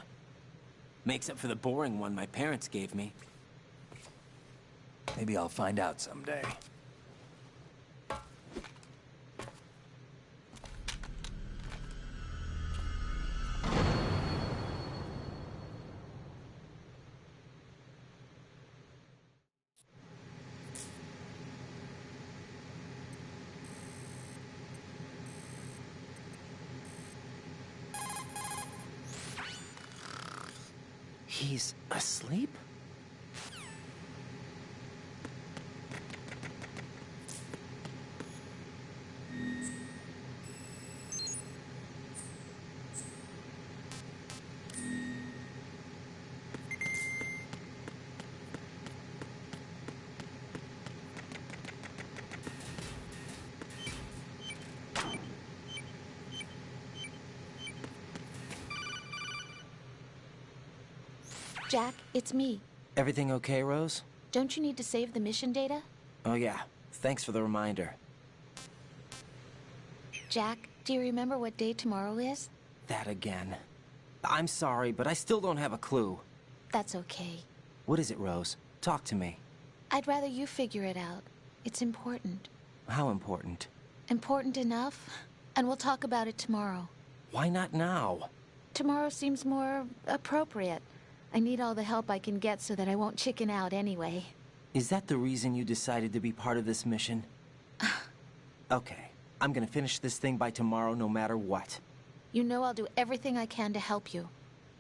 Makes up for the boring one my parents gave me. Maybe I'll find out someday. He's asleep? Jack, it's me. Everything okay, Rose? Don't you need to save the mission data? Oh yeah, thanks for the reminder. Jack, do you remember what day tomorrow is? That again. I'm sorry, but I still don't have a clue. That's okay. What is it, Rose? Talk to me. I'd rather you figure it out. It's important. How important? Important enough, and we'll talk about it tomorrow. Why not now? Tomorrow seems more appropriate. I need all the help I can get so that I won't chicken out anyway. Is that the reason you decided to be part of this mission? Okay, I'm gonna finish this thing by tomorrow no matter what. You know I'll do everything I can to help you.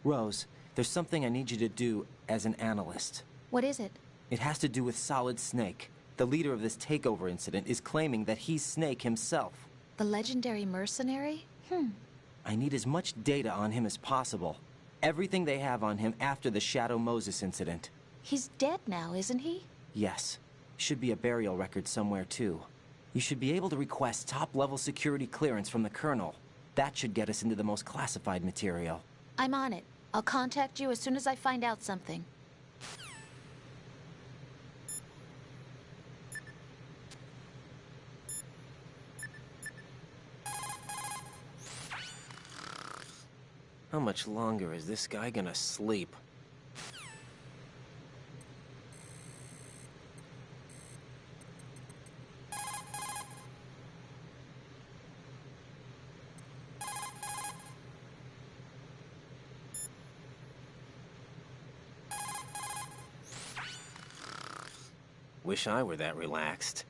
Rose, there's something I need you to do as an analyst. What is it? It has to do with Solid Snake. The leader of this takeover incident is claiming that he's Snake himself. The legendary mercenary? I need as much data on him as possible. Everything they have on him after the Shadow Moses incident. He's dead now, isn't he? Yes. Should be a burial record somewhere, too. You should be able to request top-level security clearance from the Colonel. That should get us into the most classified material. I'm on it. I'll contact you as soon as I find out something. How much longer is this guy gonna sleep? Wish I were that relaxed.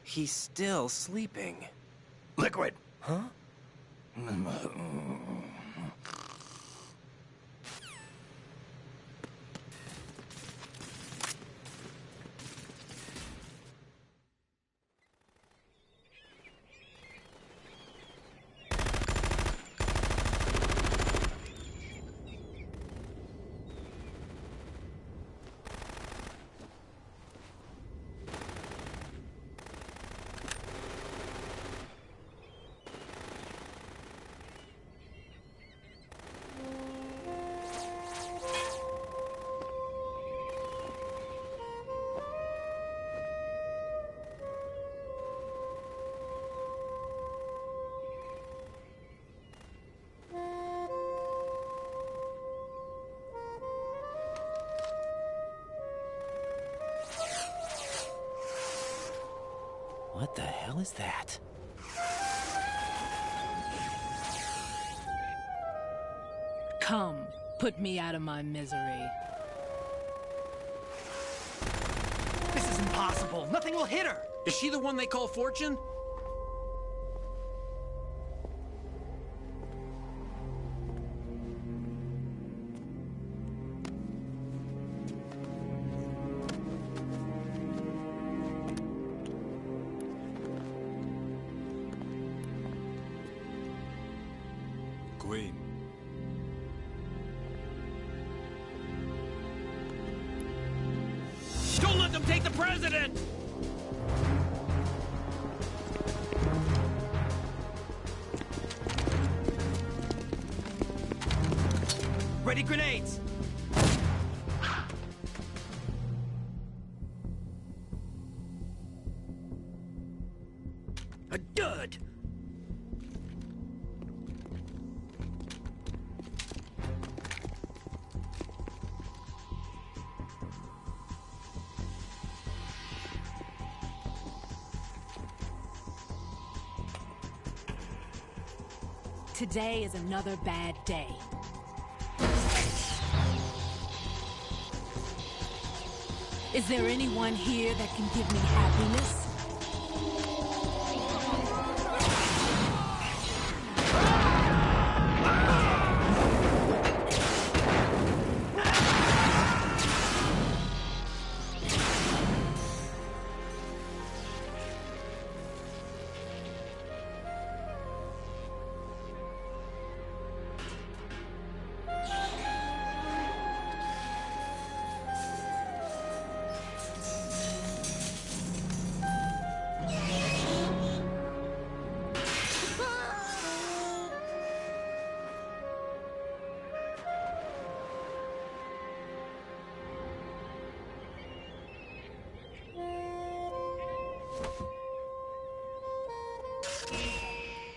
He's still sleeping. Liquid! Huh? What the hell is that? Come, put me out of my misery. This is impossible. Nothing will hit her. Is she the one they call Fortune? Queen. Don't let them take the president! Ready grenades! Today is another bad day. Is there anyone here that can give me happiness?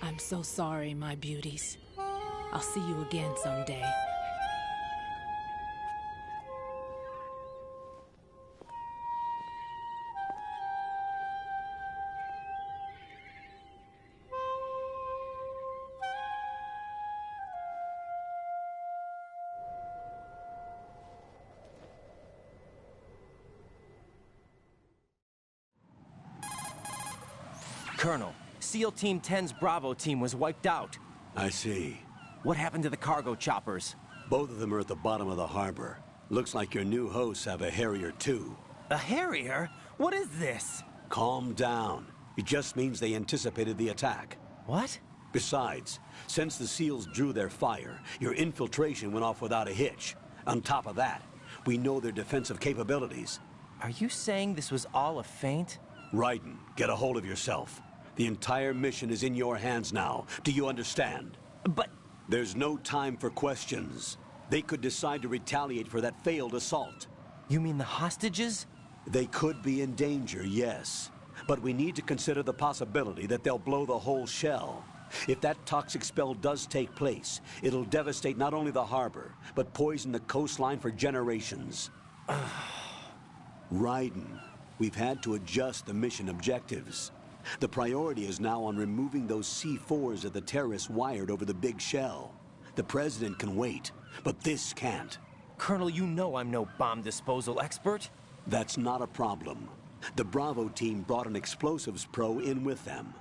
I'm so sorry, my beauties. I'll see you again someday. Colonel, SEAL Team 10's Bravo team was wiped out. I see. What happened to the cargo choppers? Both of them are at the bottom of the harbor. Looks like your new hosts have a Harrier too. A Harrier? What is this? Calm down. It just means they anticipated the attack. What? Besides, since the SEALs drew their fire, your infiltration went off without a hitch. On top of that, we know their defensive capabilities. Are you saying this was all a feint? Raiden, get a hold of yourself. The entire mission is in your hands now. Do you understand? But... There's no time for questions. They could decide to retaliate for that failed assault. You mean the hostages? They could be in danger, yes. But we need to consider the possibility that they'll blow the whole shell. If that toxic spell does take place, it'll devastate not only the harbor, but poison the coastline for generations. Raiden, we've had to adjust the mission objectives. The priority is now on removing those C4s that the terrorists wired over the big shell. The President can wait, but this can't. Colonel, you know I'm no bomb disposal expert. That's not a problem. The Bravo team brought an explosives pro in with them.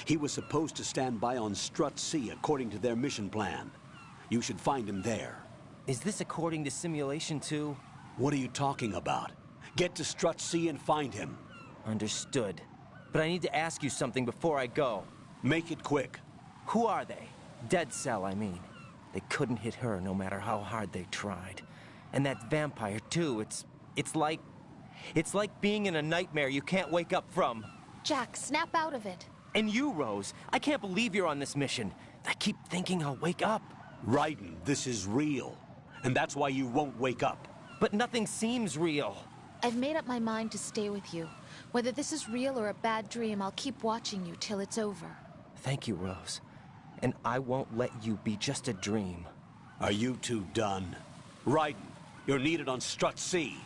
He was supposed to stand by on Strut C according to their mission plan. You should find him there. Is this according to Simulation 2? What are you talking about? Get to Strut C and find him. Understood. But I need to ask you something before I go. Make it quick. Who are they? Dead Cell, I mean. They couldn't hit her no matter how hard they tried. And that vampire, too, it's like being in a nightmare you can't wake up from. Jack, snap out of it. And you, Rose, I can't believe you're on this mission. I keep thinking I'll wake up. Raiden, this is real. And that's why you won't wake up. But nothing seems real. I've made up my mind to stay with you. Whether this is real or a bad dream, I'll keep watching you till it's over. Thank you, Rose. And I won't let you be just a dream. Are you two done? Raiden, you're needed on Strut C.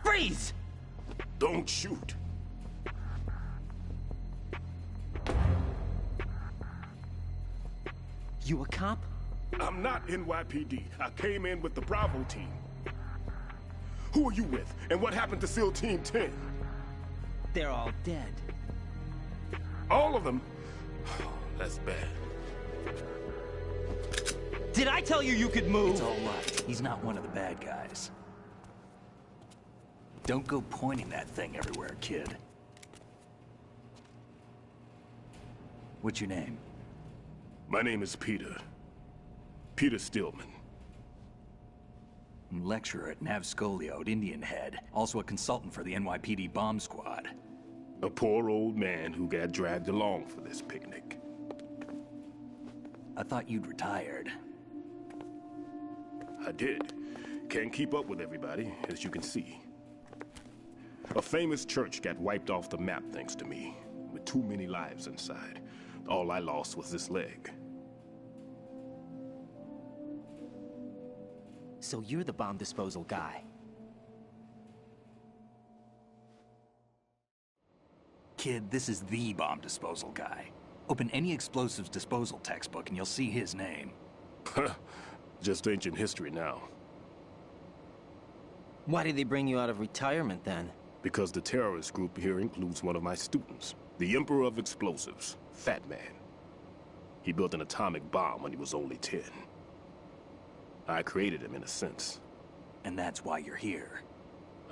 Freeze! Don't shoot. You a cop? I'm not NYPD. I came in with the Bravo team. Who are you with? And what happened to SEAL Team 10? They're all dead. All of them? That's bad. Did I tell you you could move? It's all right. He's not one of the bad guys. Don't go pointing that thing everywhere, kid. What's your name? My name is Peter. Peter Stillman. Lecturer at Navscolio at Indian Head. Also a consultant for the NYPD bomb squad. A poor old man who got dragged along for this picnic. I thought you'd retired. I did. Can't keep up with everybody, as you can see. A famous church got wiped off the map thanks to me, with too many lives inside. All I lost was this leg. So you're the bomb disposal guy. Kid, this is the bomb disposal guy. Open any explosives disposal textbook and you'll see his name. Just ancient history now. Why did they bring you out of retirement then? Because the terrorist group here includes one of my students, the Emperor of Explosives, Fat Man. He built an atomic bomb when he was only 10. I created him in a sense. And that's why you're here.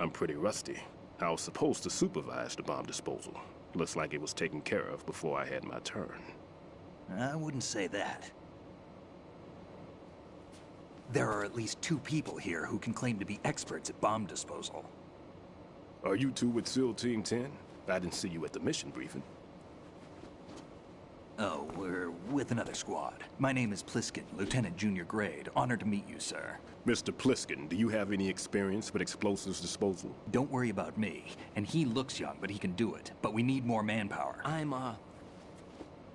I'm pretty rusty. I was supposed to supervise the bomb disposal. Looks like it was taken care of before I had my turn. I wouldn't say that. There are at least 2 people here who can claim to be experts at bomb disposal. Are you two with SEAL Team 10? I didn't see you at the mission briefing. Oh, we're with another squad. My name is Pliskin, Lieutenant Junior Grade. Honored to meet you, sir. Mr. Pliskin, do you have any experience with explosives disposal? Don't worry about me. And he looks young, but he can do it. But we need more manpower. I'm,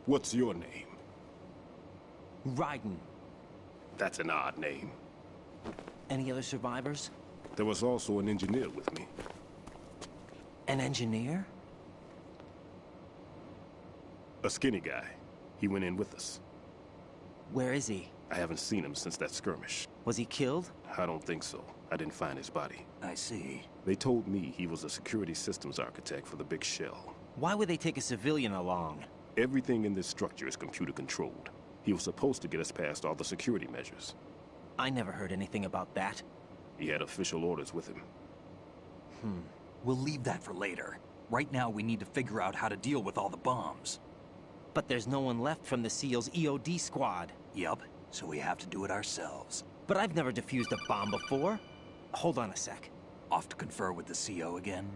What's your name? Raiden. That's an odd name. Any other survivors? There was also an engineer with me. An engineer? A skinny guy. He went in with us. Where is he? I haven't seen him since that skirmish. Was he killed? I don't think so. I didn't find his body. I see. They told me he was a security systems architect for the big shell. Why would they take a civilian along? Everything in this structure is computer controlled. He was supposed to get us past all the security measures. I never heard anything about that. He had official orders with him. We'll leave that for later. Right now, we need to figure out how to deal with all the bombs. But there's no one left from the SEAL's EOD squad. Yup, so we have to do it ourselves. But I've never defused a bomb before. Hold on a sec. Off to confer with the CO again?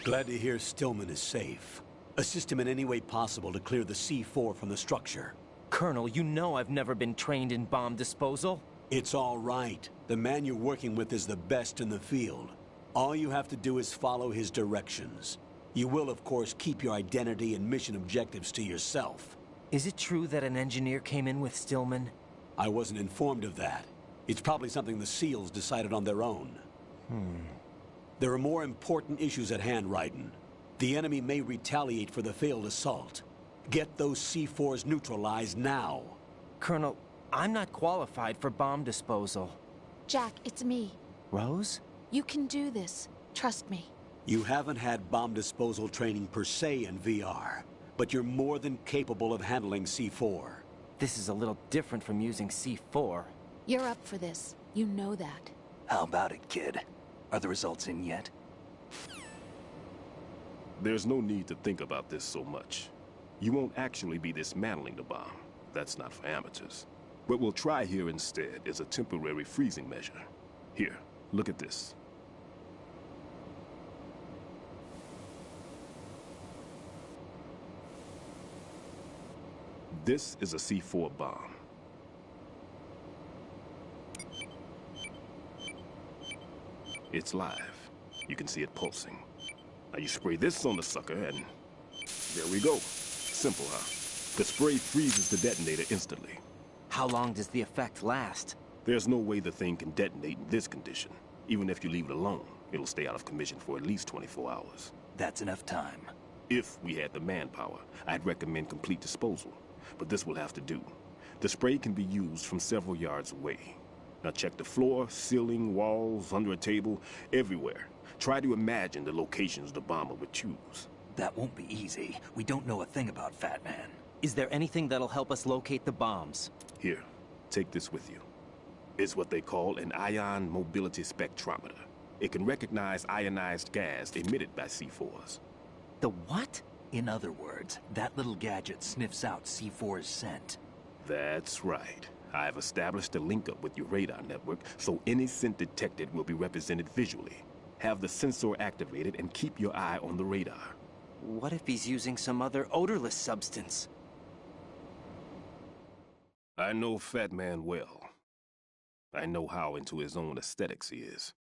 Glad to hear Stillman is safe. Assist him in any way possible to clear the C4 from the structure. Colonel, you know I've never been trained in bomb disposal. It's all right. The man you're working with is the best in the field. All you have to do is follow his directions. You will, of course, keep your identity and mission objectives to yourself. Is it true that an engineer came in with Stillman? I wasn't informed of that. It's probably something the SEALs decided on their own. There are more important issues at hand, Raiden. The enemy may retaliate for the failed assault. Get those C4s neutralized now. Colonel, I'm not qualified for bomb disposal. Jack, it's me. Rose? You can do this. Trust me. You haven't had bomb disposal training per se in VR, but you're more than capable of handling C4. This is a little different from using C4. You're up for this. You know that. How about it, kid? Are the results in yet? There's no need to think about this so much. You won't actually be dismantling the bomb. That's not for amateurs. What we'll try here instead is a temporary freezing measure. Here, look at this. This is a C4 bomb. It's live. You can see it pulsing. Now you spray this on the sucker and there we go. Simple, huh? The spray freezes the detonator instantly. How long does the effect last? There's no way the thing can detonate in this condition. Even if you leave it alone, it'll stay out of commission for at least 24 hours. That's enough time. If we had the manpower, I'd recommend complete disposal. But this will have to do. The spray can be used from several yards away. Now check the floor, ceiling, walls, under a table, everywhere. Try to imagine the locations the bomber would choose. That won't be easy. We don't know a thing about Fat Man. Is there anything that'll help us locate the bombs? Here, take this with you. It's what they call an ion mobility spectrometer. It can recognize ionized gas emitted by C4s. The what? In other words, that little gadget sniffs out C4's scent. That's right. I've established a link up with your radar network, so any scent detected will be represented visually. Have the sensor activated and keep your eye on the radar. What if he's using some other odorless substance? I know Fat Man well. I know how into his own aesthetics he is.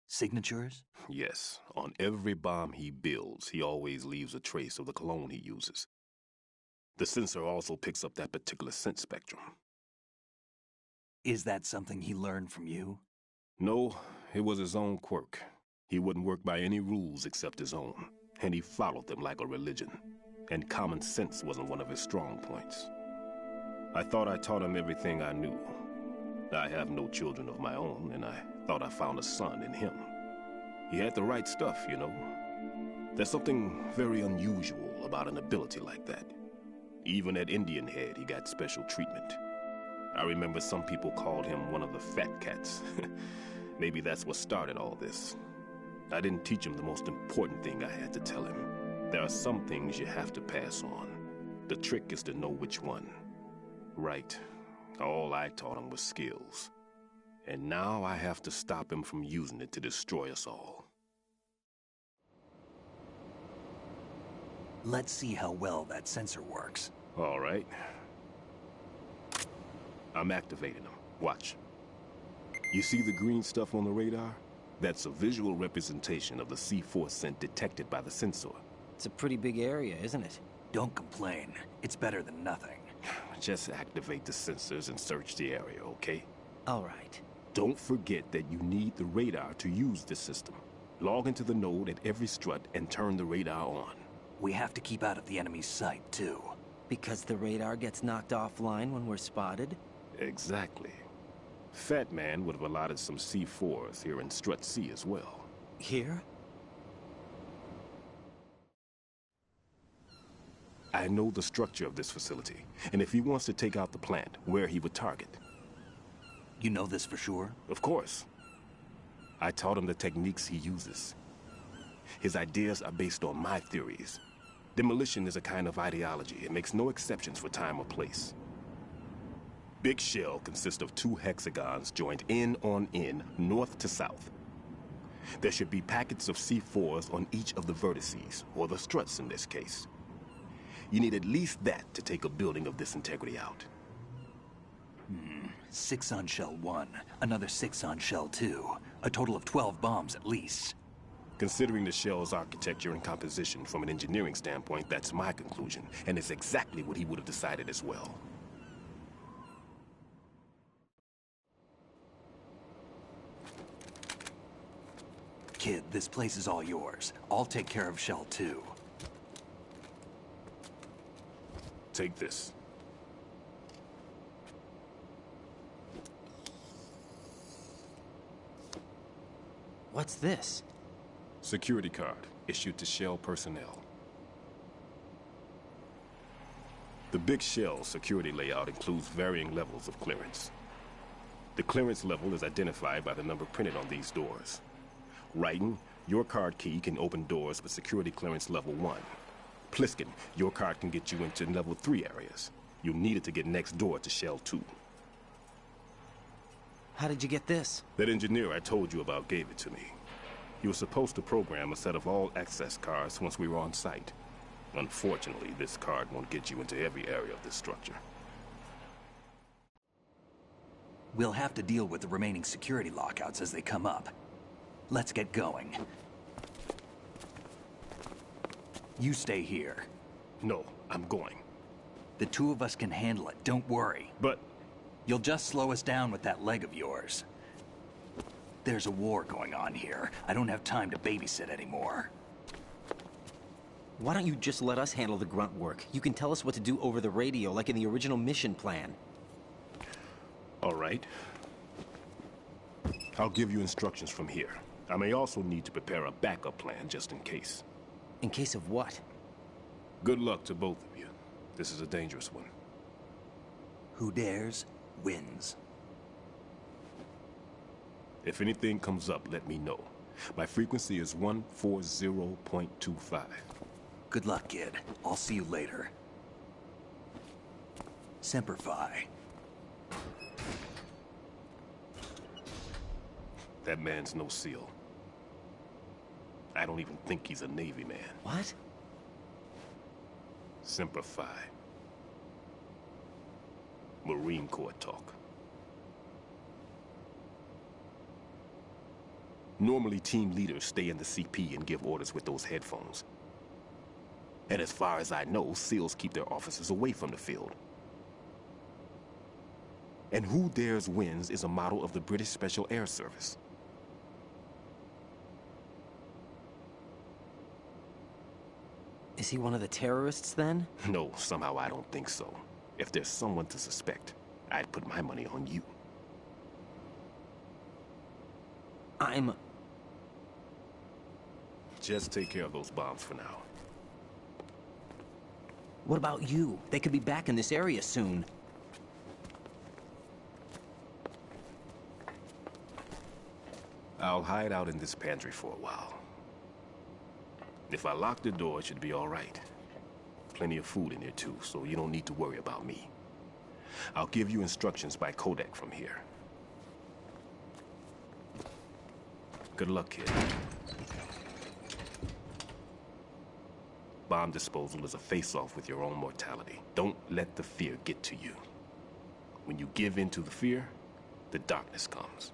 Signatures? Yes. On every bomb he builds, he always leaves a trace of the cologne he uses. The sensor also picks up that particular scent spectrum. Is that something he learned from you? No, it was his own quirk. He wouldn't work by any rules except his own, and he followed them like a religion. And common sense wasn't one of his strong points. I thought I taught him everything I knew. I have no children of my own, and I thought I found a son in him. He had the right stuff, you know. There's something very unusual about an ability like that. Even at Indian Head, he got special treatment. I remember some people called him one of the fat cats. Maybe that's what started all this. I didn't teach him the most important thing I had to tell him. There are some things you have to pass on. The trick is to know which one. Right. All I taught him was skills. And now I have to stop him from using it to destroy us all. Let's see how well that sensor works. All right. I'm activating them. Watch. You see the green stuff on the radar? That's a visual representation of the C4 scent detected by the sensor. It's a pretty big area, isn't it? Don't complain. It's better than nothing. Just activate the sensors and search the area, okay? All right. Don't forget that you need the radar to use this system. Log into the node at every strut and turn the radar on. We have to keep out of the enemy's sight, too. Because the radar gets knocked offline when we're spotted? Exactly. Fat Man would have allotted some C4s here in Strut C as well. Here? I know the structure of this facility, and if he wants to take out the plant, where he would target. You know this for sure? Of course. I taught him the techniques he uses. His ideas are based on my theories. Demolition is a kind of ideology. It makes no exceptions for time or place. Big Shell consists of 2 hexagons joined end on end, north to south. There should be packets of C4s on each of the vertices, or the struts in this case. You need at least that to take a building of this integrity out. 6 on Shell 1, another 6 on Shell 2. A total of 12 bombs at least. Considering the shell's architecture and composition from an engineering standpoint, that's my conclusion, and it's exactly what he would have decided as well. Kid, this place is all yours. I'll take care of Shell 2. Take this. What's this? Security card, issued to Shell personnel. The Big Shell security layout includes varying levels of clearance. The clearance level is identified by the number printed on these doors. Raiden, your card key can open doors with security clearance level 1. Pliskin, your card can get you into level 3 areas. You'll need it to get next door to Shell 2. How did you get this? That engineer I told you about gave it to me. He was supposed to program a set of all access cards once we were on site. Unfortunately, this card won't get you into every area of this structure. We'll have to deal with the remaining security lockouts as they come up. Let's get going. You stay here. No, I'm going. The 2 of us can handle it, don't worry. But... You'll just slow us down with that leg of yours. There's a war going on here. I don't have time to babysit anymore. Why don't you just let us handle the grunt work? You can tell us what to do over the radio, like in the original mission plan. All right. I'll give you instructions from here. I may also need to prepare a backup plan just in case. In case of what? Good luck to both of you. This is a dangerous one. Who dares, wins. If anything comes up, let me know. My frequency is 140.25. Good luck, kid. I'll see you later. Semper Fi. That man's no SEAL. I don't even think he's a Navy man. What? Semper Fi. Marine Corps talk. Normally, team leaders stay in the CP and give orders with those headphones. And as far as I know, SEALs keep their officers away from the field. And Who Dares Wins is a model of the British Special Air Service. Is he one of the terrorists, then? No, somehow I don't think so. If there's someone to suspect, I'd put my money on you. Just take care of those bombs for now. What about you? They could be back in this area soon. I'll hide out in this pantry for a while. If I lock the door, it should be all right. Plenty of food in here too, so you don't need to worry about me. I'll give you instructions by Kodak from here. Good luck, kid. Bomb disposal is a face-off with your own mortality. Don't let the fear get to you. When you give in to the fear, the darkness comes.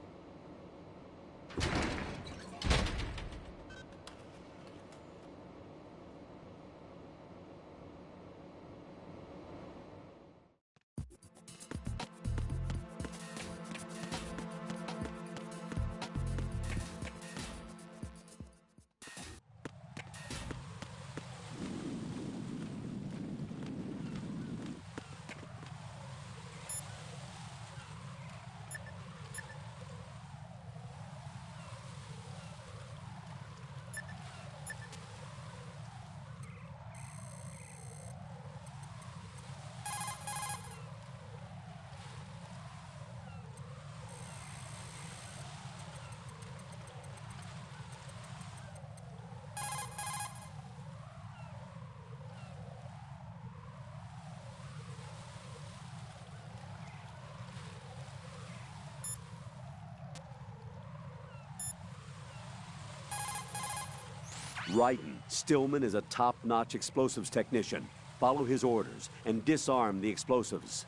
Raiden, Stillman is a top-notch explosives technician. Follow his orders and disarm the explosives.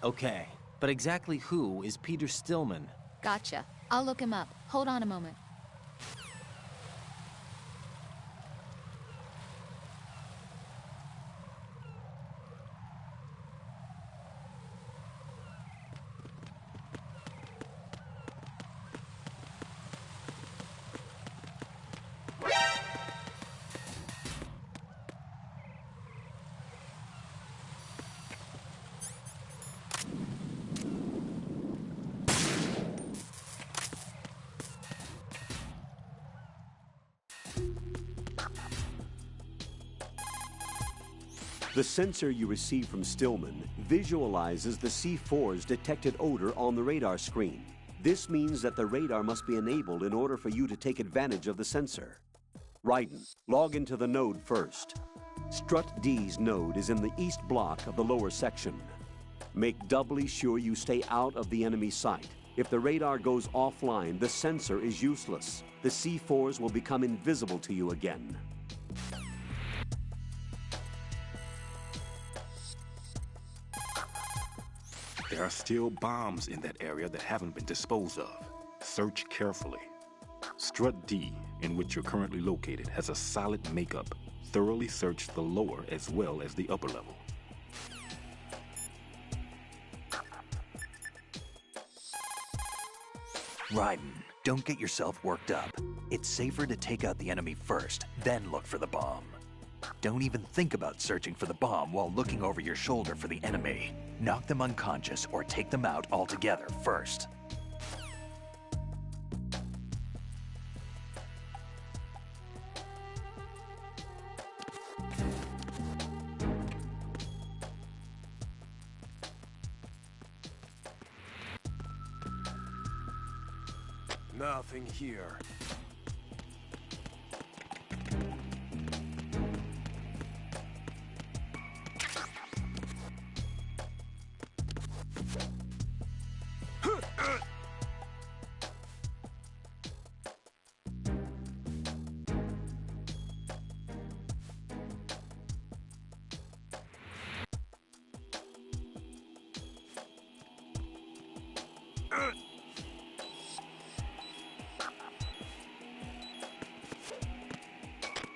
Okay, but exactly who is Peter Stillman? Gotcha. I'll look him up. Hold on a moment. The sensor you receive from Stillman visualizes the C4's detected odor on the radar screen. This means that the radar must be enabled in order for you to take advantage of the sensor. Raiden, log into the node first. Strut D's node is in the east block of the lower section. Make doubly sure you stay out of the enemy sight. If the radar goes offline, the sensor is useless. The C4s will become invisible to you again. There are still bombs in that area that haven't been disposed of. Search carefully. Strut D, in which you're currently located, has a solid makeup. Thoroughly search the lower as well as the upper level. Raiden, don't get yourself worked up. It's safer to take out the enemy first, then look for the bomb. Don't even think about searching for the bomb while looking over your shoulder for the enemy. Knock them unconscious or take them out altogether first. Nothing here.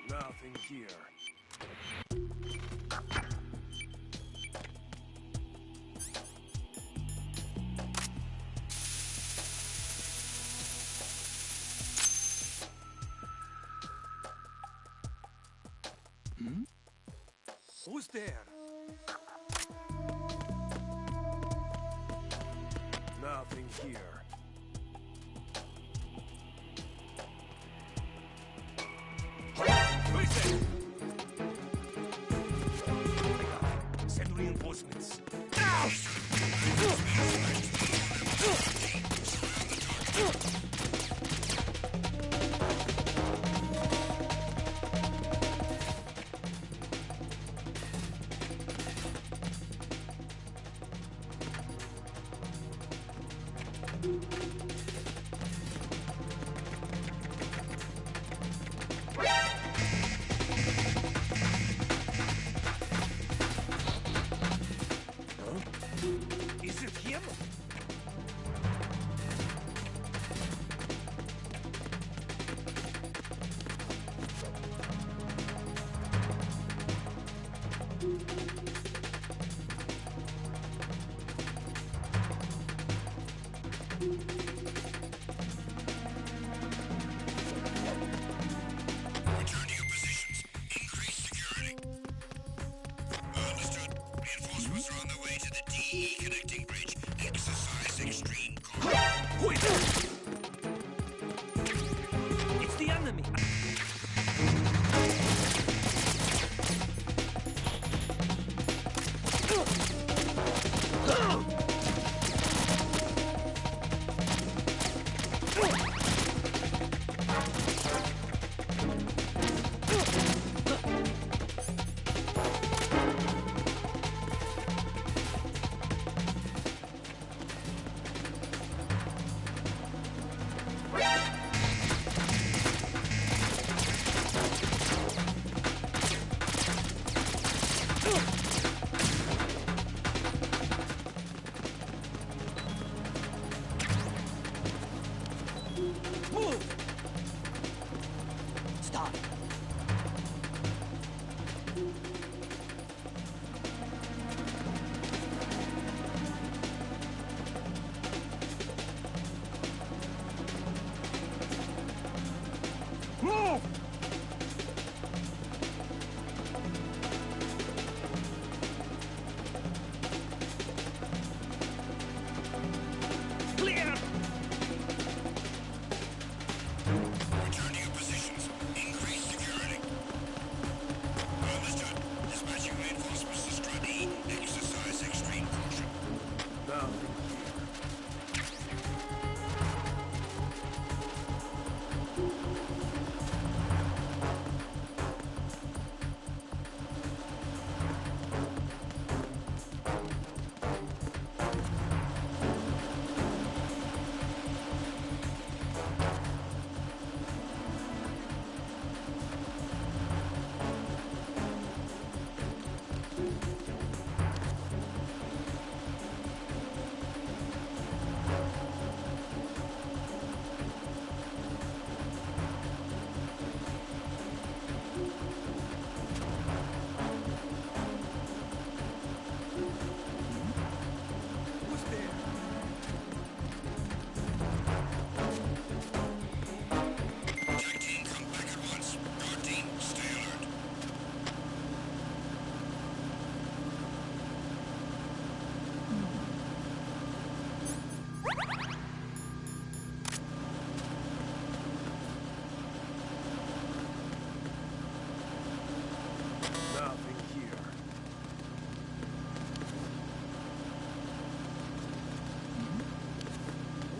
Nothing here. Who's there? Nothing here. Send reinforcements. Is it him?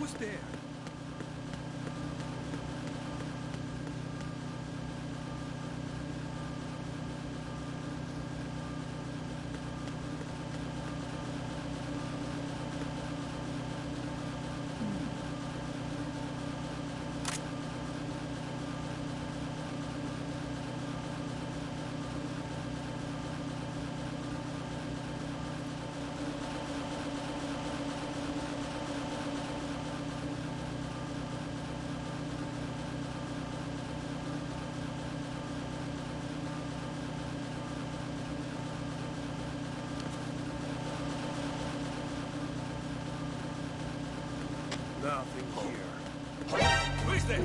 Who's there? Nothing here. Who's there?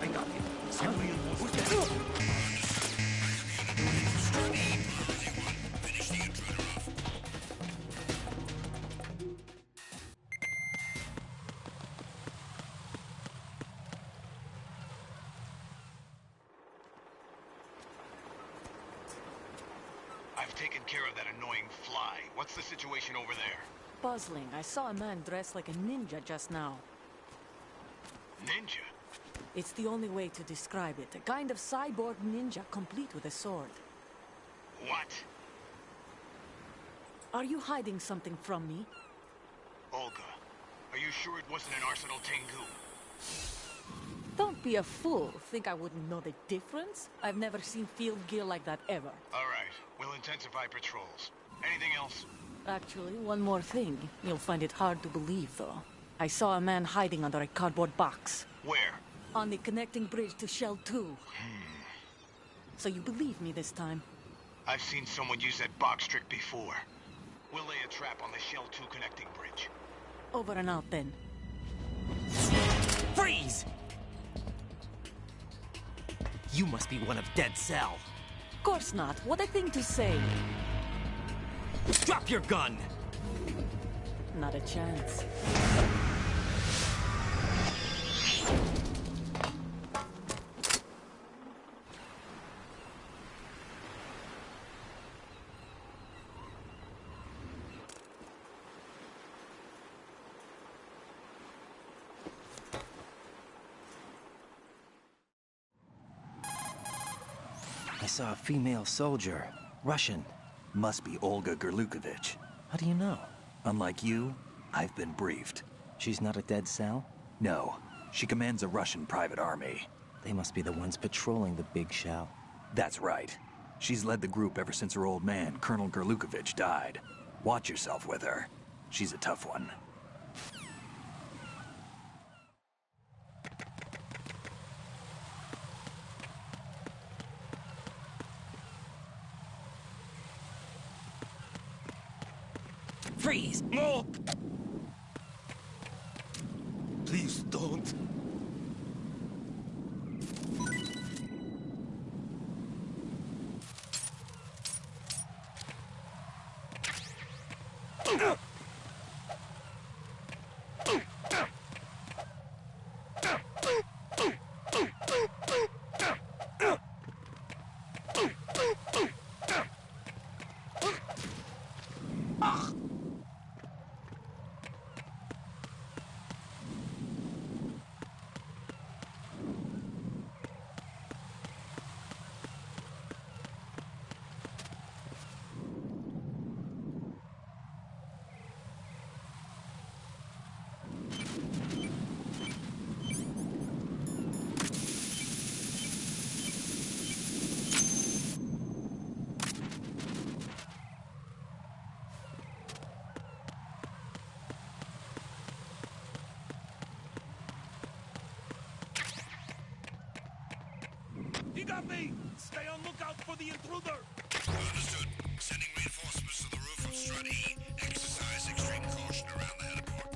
I got him. Somebody who's there? I've taken care of that annoying fly. What's the situation over there? Puzzling. I saw a man dressed like a ninja just now. Ninja? It's the only way to describe it. A kind of cyborg ninja, complete with a sword. What? Are you hiding something from me? Olga, are you sure it wasn't an Arsenal Tengu? Don't be a fool. Think I wouldn't know the difference? I've never seen field gear like that ever. All right, we'll intensify patrols. Anything else? Actually, one more thing. You'll find it hard to believe, though. I saw a man hiding under a cardboard box. Where? On the connecting bridge to Shell 2. So you believe me this time? I've seen someone use that box trick before. We'll lay a trap on the Shell 2 connecting bridge. Over and out, then. Freeze! You must be one of Dead Cell. Of course not. What a thing to say. Drop your gun! Not a chance. I saw a female soldier. Russian. Must be Olga Gerlukovich. How do you know? Unlike you, I've been briefed. She's not a Dead Cell? No. She commands a Russian private army. They must be the ones patrolling the Big Shell. That's right. She's led the group ever since her old man, Colonel Gerlukovich, died. Watch yourself with her. She's a tough one. Freeze! No! Please don't. He got me! Stay on lookout for the intruder! Understood. Sending reinforcements to the roof of Strut E. Exercise extreme caution around the heliport.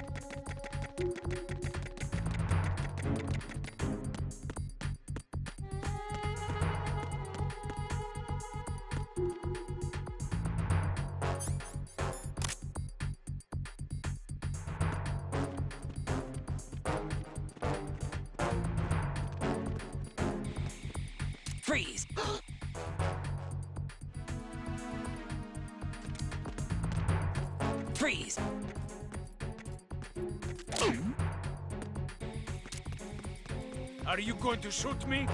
Freeze! Freeze! Are you going to shoot me?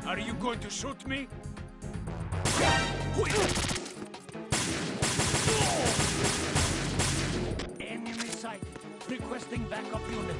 Are you going to shoot me? Enemy sighted. Requesting backup unit.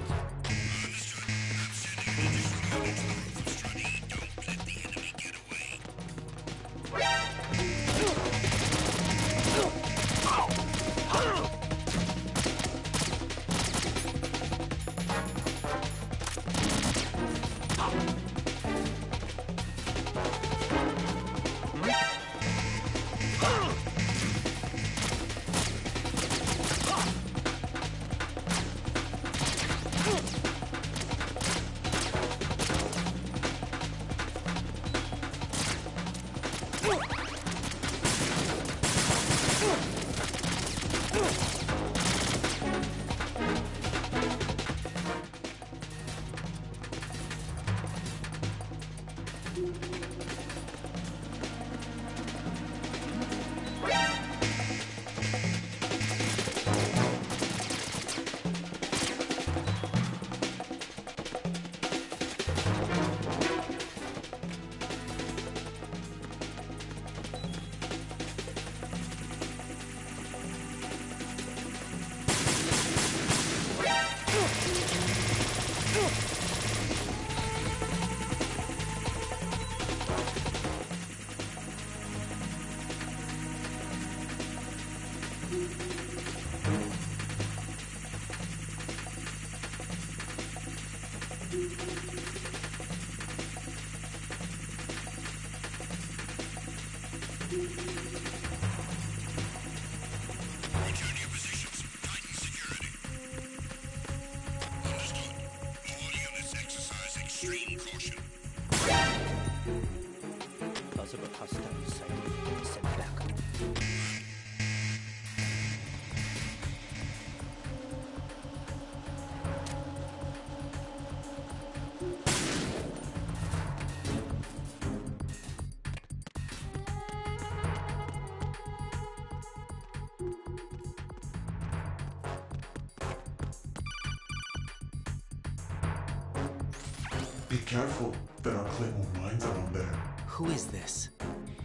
Be careful, there are Claymore mines around there. Who is this?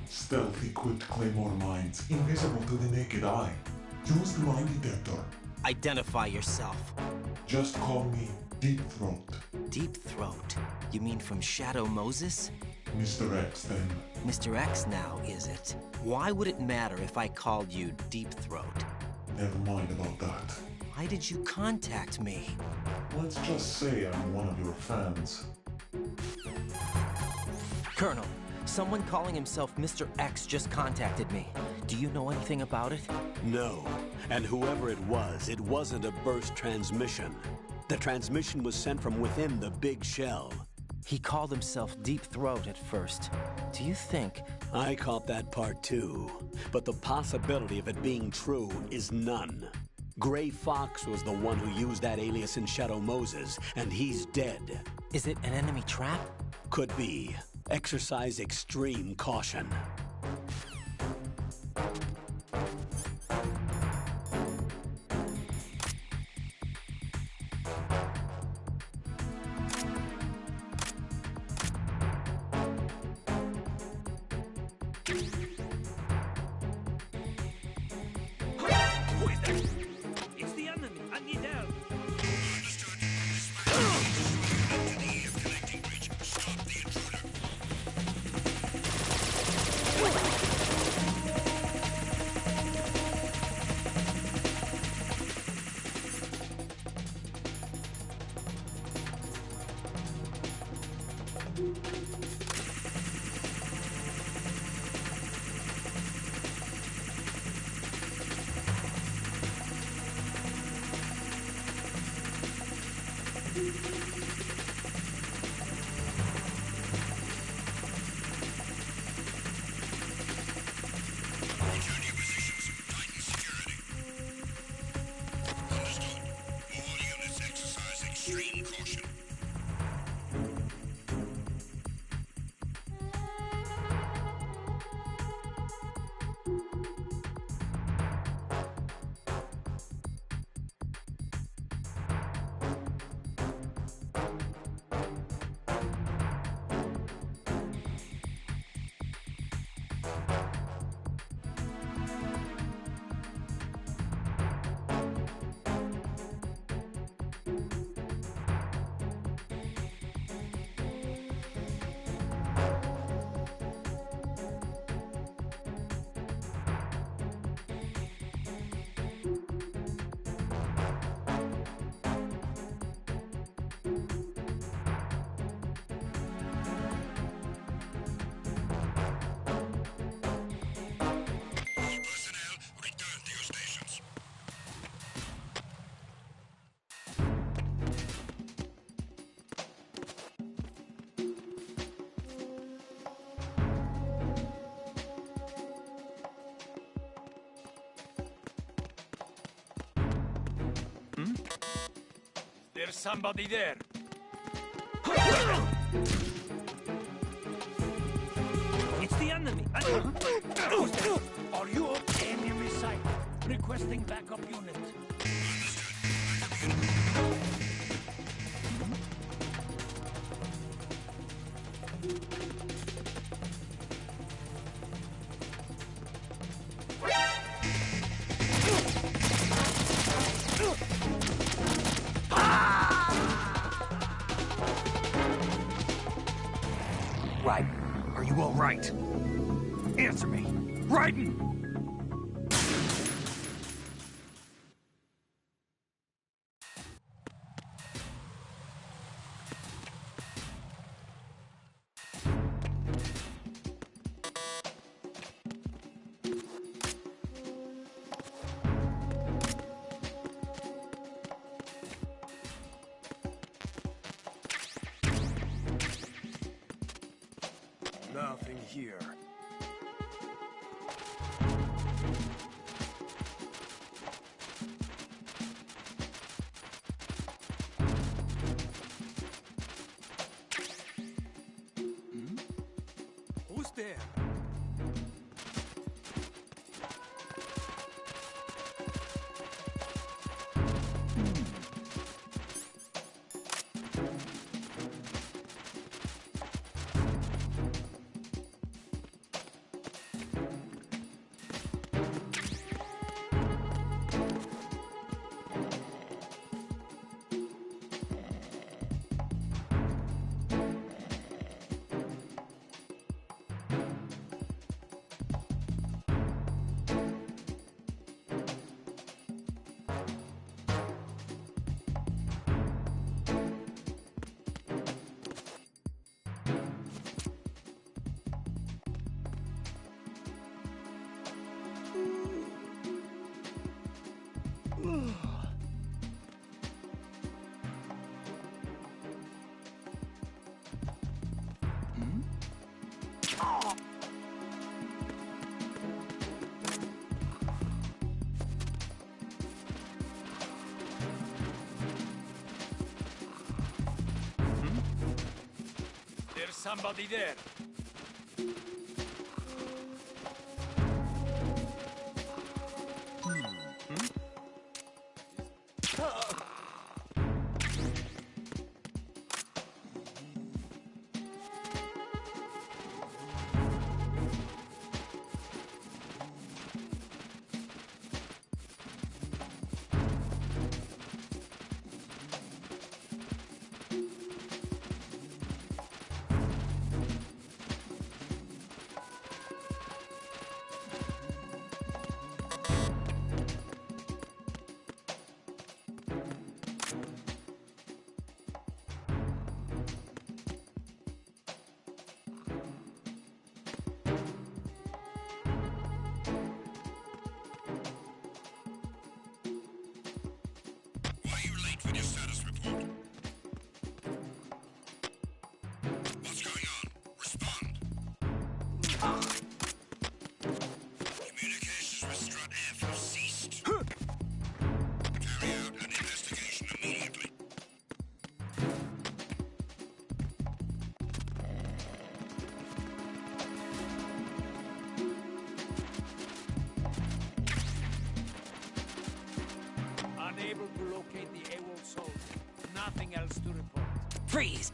Stealth equipped Claymore mines, invisible to the naked eye. Use the mine detector. Identify yourself. Just call me Deep Throat. Deep Throat? You mean from Shadow Moses? Mr. X, then. Mr. X now, is it? Why would it matter if I called you Deep Throat? Never mind about that. Why did you contact me? Let's just say I'm one of your fans. Colonel, someone calling himself Mr. X just contacted me. Do you know anything about it? No. And whoever it wasn't a burst transmission. The transmission was sent from within the big shell. He called himself Deep Throat at first. Do you think... I caught that part too. But the possibility of it being true is none. Gray Fox was the one who used that alias in Shadow Moses, and he's dead. Is it an enemy trap? Could be. Exercise extreme caution. Who is that? It's the enemy. I need help. There's somebody there. It's the enemy. Are you okay? Enemy sight. Requesting backup unit. Right. Are you all right? Answer me. Raiden! Nothing here. Who's there? There's somebody there. Why are you late with your status report? What's going on? Respond. Communications with Strut F have ceased. Carry out an investigation immediately. Unable to locate the AWOL soldier. Nothing else to report. Freeze!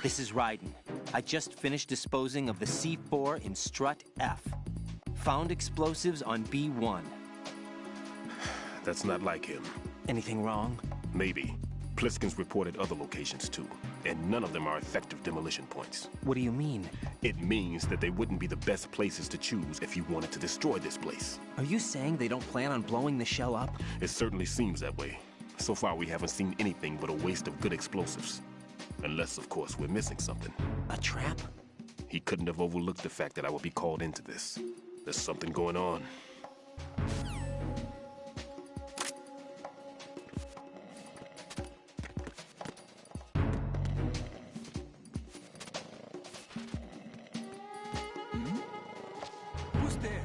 This is Raiden. I just finished disposing of the C4 in Strut F. Found explosives on B1. That's not like him. Anything wrong? Maybe. Pliskin's reported other locations too, and none of them are effective demolition points. What do you mean? It means that they wouldn't be the best places to choose if you wanted to destroy this place. Are you saying they don't plan on blowing the shell up? It certainly seems that way. So far, we haven't seen anything but a waste of good explosives. Unless, of course, we're missing something. A trap? He couldn't have overlooked the fact that I would be called into this. There's something going on. Who's there?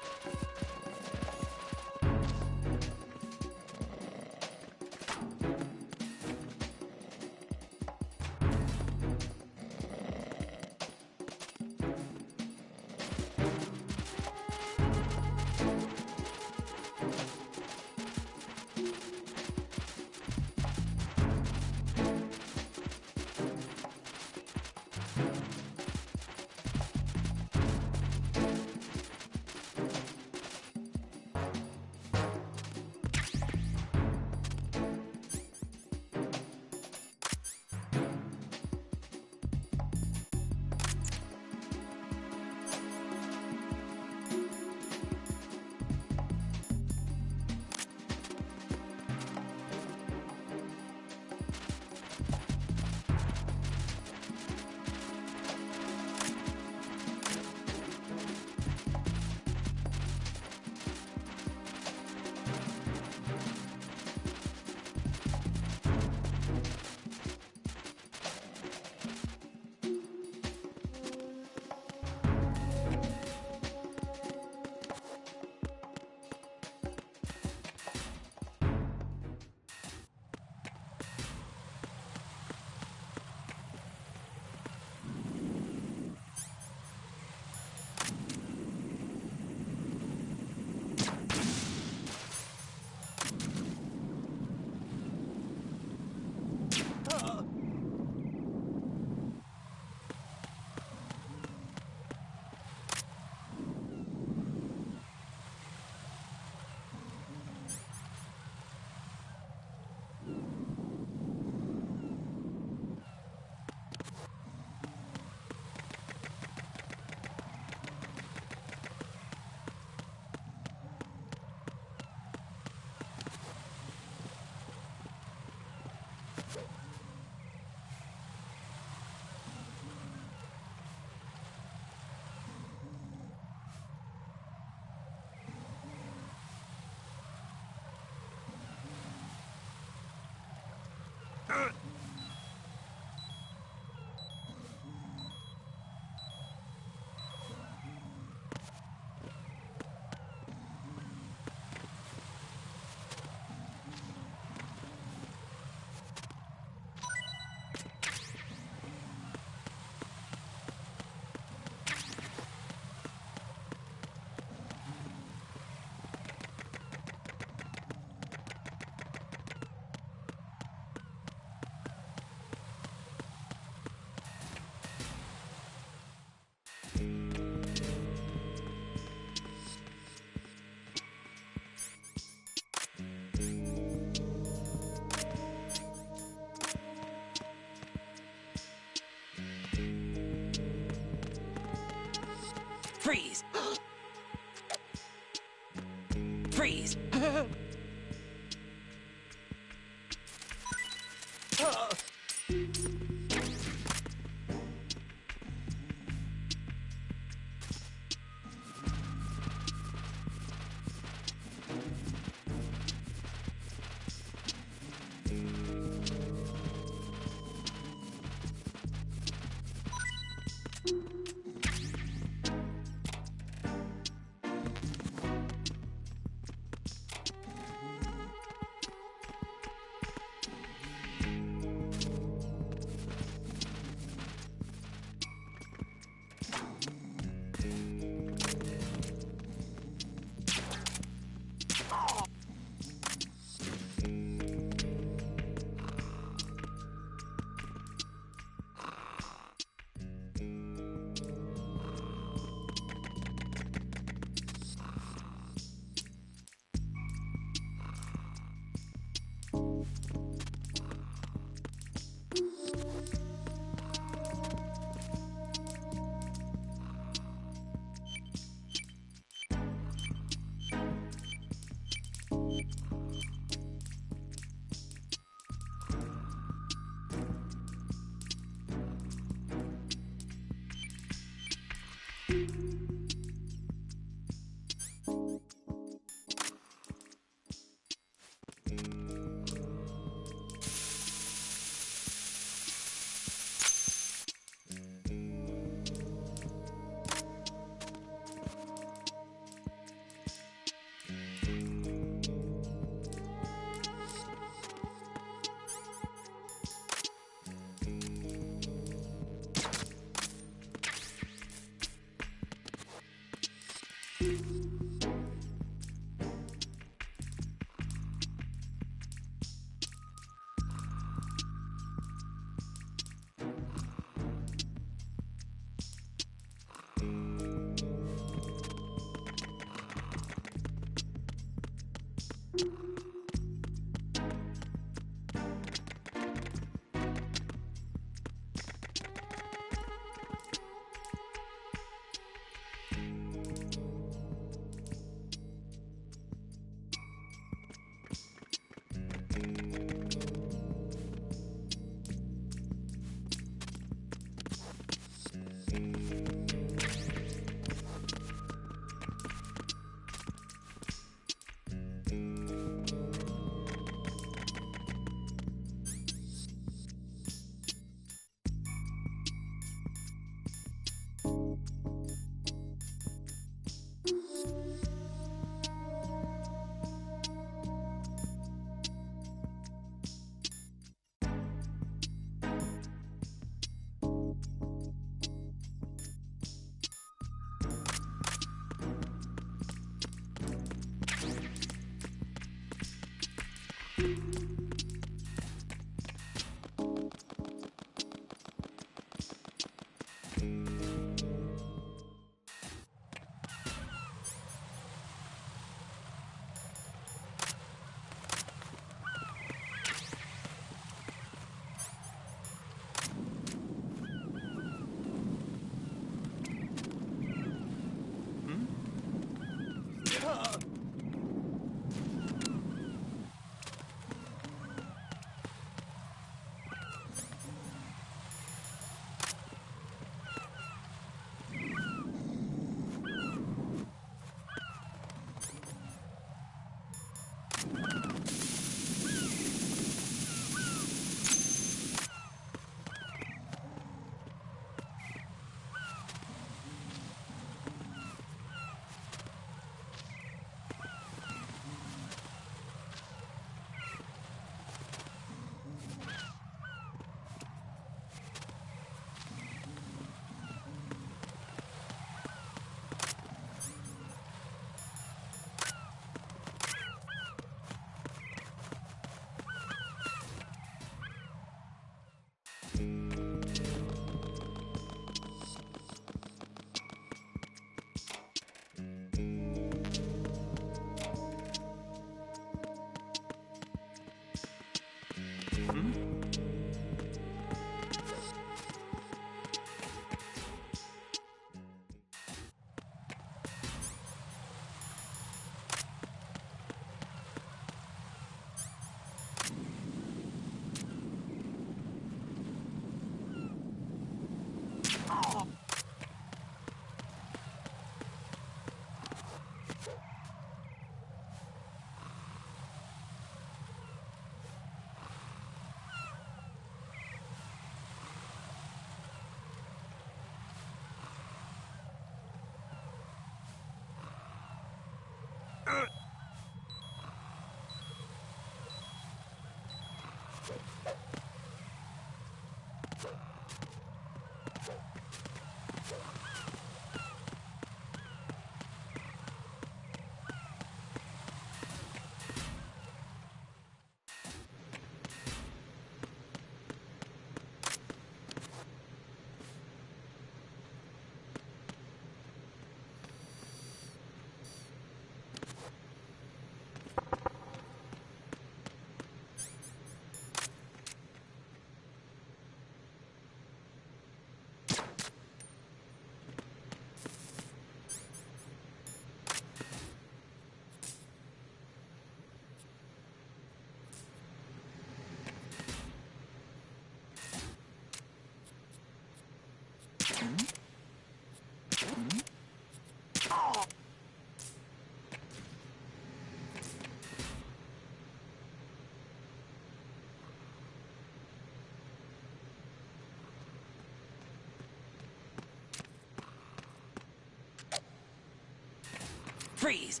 Freeze!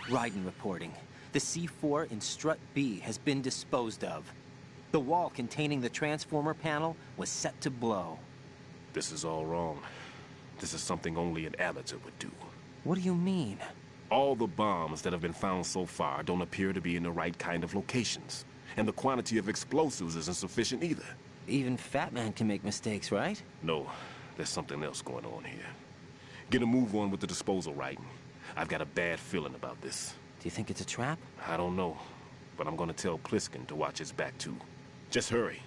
Raiden reporting. The C4 in Strut B has been disposed of. The wall containing the transformer panel was set to blow. This is all wrong. This is something only an amateur would do. What do you mean? All the bombs that have been found so far don't appear to be in the right kind of locations. And the quantity of explosives isn't sufficient either. Even Fat Man can make mistakes, right? No, there's something else going on here. Get a move on with the disposal, Raiden. I've got a bad feeling about this. Do you think it's a trap? I don't know, but I'm gonna tell Pliskin to watch his back too. Just hurry.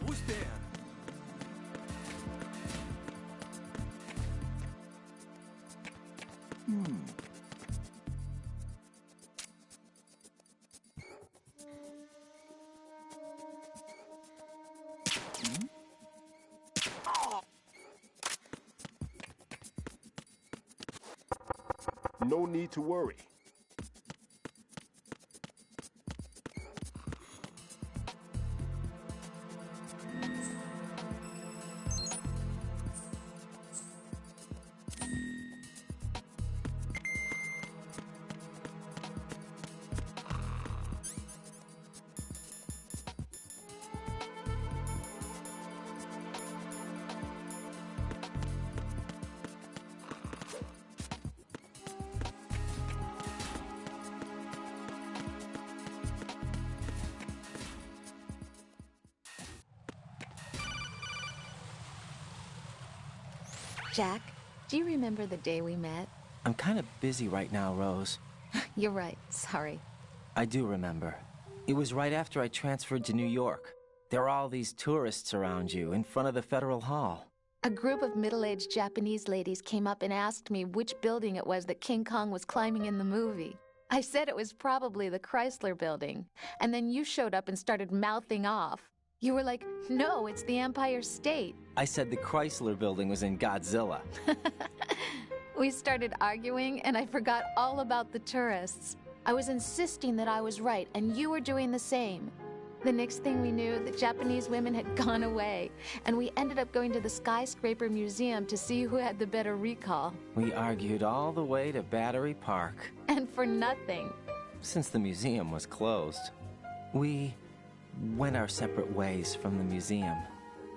Who's there? No need to worry. Jack, do you remember the day we met? I'm kind of busy right now, Rose. You're right. Sorry. I do remember. It was right after I transferred to New York. There were all these tourists around you in front of the Federal Hall. A group of middle-aged Japanese ladies came up and asked me which building it was that King Kong was climbing in the movie. I said it was probably the Chrysler Building. And then you showed up and started mouthing off. You were like, no, it's the Empire State. I said the Chrysler Building was in Godzilla. We started arguing, and I forgot all about the tourists. I was insisting that I was right, and you were doing the same. The next thing we knew, the Japanese women had gone away, and we ended up going to the Skyscraper Museum to see who had the better recall. We argued all the way to Battery Park. And for nothing. Since the museum was closed, we went our separate ways from the museum.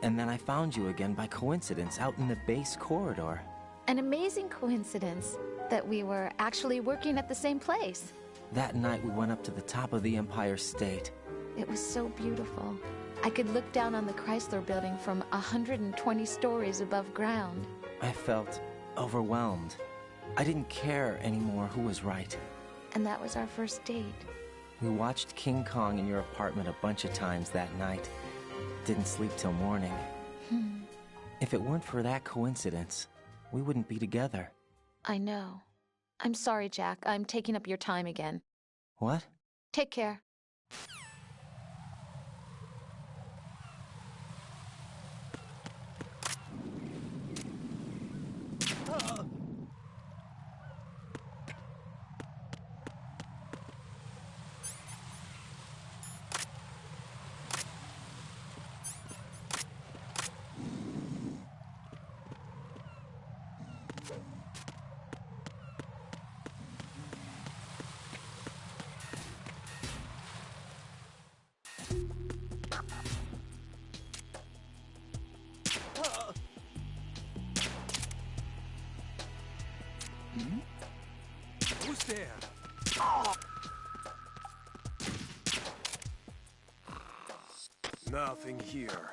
And then I found you again by coincidence out in the base corridor. An amazing coincidence that we were actually working at the same place. That night we went up to the top of the Empire State. It was so beautiful. I could look down on the Chrysler Building from 120 stories above ground. I felt overwhelmed. I didn't care anymore who was right. And that was our first date. We watched King Kong in your apartment a bunch of times that night. Didn't sleep till morning. If it weren't for that coincidence, we wouldn't be together. I know. I'm sorry, Jack. I'm taking up your time again. What? Take care. Who's there? Nothing here.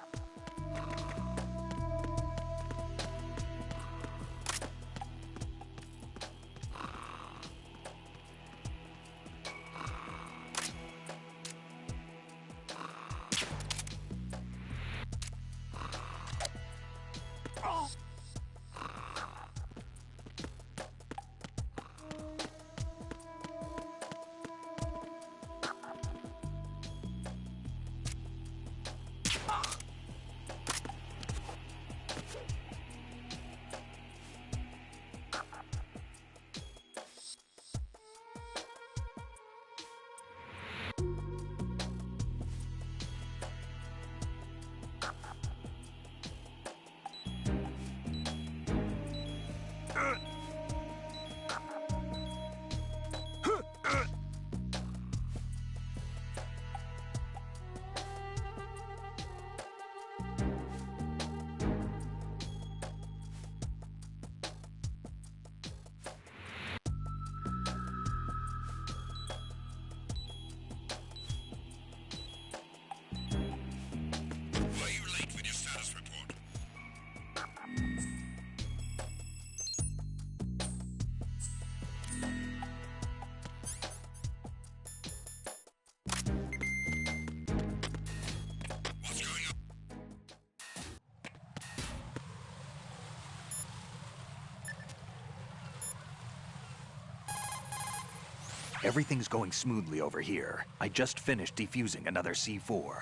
Everything's going smoothly over here. I just finished defusing another C4.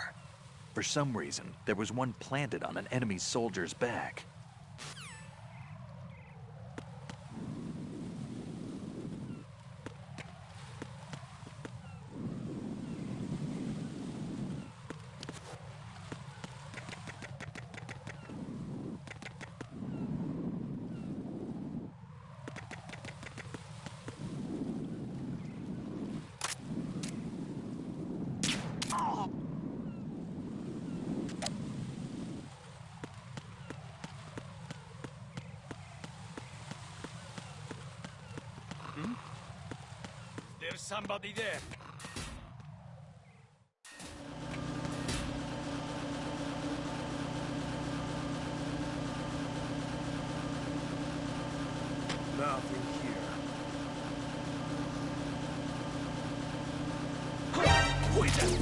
For some reason, there was one planted on an enemy soldier's back. There's somebody there. Nothing here. Who is that?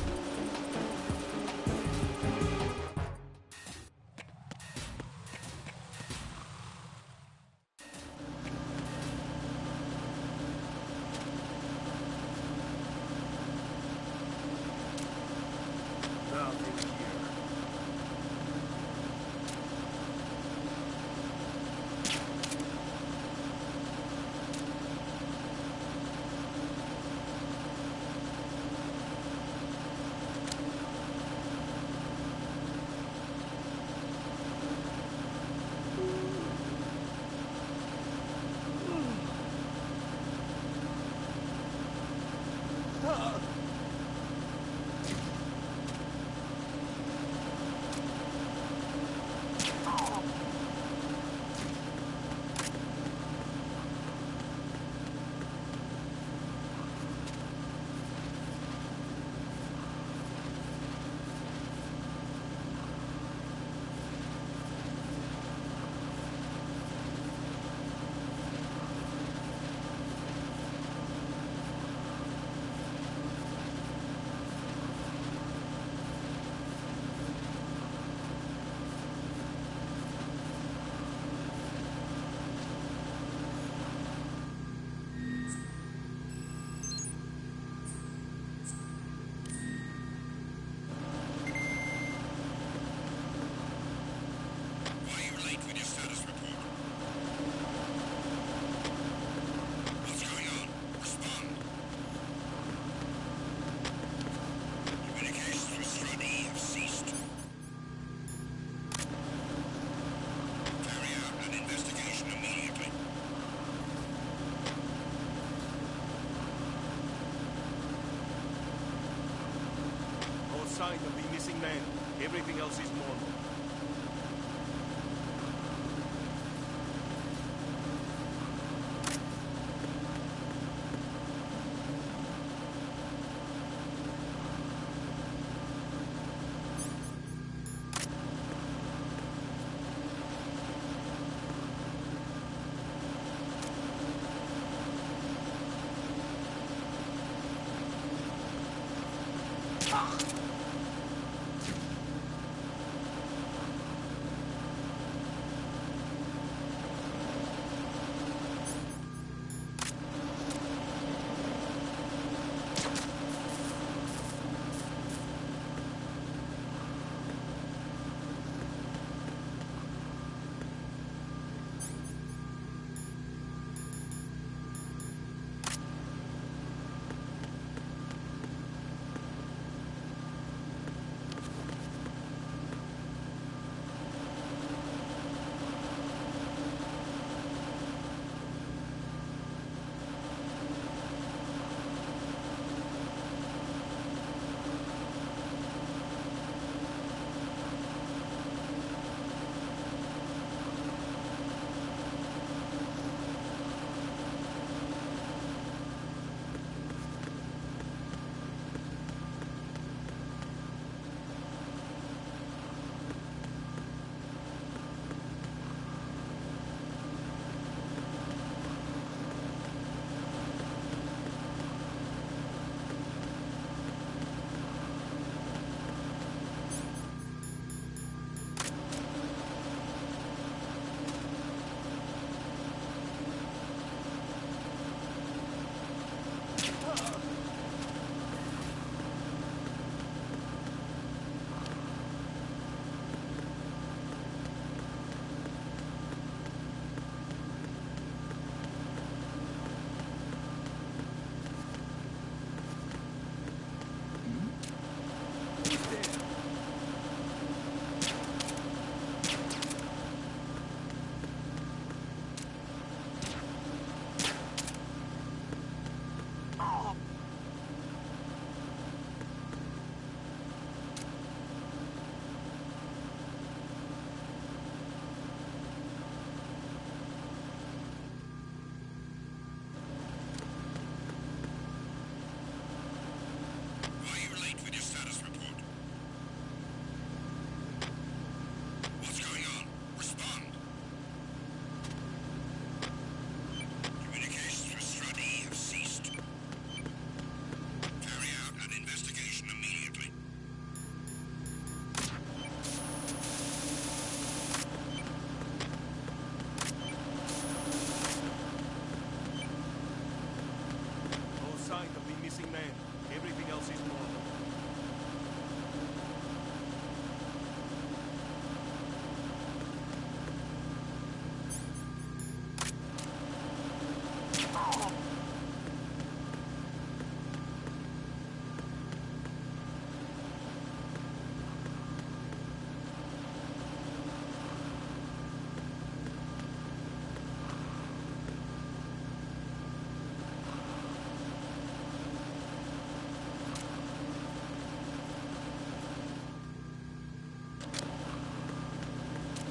sign of the missing man. Everything else is normal.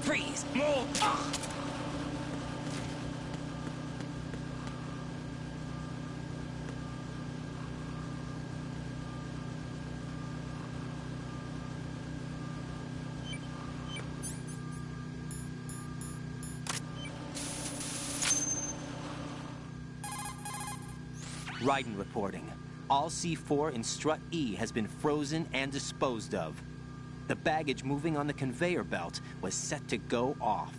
Freeze! Move! Raiden reporting. All C4 in Strut E has been frozen and disposed of. The baggage moving on the conveyor belt was set to go off.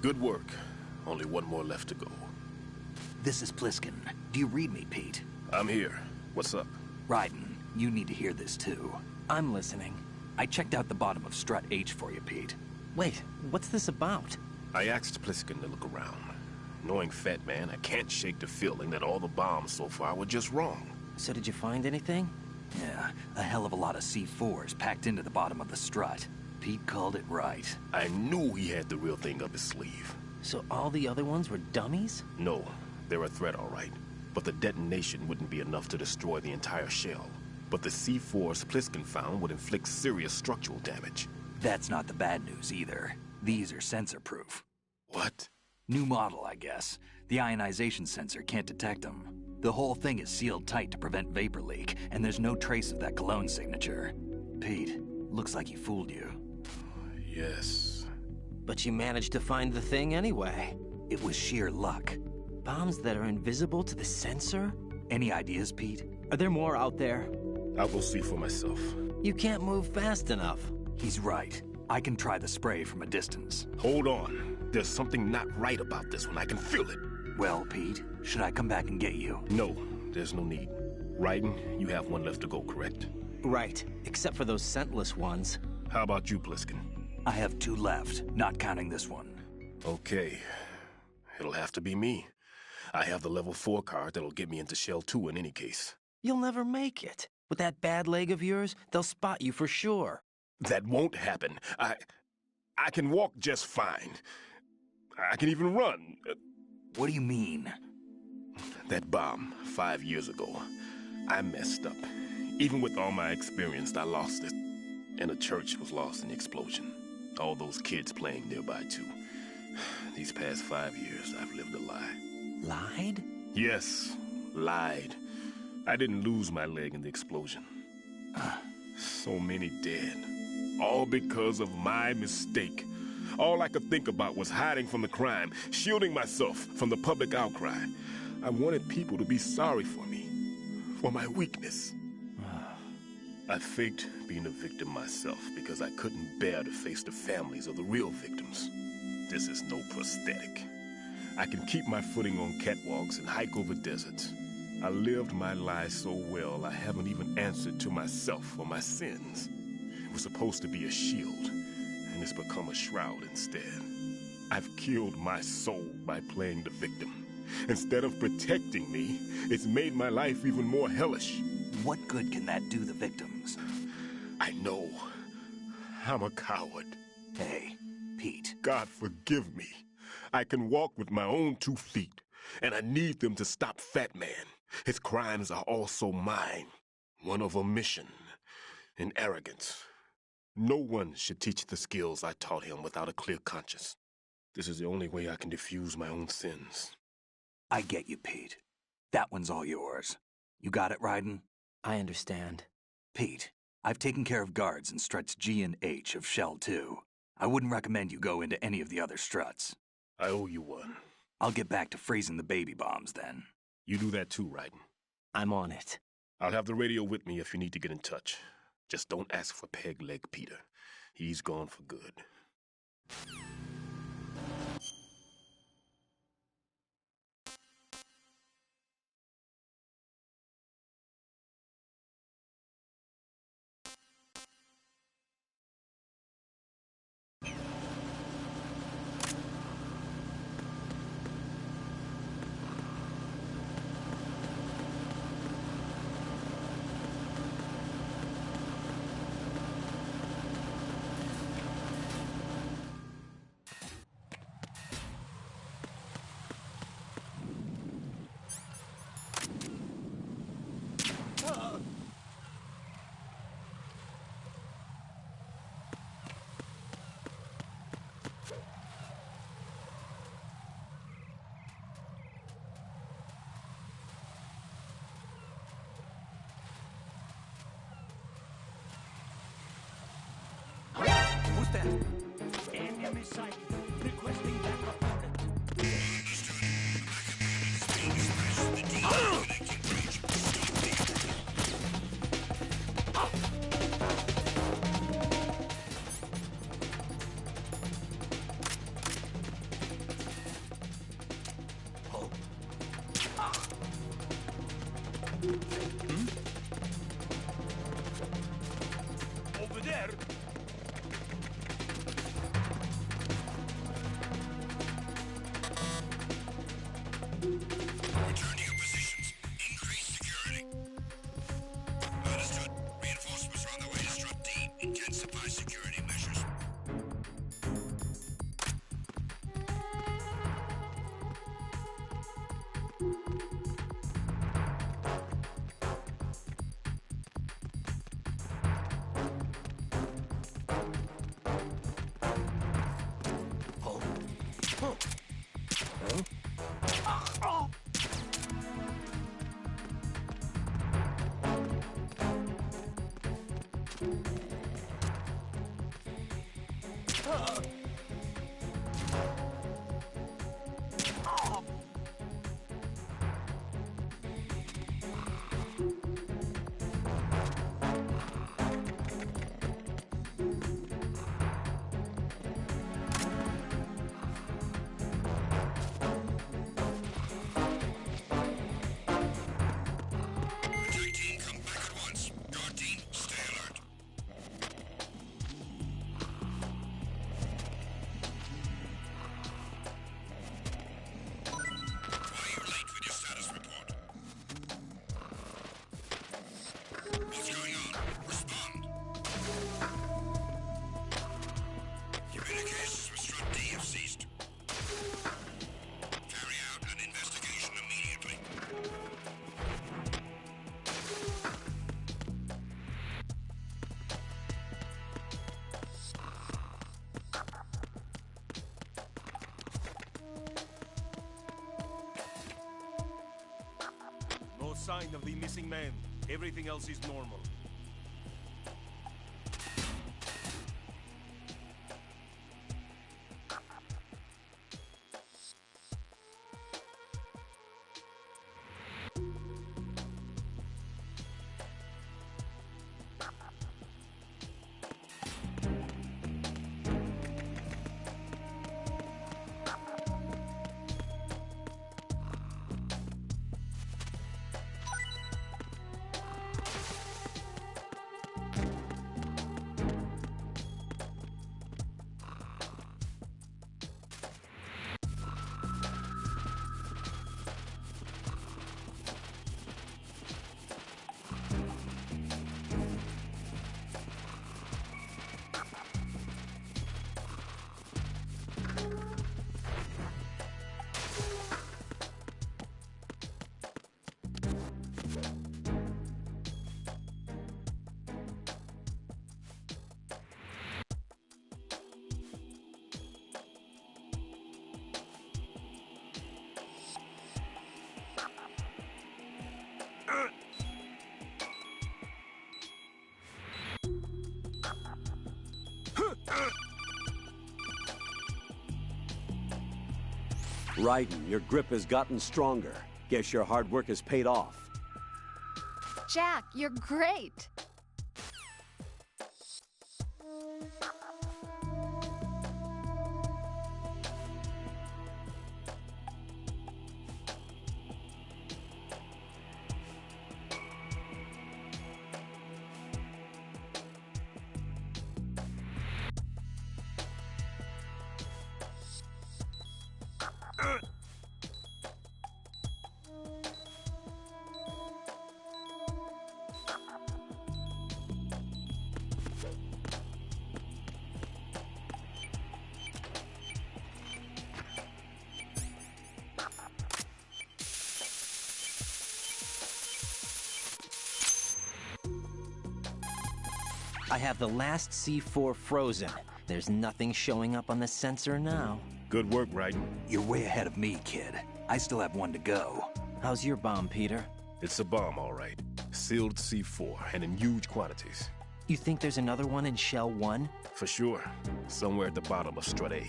Good work. Only one more left to go. This is Pliskin. Do you read me, Pete? I'm here. What's up? Raiden, you need to hear this too. I'm listening. I checked out the bottom of Strut H for you, Pete. Wait, what's this about? I asked Pliskin to look around. Knowing Fat Man, I can't shake the feeling that all the bombs so far were just wrong. So did you find anything? Yeah, a hell of a lot of C4s packed into the bottom of the strut. Pete called it right. I knew he had the real thing up his sleeve. So all the other ones were dummies? No, they're a threat, all right. But the detonation wouldn't be enough to destroy the entire shell. But the C4s Pliskin found would inflict serious structural damage. That's not the bad news either. These are sensor-proof. What? New model, I guess. The ionization sensor can't detect them. The whole thing is sealed tight to prevent vapor leak, and there's no trace of that cologne signature. Pete, looks like he fooled you. Yes. But you managed to find the thing anyway. It was sheer luck. Bombs that are invisible to the sensor? Any ideas, Pete? Are there more out there? I'll go see for myself. You can't move fast enough. He's right. I can try the spray from a distance. Hold on. There's something not right about this one. I can feel it. Well, Pete, should I come back and get you? No, there's no need. Raiden, you have one left to go, correct? Right, except for those scentless ones. How about you, Pliskin? I have 2 left, not counting this one. Okay. It'll have to be me. I have the level 4 card that'll get me into Shell 2 in any case. You'll never make it. With that bad leg of yours, they'll spot you for sure. That won't happen. I can walk just fine. I can even run. What do you mean? That bomb 5 years ago. I messed up. Even with all my experience, I lost it. And the church was lost in the explosion. All those kids playing nearby, too. These past 5 years, I've lived a lie. Lied? Yes, lied. I didn't lose my leg in the explosion. So many dead. All because of my mistake. All I could think about was hiding from the crime, shielding myself from the public outcry. I wanted people to be sorry for me, for my weakness. I faked being a victim myself because I couldn't bear to face the families of the real victims. This is no prosthetic. I can keep my footing on catwalks and hike over deserts. I lived my lie so well, I haven't even answered to myself for my sins. It was supposed to be a shield, and it's become a shroud instead. I've killed my soul by playing the victim. Instead of protecting me, it's made my life even more hellish. What good can that do the victims? I know. I'm a coward. Hey, Pete. God forgive me. I can walk with my own 2 feet, and I need them to stop Fat Man. His crimes are also mine. One of omission and arrogance. No one should teach the skills I taught him without a clear conscience. This is the only way I can diffuse my own sins. I get you, Pete. That one's all yours. You got it, Raiden? I understand. Pete, I've taken care of guards in struts G and H of Shell 2. I wouldn't recommend you go into any of the other struts. I owe you one. I'll get back to freezing the baby bombs then. You do that too, Raiden. I'm on it. I'll have the radio with me if you need to get in touch. Just don't ask for Peg Leg Peter. He's gone for good. Who's that? Enemy sighted. Requesting backup unit. Over there. Return to your positions. Increase security. Understood. Reinforcements are on their way to Strut D. Intensify security measures. No sign of the missing man. Everything else is normal. Raiden, your grip has gotten stronger. Guess your hard work has paid off. Jack, you're great! I have the last C4 frozen. There's nothing showing up on the sensor now. Good work, Raiden. You're way ahead of me, kid. I still have one to go. How's your bomb, Peter? It's a bomb, all right. Sealed C4, and in huge quantities. You think there's another one in Shell 1? For sure. Somewhere at the bottom of Strut A.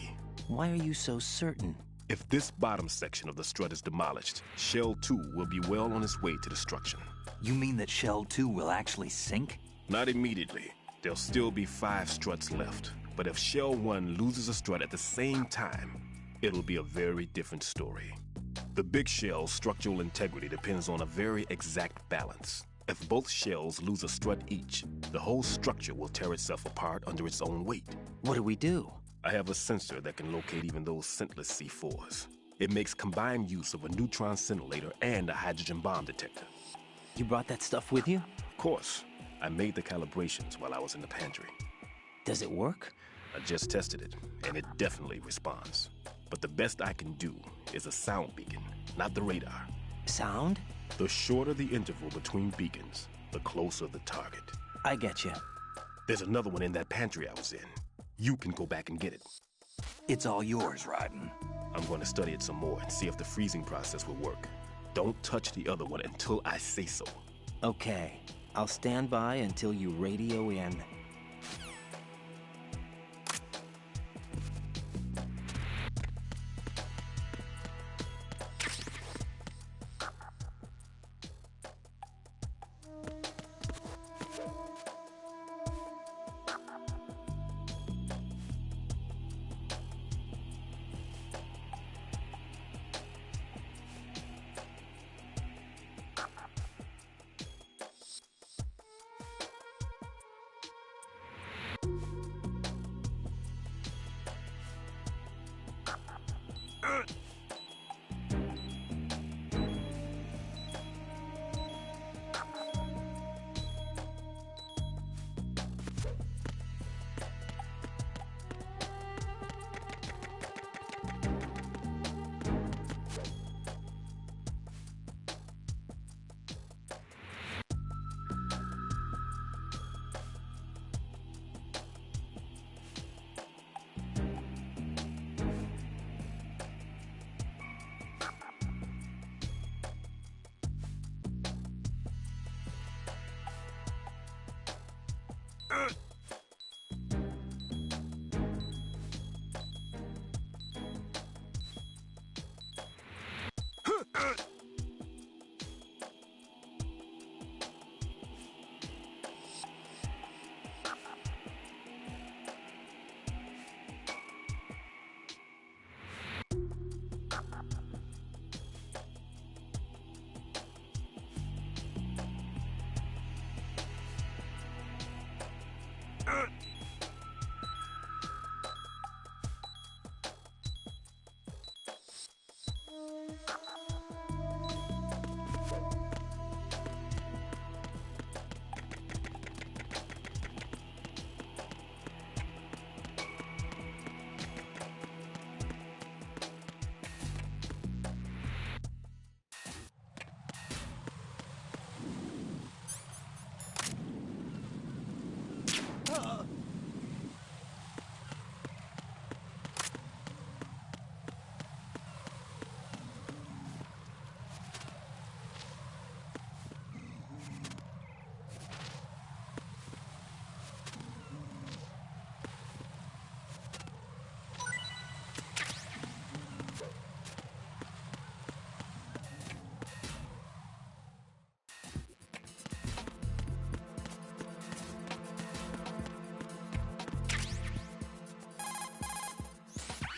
Why are you so certain? If this bottom section of the strut is demolished, Shell 2 will be well on its way to destruction. You mean that Shell 2 will actually sink? Not immediately. There'll still be 5 struts left. But if Shell 1 loses a strut at the same time, it'll be a very different story. The big shell's structural integrity depends on a very exact balance. If both shells lose a strut each, the whole structure will tear itself apart under its own weight. What do we do? I have a sensor that can locate even those scentless C4s. It makes combined use of a neutron scintillator and a hydrogen bomb detector. You brought that stuff with you? Of course. I made the calibrations while I was in the pantry. Does it work? I just tested it, and it definitely responds. But the best I can do is a sound beacon, not the radar. Sound? The shorter the interval between beacons, the closer the target. I get you. There's another one in that pantry I was in. You can go back and get it. It's all yours, Raiden. I'm going to study it some more and see if the freezing process will work. Don't touch the other one until I say so. Okay. I'll stand by until you radio in.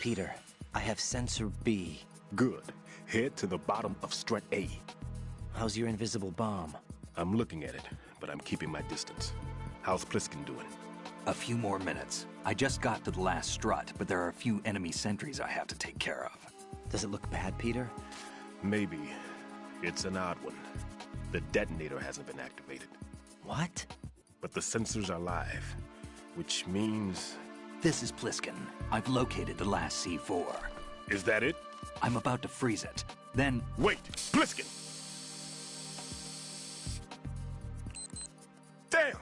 Peter, I have Sensor B. Good. Head to the bottom of Strut A. How's your invisible bomb? I'm looking at it, but I'm keeping my distance. How's Pliskin doing? A few more minutes. I just got to the last strut, but there are a few enemy sentries I have to take care of. Does it look bad, Peter? Maybe. It's an odd one. The detonator hasn't been activated. What? But the sensors are live, which means... This is Pliskin. I've located the last C4. Is that it? I'm about to freeze it. Then... Wait! Pliskin! Damn!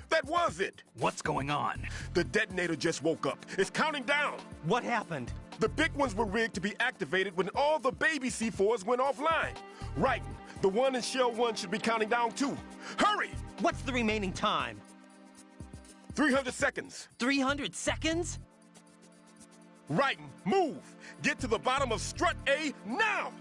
That was it! What's going on? The detonator just woke up. It's counting down! What happened? The big ones were rigged to be activated when all the baby C4s went offline. Right. The one in Shell 1 should be counting down too. Hurry! What's the remaining time? 300 seconds. 300 seconds? Right. Move! Get to the bottom of Strut A now!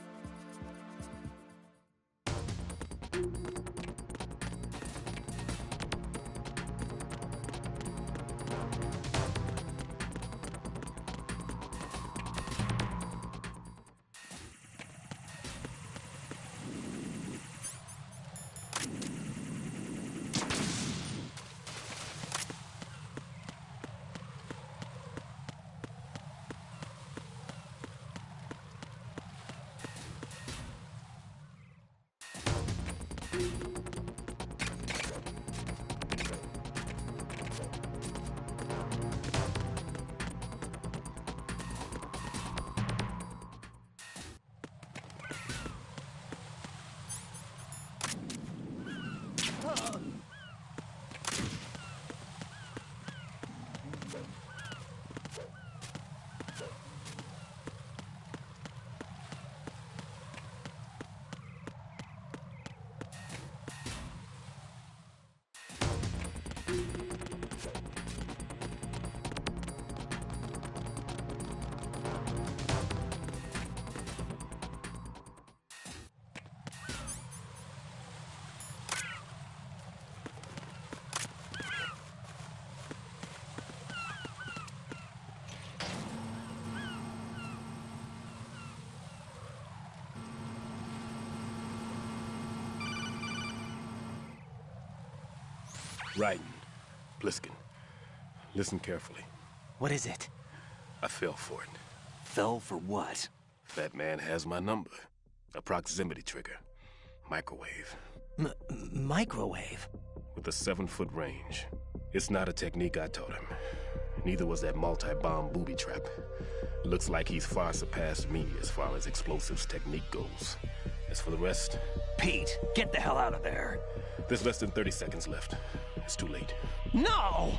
Raiden. Pliskin. Listen carefully. What is it? I fell for it. Fell for what? That man has my number. A proximity trigger. Microwave. Microwave? With a 7-foot range. It's not a technique I taught him. Neither was that multi-bomb booby trap. Looks like he's far surpassed me as far as explosives technique goes. As for the rest... Pete, get the hell out of there. There's less than 30 seconds left. It's too late. No!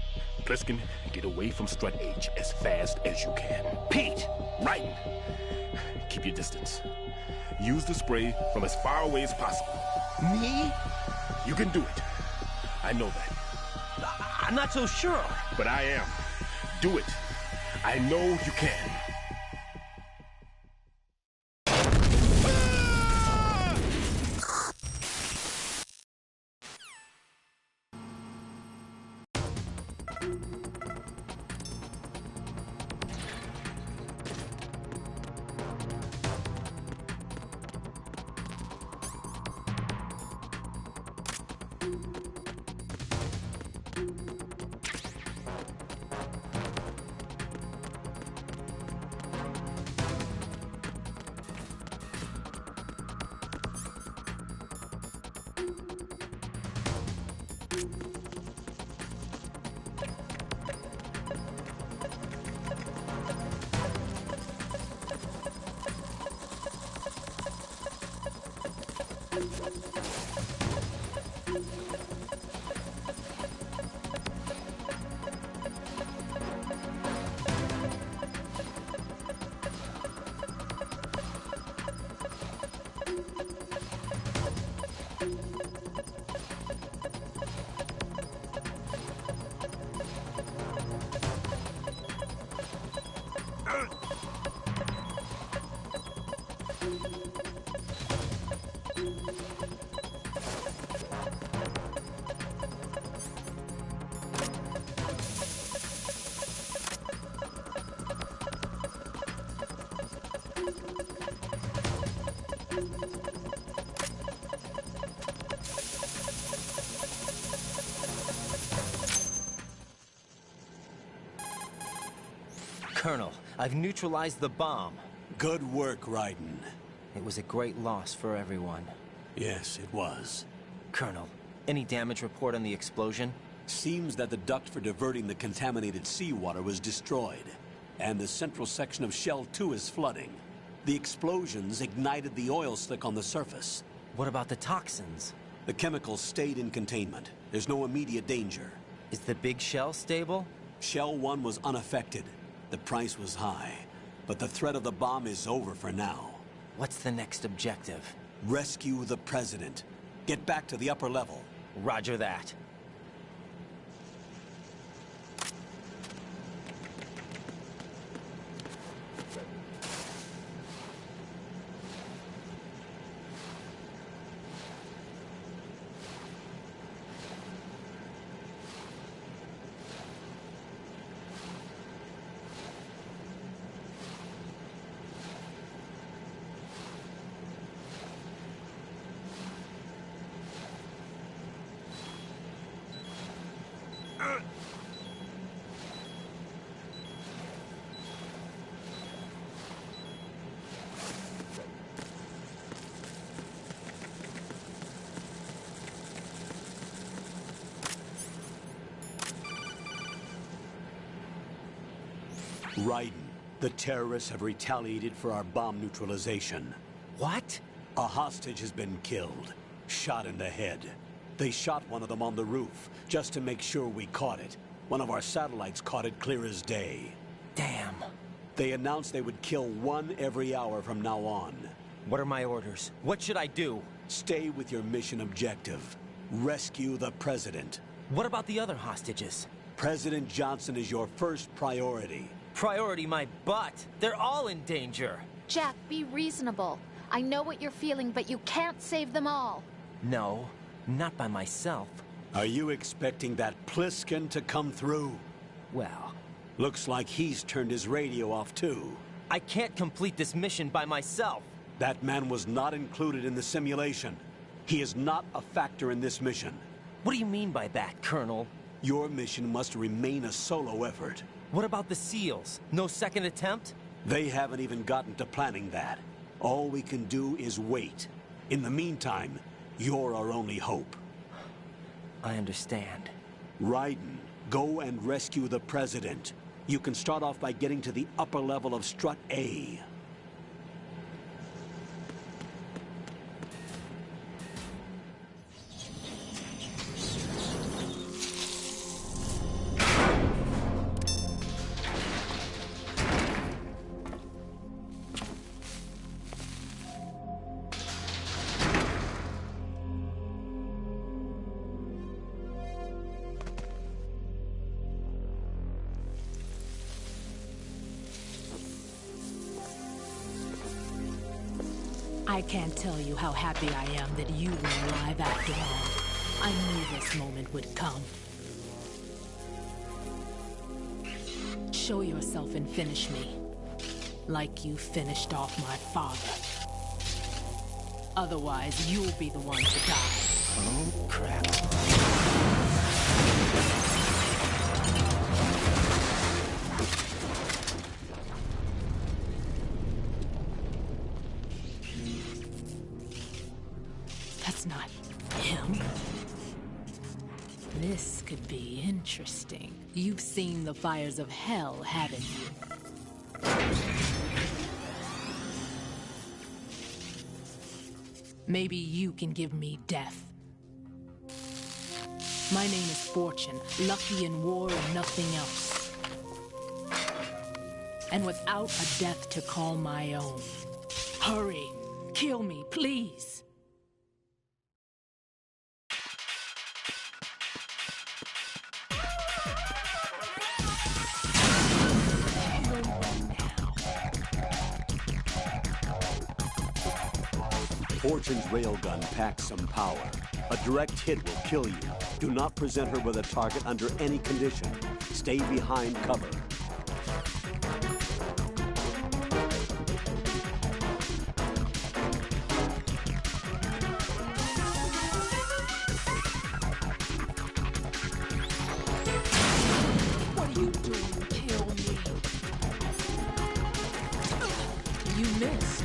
Pliskin, get away from Strut H as fast as you can. Pete! Raiden! Keep your distance. Use the spray from as far away as possible. Me? You can do it. I know that. I'm not so sure. But I am. Do it. I know you can. Colonel, I've neutralized the bomb. Good work, Raiden. It was a great loss for everyone. Yes, it was. Colonel, any damage report on the explosion? Seems that the duct for diverting the contaminated seawater was destroyed, and the central section of Shell 2 is flooding. The explosions ignited the oil slick on the surface. What about the toxins? The chemicals stayed in containment. There's no immediate danger. Is the big shell stable? Shell 1 was unaffected. The price was high, but the threat of the bomb is over for now. What's the next objective? Rescue the President. Get back to the upper level. Roger that. Raiden, the terrorists have retaliated for our bomb neutralization. What? A hostage has been killed, shot in the head. They shot one of them on the roof, just to make sure we caught it. One of our satellites caught it clear as day. Damn. They announced they would kill one every hour from now on. What are my orders? What should I do? Stay with your mission objective. Rescue the President. What about the other hostages? President Johnson is your first priority. Priority my butt. They're all in danger. Jack, be reasonable. I know what you're feeling, but you can't save them all. No, not by myself. Are you expecting that Pliskin to come through? Well... Looks like he's turned his radio off too. I can't complete this mission by myself. That man was not included in the simulation. He is not a factor in this mission. What do you mean by that, Colonel? Your mission must remain a solo effort. What about the SEALs? No second attempt? They haven't even gotten to planning that. All we can do is wait. In the meantime, you're our only hope. I understand. Raiden, go and rescue the President. You can start off by getting to the upper level of Strut A. I can't tell you how happy I am that you were alive after all. I knew this moment would come. Show yourself and finish me. Like you finished off my father. Otherwise, you'll be the one to die. Oh, crap. That's not him. This could be interesting. You've seen the fires of hell, haven't you? Maybe you can give me death. My name is Fortune, lucky in war and nothing else. And without a death to call my own. Hurry, kill me, please. Fortune's railgun packs some power. A direct hit will kill you. Do not present her with a target under any condition. Stay behind cover. What are you doing? Kill me. You missed.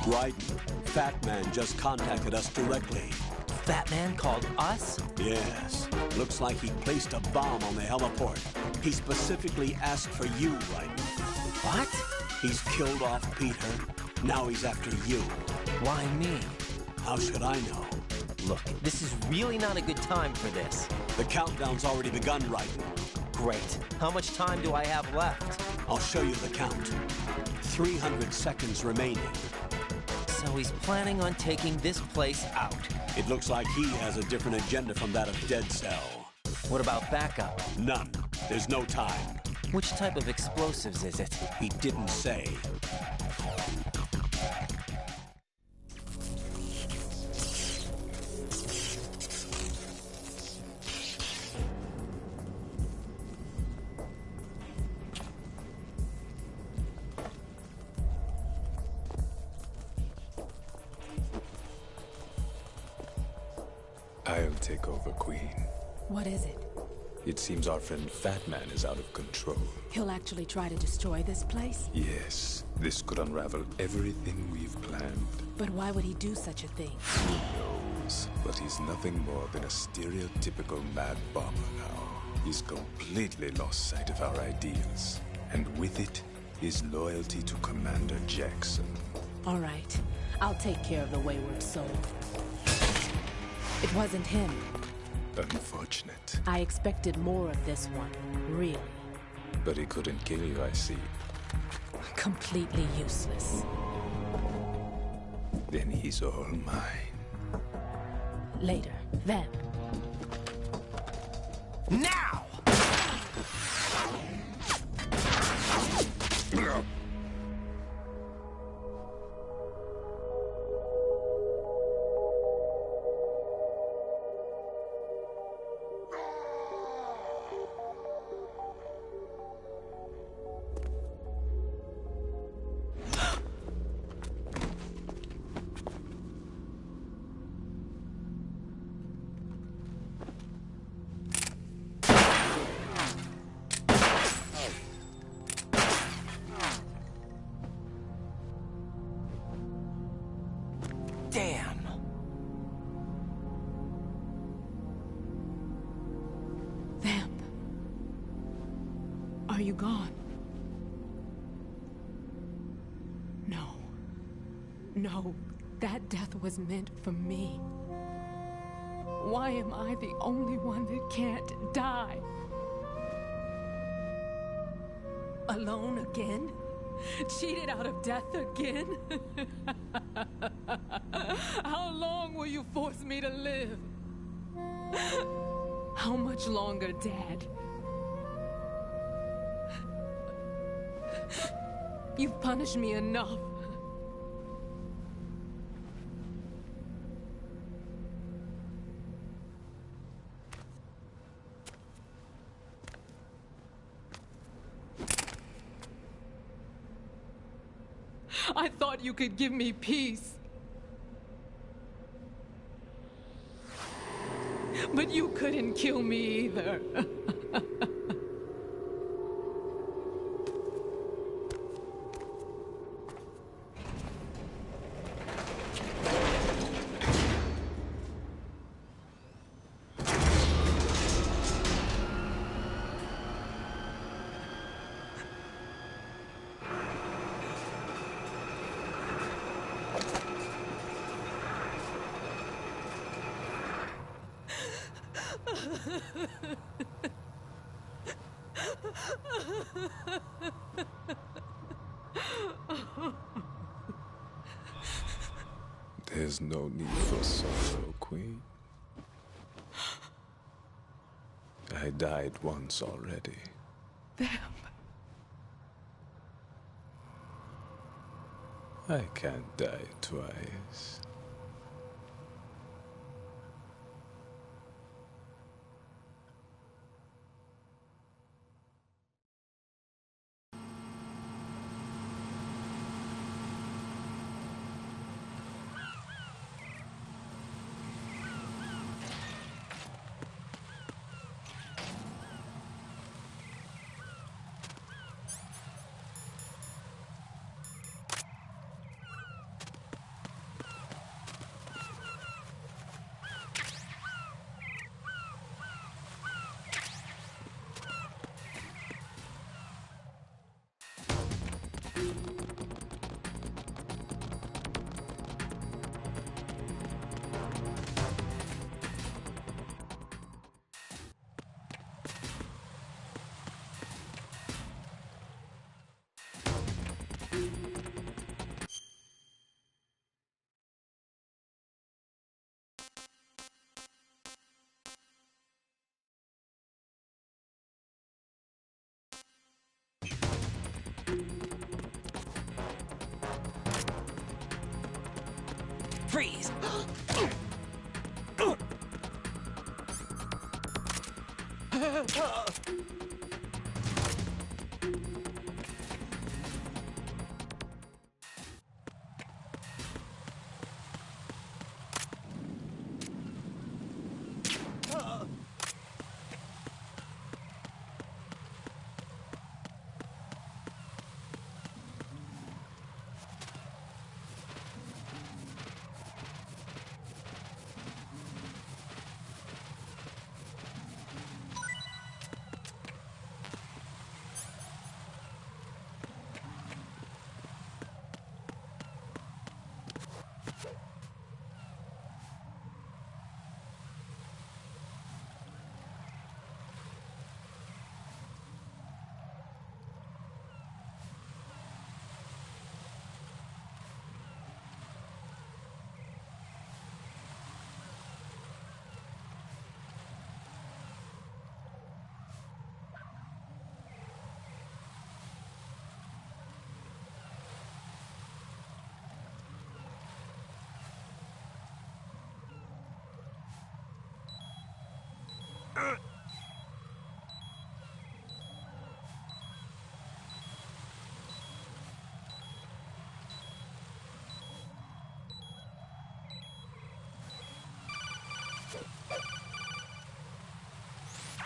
Raiden, Fat Man just contacted us directly. Fat Man called us? Yes. Looks like he placed a bomb on the heliport. He specifically asked for you, Raiden. What? He's killed off Peter. Now he's after you. Why me? How should I know? Look, this is really not a good time for this. The countdown's already begun, Raiden. Great. How much time do I have left? I'll show you the count. 300 seconds remaining. So he's planning on taking this place out. It looks like he has a different agenda from that of Dead Cell. What about backup? None. There's no time. Which type of explosives is it? He didn't say. I'll take over, Queen. What is it? It seems our friend Fat Man is out of control. He'll actually try to destroy this place? Yes, this could unravel everything we've planned. But why would he do such a thing? Who knows? But he's nothing more than a stereotypical mad bomber now. He's completely lost sight of our ideals. And with it, his loyalty to Commander Jackson. All right. I'll take care of the wayward soul. It wasn't him. Unfortunate. I expected more of this one, really. But he couldn't kill you, I see. Completely useless. Then he's all mine. Later, then. Now! Damn. Vamp. Are you gone? No. No, that death was meant for me. Why am I the only one that can't die? Alone again? Cheated out of death again? How long will you force me to live? How much longer, Dad? You've punished me enough. I thought you could give me peace. But you couldn't kill me either. There's no need for sorrow, Queen. I died once already. Vamp. I can't die twice. Freeze!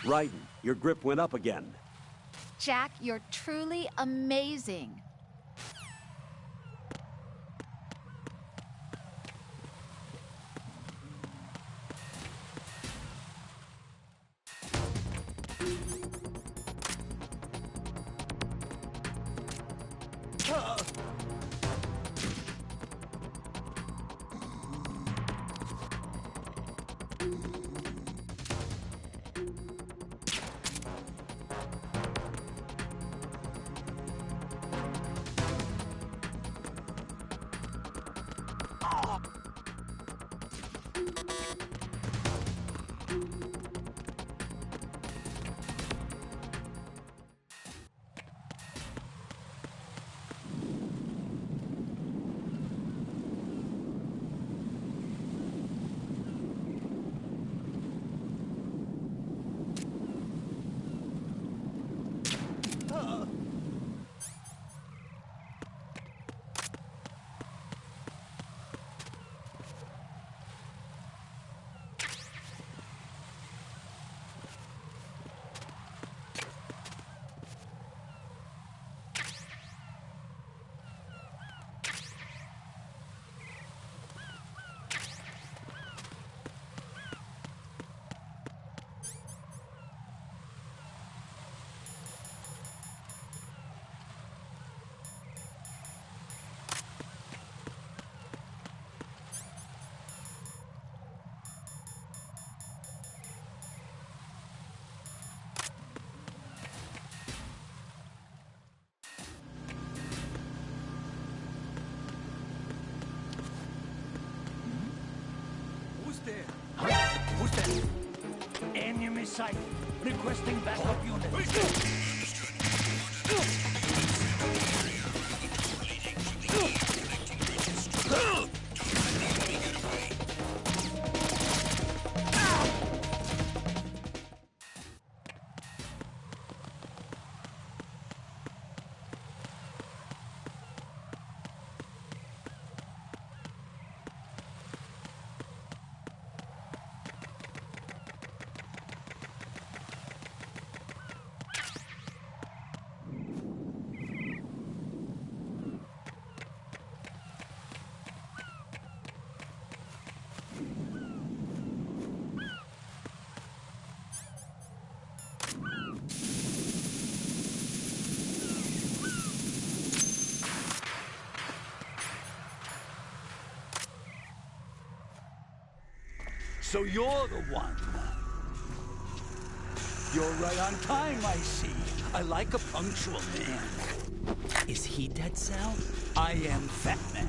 Raiden, your grip went up again. Jack, you're truly amazing. Who's there? Enemy sight. Requesting backup unit. So you're the one. You're right on time, I see. I like a punctual man. Is he Dead Cell? I am Fat Man.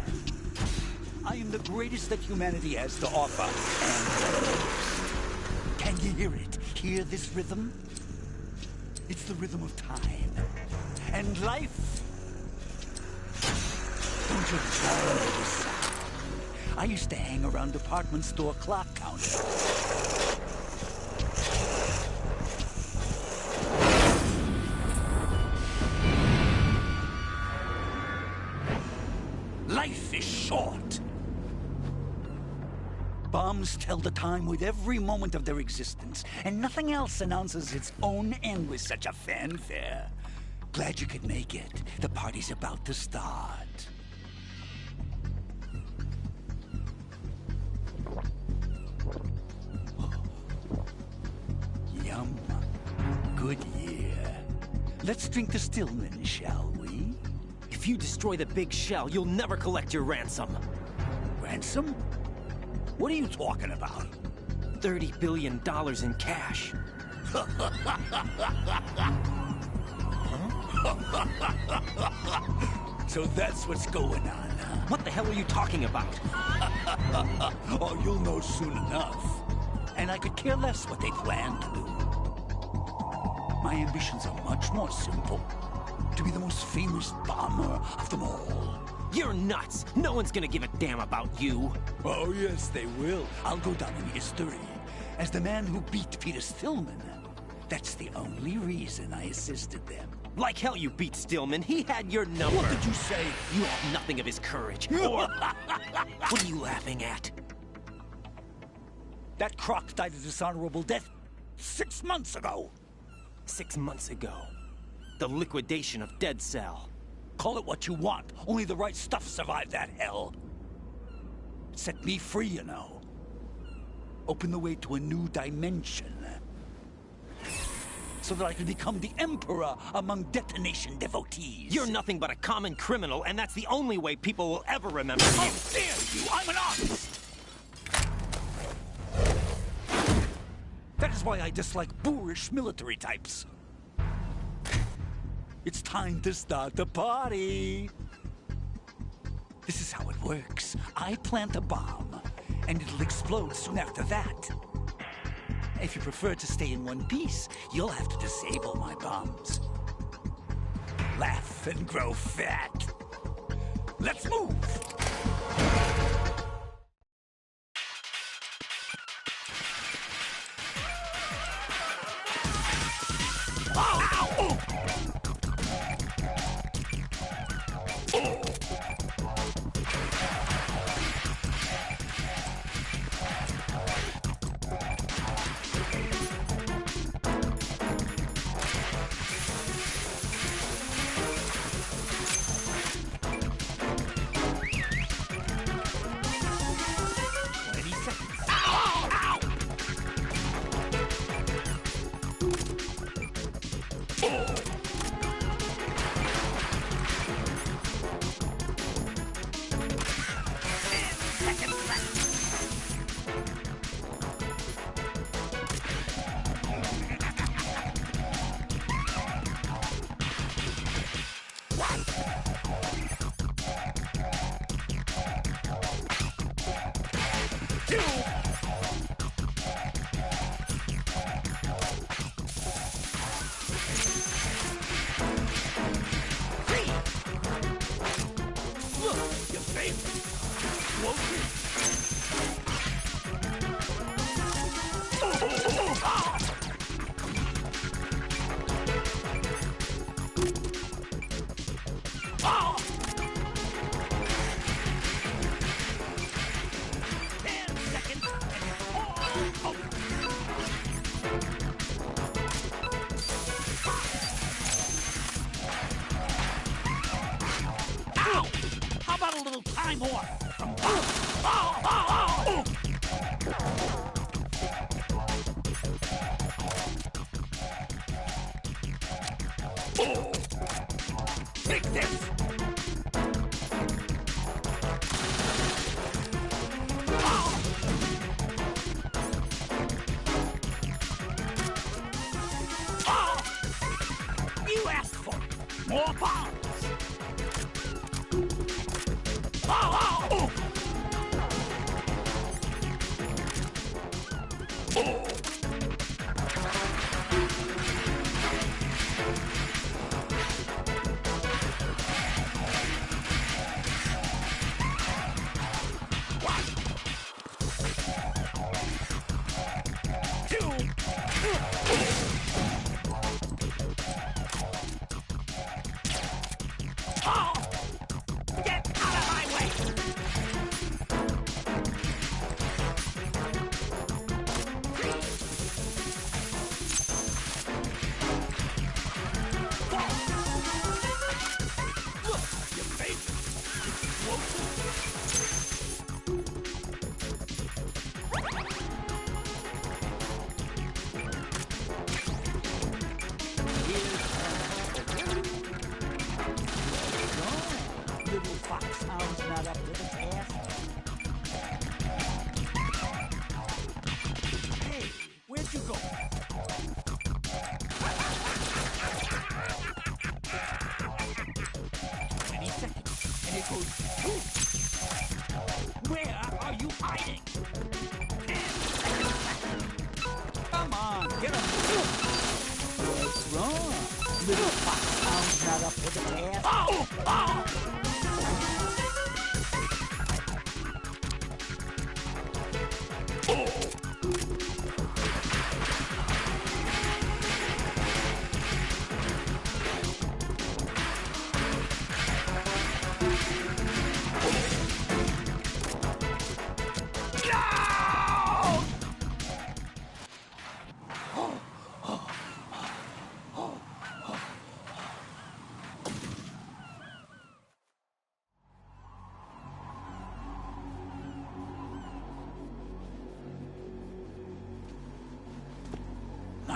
I am the greatest that humanity has to offer, and the most. Can you hear it? Hear this rhythm? It's the rhythm of time. And life. Don't you love this sound? I used to hang around department store clock counters. Life is short. Bombs tell the time with every moment of their existence, and nothing else announces its own end with such a fanfare. Glad you could make it. The party's about to start. Yum. Good year. Let's drink to Stillman, shall we? If you destroy the big shell, you'll never collect your ransom. Ransom? What are you talking about? $30 billion in cash. So that's what's going on, huh? What the hell are you talking about? Oh, you'll know soon enough. And I could care less what they plan to do. My ambitions are much more simple. To be the most famous bomber of them all. You're nuts! No one's gonna give a damn about you! Oh, yes, they will. I'll go down in history As the man who beat Peter Stillman, that's the only reason I assisted them. Like hell you beat Stillman. He had your number. What did you say? You have nothing of his courage. Or... What are you laughing at? That croc died a dishonorable death 6 months ago. 6 months ago. The liquidation of Dead Cell. Call it what you want. Only the right stuff survived that hell. It set me free, you know. Opened the way to a new dimension. So that I could become the Emperor among detonation devotees. You're nothing but a common criminal, and that's the only way people will ever remember you. How dare you! I'm an artist! That is why I dislike boorish military types. It's time to start the party. This is how it works. I plant a bomb, and it'll explode soon after that. If you prefer to stay in one piece, you'll have to disable my bombs. Laugh and grow fat. Let's move!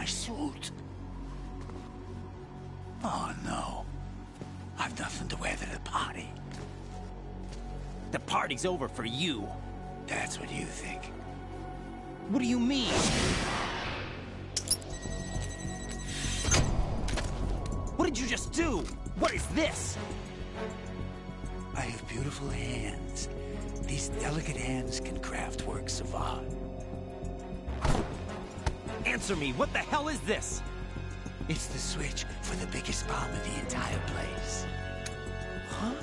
suit. Oh, no. I've nothing to wear to the party. The party's over for you. That's what you think. What do you mean? What did you just do? What is this? I have beautiful hands. These delicate hands can craft works of art. Answer me, what the hell is this? It's the switch for the biggest bomb in the entire place. Huh?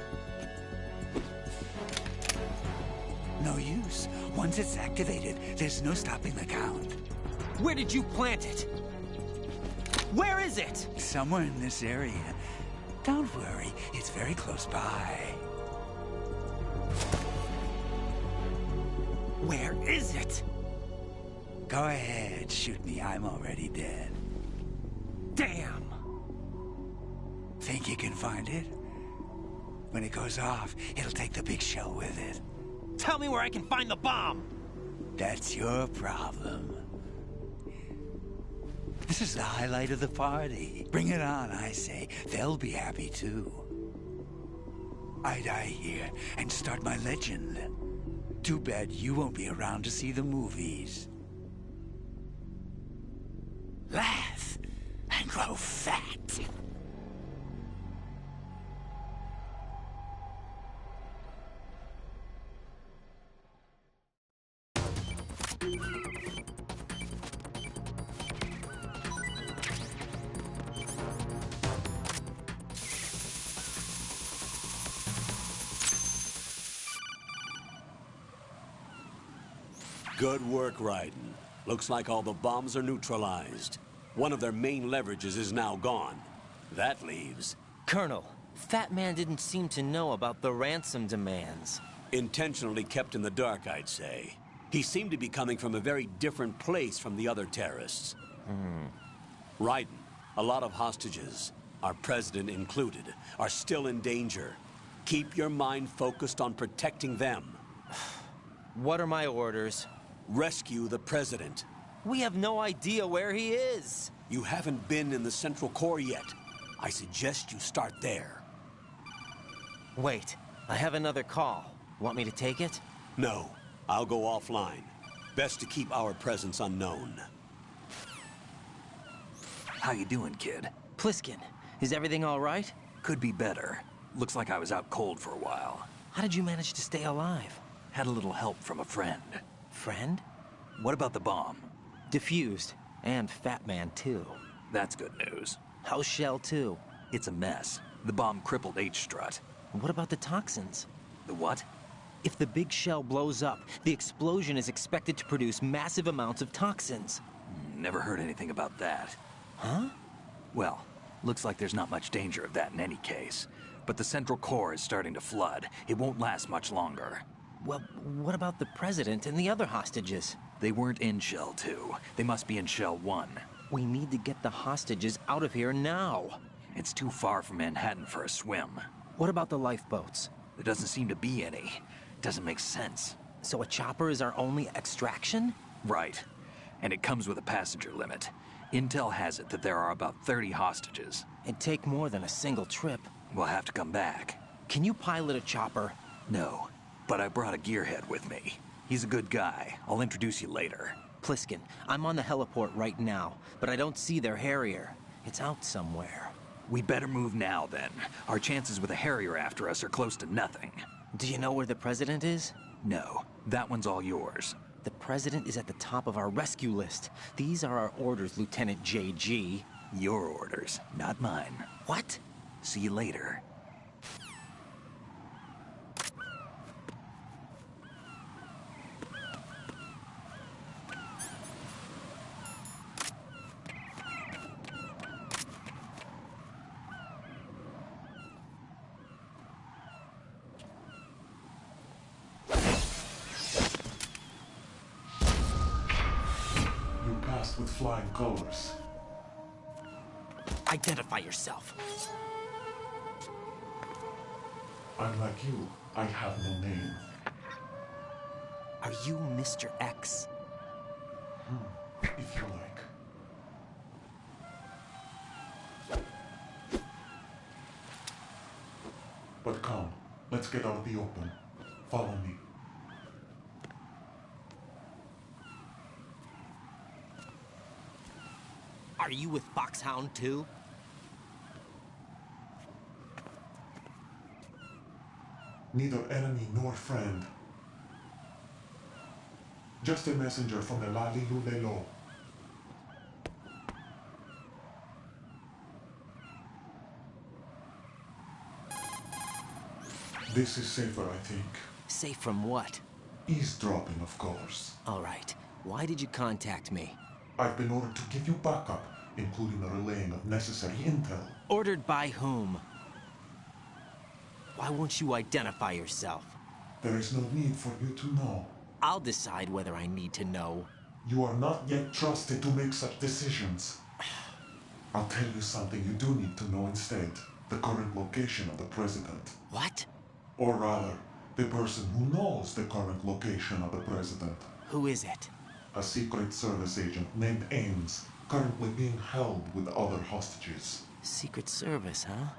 No use. Once it's activated, there's no stopping the count. Where did you plant it? Where is it? Somewhere in this area. Don't worry, it's very close by. Where is it? Go ahead, shoot me. I'm already dead. Damn! Think you can find it? When it goes off, it'll take the big shell with it. Tell me where I can find the bomb! That's your problem. This is the highlight of the party. Bring it on, I say. They'll be happy too. I die here and start my legend. Too bad you won't be around to see the movies. Laugh and grow fat. Good work, Raiden. Looks like all the bombs are neutralized. One of their main leverages is now gone. That leaves... Colonel, Fat Man didn't seem to know about the ransom demands. Intentionally kept in the dark, I'd say. He seemed to be coming from a very different place from the other terrorists. Raiden, a lot of hostages, our president included, are still in danger. Keep your mind focused on protecting them. What are my orders? Rescue the president. We have no idea where he is. You haven't been in the Central Core yet. I suggest you start there. Wait, I have another call. Want me to take it? No, I'll go offline. Best to keep our presence unknown. How you doing, kid? Pliskin, is everything all right? Could be better. Looks like I was out cold for a while. How did you manage to stay alive? Had a little help from a friend. Friend? What about the bomb? Defused. And Fat Man, too. That's good news. How's Shell 2? It's a mess. The bomb crippled H-Strut. What about the toxins? The what? If the big shell blows up, the explosion is expected to produce massive amounts of toxins. Never heard anything about that. Huh? Well, looks like there's not much danger of that in any case. But the Central Core is starting to flood. It won't last much longer. Well, what about the President and the other hostages? They weren't in Shell 2. They must be in Shell 1. We need to get the hostages out of here now. It's too far from Manhattan for a swim. What about the lifeboats? There doesn't seem to be any. Doesn't make sense. So a chopper is our only extraction? Right. And it comes with a passenger limit. Intel has it that there are about 30 hostages. It'd take more than a single trip. We'll have to come back. Can you pilot a chopper? No, but I brought a gearhead with me. He's a good guy. I'll introduce you later. Pliskin, I'm on the heliport right now, but I don't see their Harrier. It's out somewhere. We better move now, then. Our chances with a Harrier after us are close to nothing. Do you know where the President is? No, that one's all yours. The President is at the top of our rescue list. These are our orders, Lieutenant JG. Your orders, not mine. What? See you later. With flying colors. Identify yourself. Unlike you, I have no name. Are you Mr. X? If you like. But come, let's get out in the open. Follow me. Are you with Foxhound too? Neither enemy nor friend. Just a messenger from the Lalilulelo. This is safer, I think. Safe from what? Eavesdropping, of course. All right. Why did you contact me? I've been ordered to give you backup, including the relaying of necessary intel. Ordered by whom? Why won't you identify yourself? There is no need for you to know. I'll decide whether I need to know. You are not yet trusted to make such decisions. I'll tell you something you do need to know instead. The current location of the president. What? Or rather, the person who knows the current location of the president. Who is it? A Secret Service agent named Ames, currently being held with other hostages. Secret Service, huh?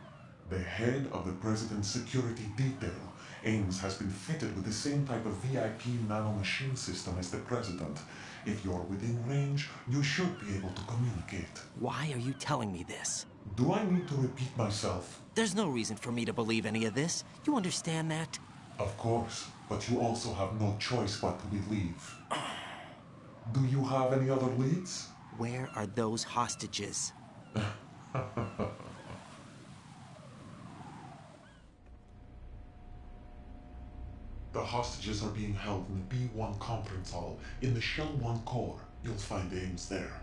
The head of the president's security detail, Ames has been fitted with the same type of VIP nanomachine system as the president. If you're within range, you should be able to communicate. Why are you telling me this? Do I need to repeat myself? There's no reason for me to believe any of this. You understand that? Of course, but you also have no choice but to believe. Do you have any other leads? Where are those hostages? The hostages are being held in the B1 conference hall. In the Shell 1 core, you'll find Ames there.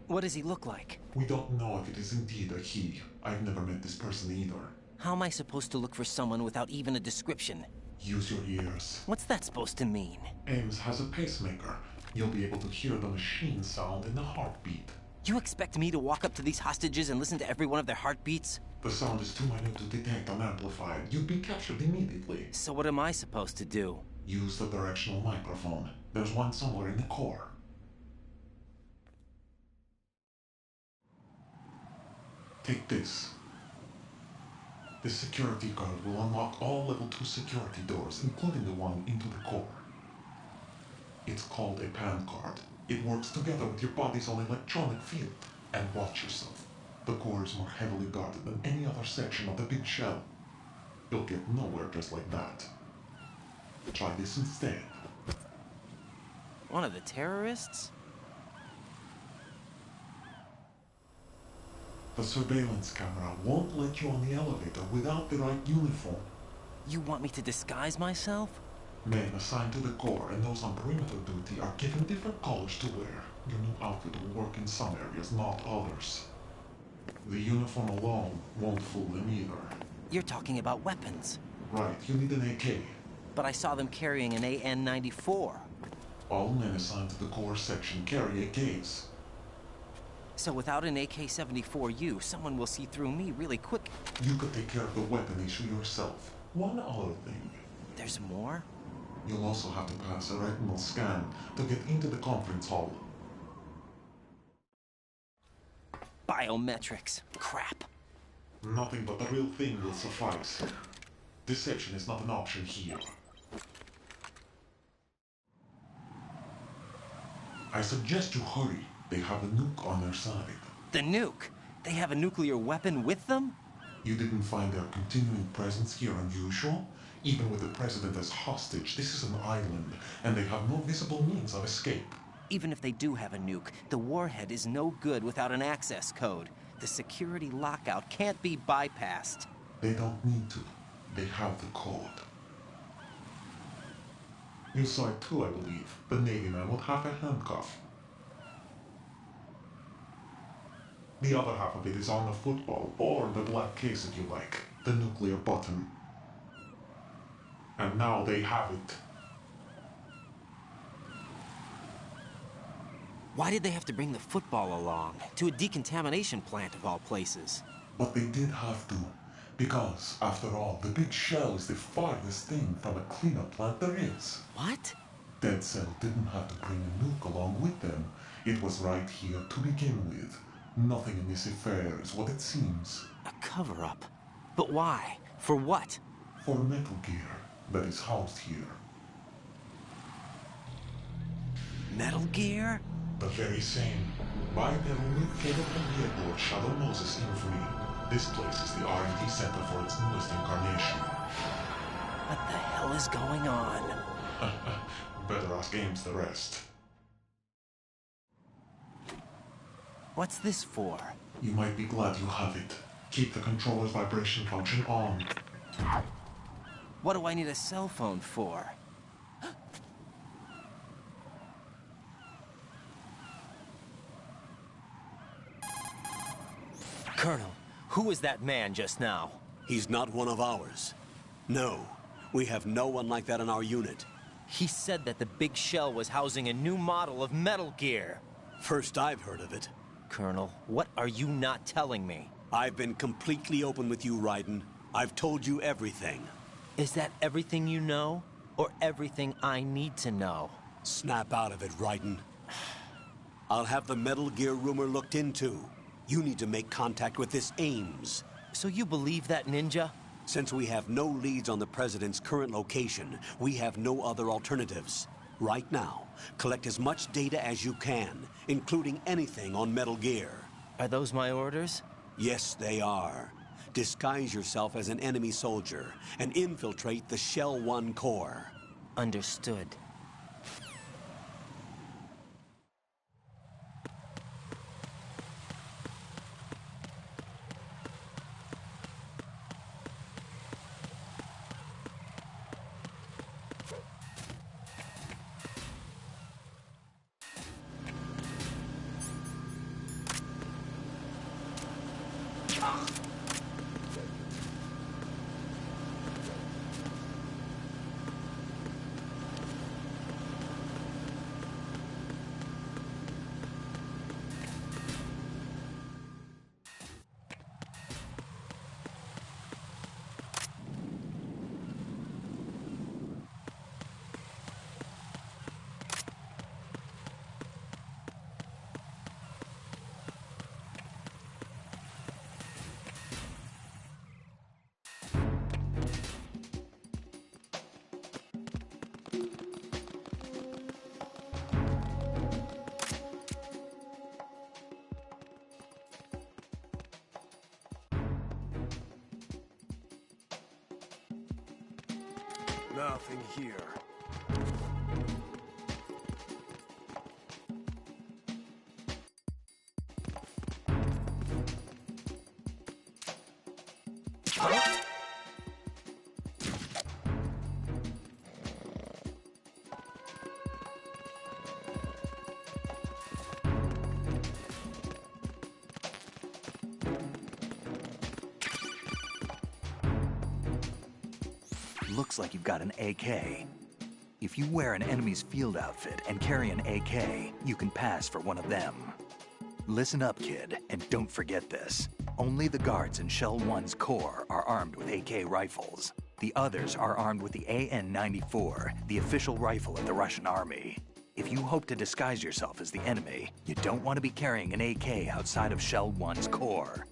What does he look like? We don't know if it is indeed a he. I've never met this person either. How am I supposed to look for someone without even a description? Use your ears. What's that supposed to mean? Ames has a pacemaker. You'll be able to hear the machine sound in the heartbeat. You expect me to walk up to these hostages and listen to every one of their heartbeats? The sound is too minute to detect unamplified. You'd be captured immediately. So what am I supposed to do? Use the directional microphone. There's one somewhere in the core. Take this. This security card will unlock all level 2 security doors, including the one into the core. It's called a PAN card. It works together with your body's own electronic field. And watch yourself. The core is more heavily guarded than any other section of the big shell. You'll get nowhere just like that. Try this instead. One of the terrorists? The surveillance camera won't let you on the elevator without the right uniform. You want me to disguise myself? Men assigned to the core and those on perimeter duty are given different colors to wear. Your new outfit will work in some areas, not others. The uniform alone won't fool them either. You're talking about weapons. Right, you need an AK. But I saw them carrying an AN-94. All men assigned to the core section carry AKs. So without an AK-74U, someone will see through me really quick. You could take care of the weapon issue yourself. One other thing. There's more? You'll also have to pass a retinal scan to get into the conference hall. Biometrics. Crap. Nothing but the real thing will suffice. Deception is not an option here. I suggest you hurry. They have the nuke on their side. The nuke? They have a nuclear weapon with them? You didn't find their continuing presence here unusual? Even with the president as hostage, this is an island, and they have no visible means of escape. Even if they do have a nuke, the warhead is no good without an access code. The security lockout can't be bypassed. They don't need to. They have the code. You saw it too, I believe. The Navy man with half a handcuff. The other half of it is on the football, or the black case if you like. The nuclear button. And now they have it. Why did they have to bring the football along? To a decontamination plant of all places. But they did have to. Because, after all, the big shell is the farthest thing from a cleanup plant there is. What? Dead Cell didn't have to bring a nuke along with them. It was right here to begin with. Nothing in this affair is what it seems. A cover-up? But why? For what? For Metal Gear that is housed here. Metal Gear? The very same. By their only capable vehicle of Shadow Moses Infamy, this place is the R&D center for its newest incarnation. What the hell is going on? Better ask Ames the rest. What's this for? You might be glad you have it. Keep the controller's vibration function on. What do I need a cell phone for? Colonel, who was that man just now? He's not one of ours. No, we have no one like that in our unit. He said that the big shell was housing a new model of Metal Gear. First I've heard of it. Colonel, what are you not telling me? I've been completely open with you, Raiden. I've told you everything. Is that everything you know? Or everything I need to know? Snap out of it, Raiden. I'll have the Metal Gear rumor looked into. You need to make contact with this Ames. So you believe that ninja? Since we have no leads on the President's current location, we have no other alternatives. Right now, collect as much data as you can, including anything on Metal Gear. Are those my orders? Yes, they are. Disguise yourself as an enemy soldier and infiltrate the Shell 1 core. Understood. Nothing here. Looks like you've got an AK. If you wear an enemy's field outfit and carry an AK, you can pass for one of them. Listen up, kid, and don't forget this. Only the guards in Shell 1's core are armed with AK rifles. The others are armed with the AN-94, the official rifle of the Russian army. If you hope to disguise yourself as the enemy, you don't want to be carrying an AK outside of Shell 1's core.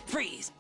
Freeze!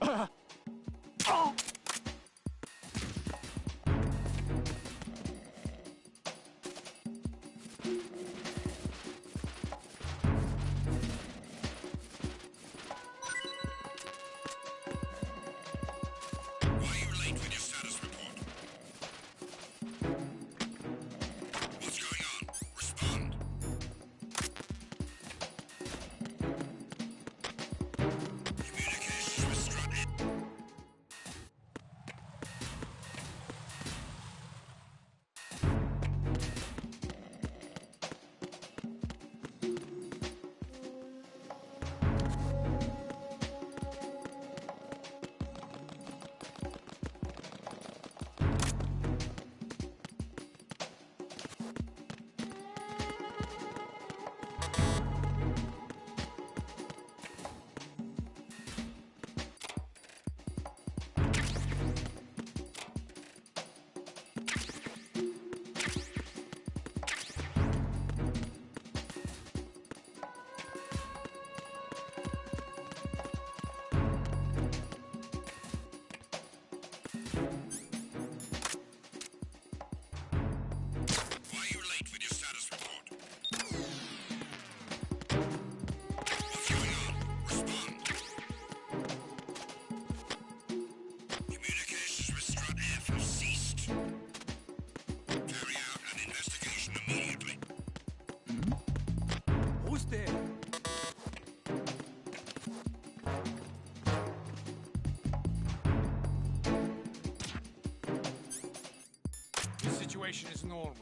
situation is normal.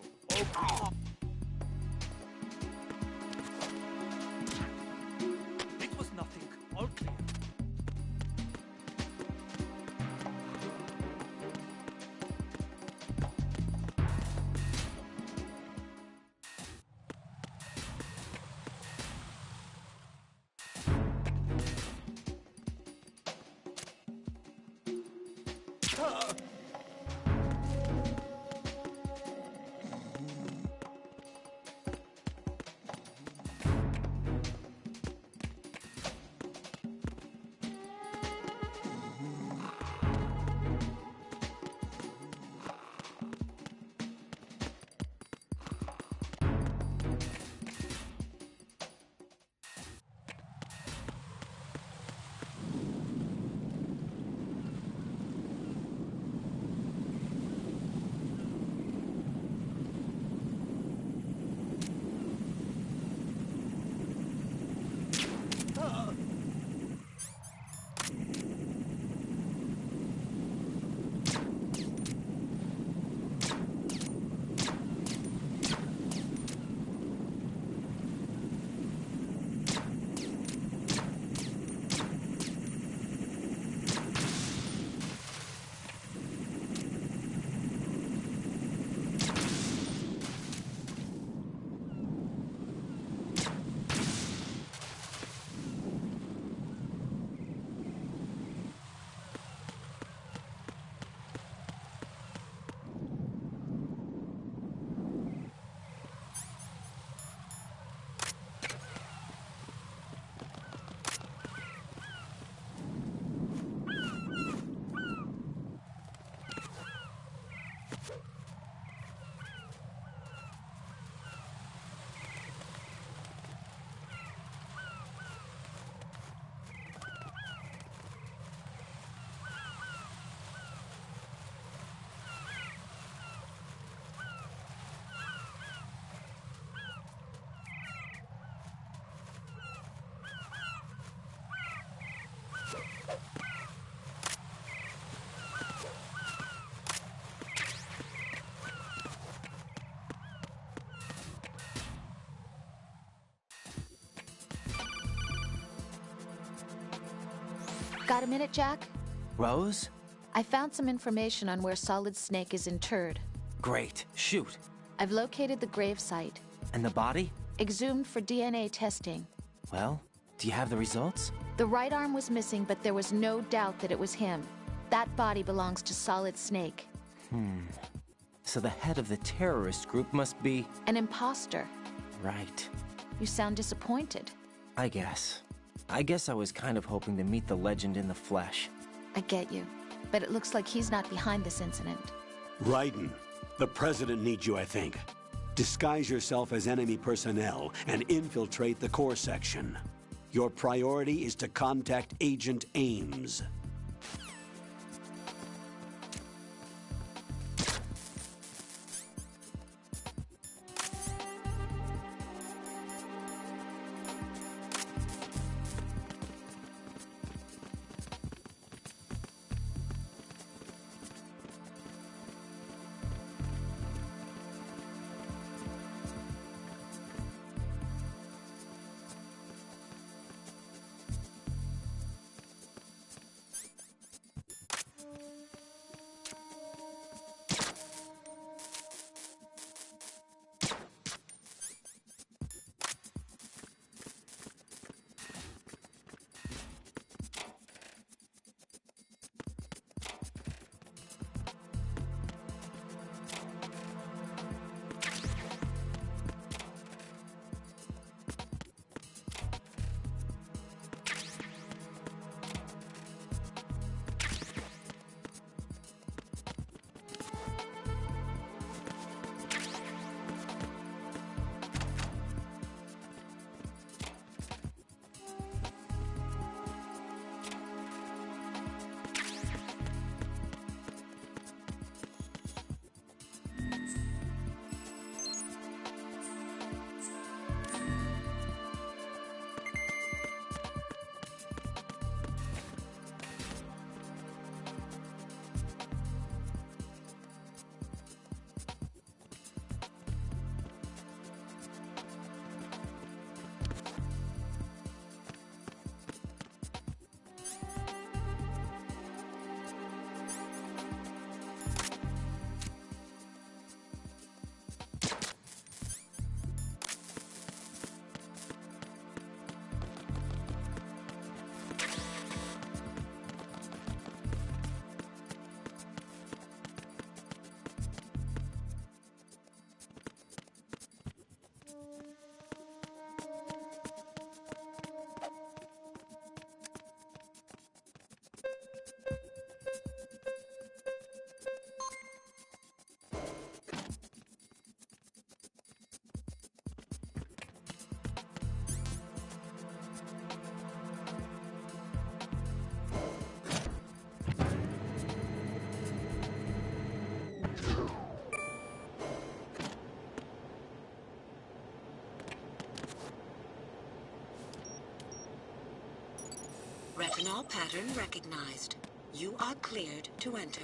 It was nothing. All clear. Got a minute, Jack? Rose? I found some information on where Solid Snake is interred. Great. Shoot. I've located the gravesite. And the body? Exhumed for DNA testing. Well, do you have the results? The right arm was missing, but there was no doubt that it was him. That body belongs to Solid Snake. So the head of the terrorist group must be... An imposter. Right. You sound disappointed. I guess I was kind of hoping to meet the legend in the flesh. I get you. But it looks like he's not behind this incident. Raiden, the President needs you, I think. Disguise yourself as enemy personnel and infiltrate the core section. Your priority is to contact Agent Ames. Retinol pattern recognized. You are cleared to enter.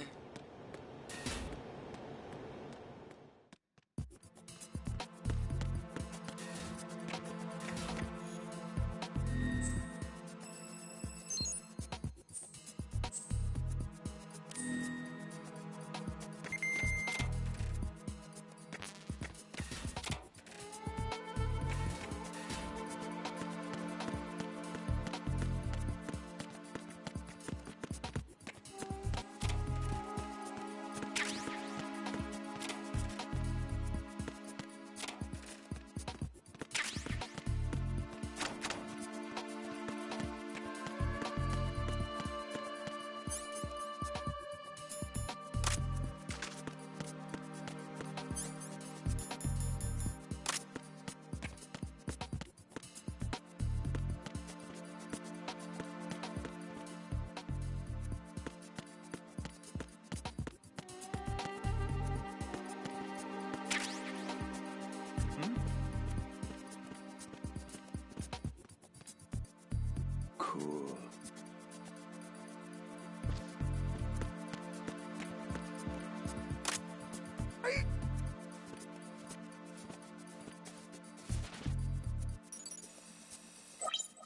Cool.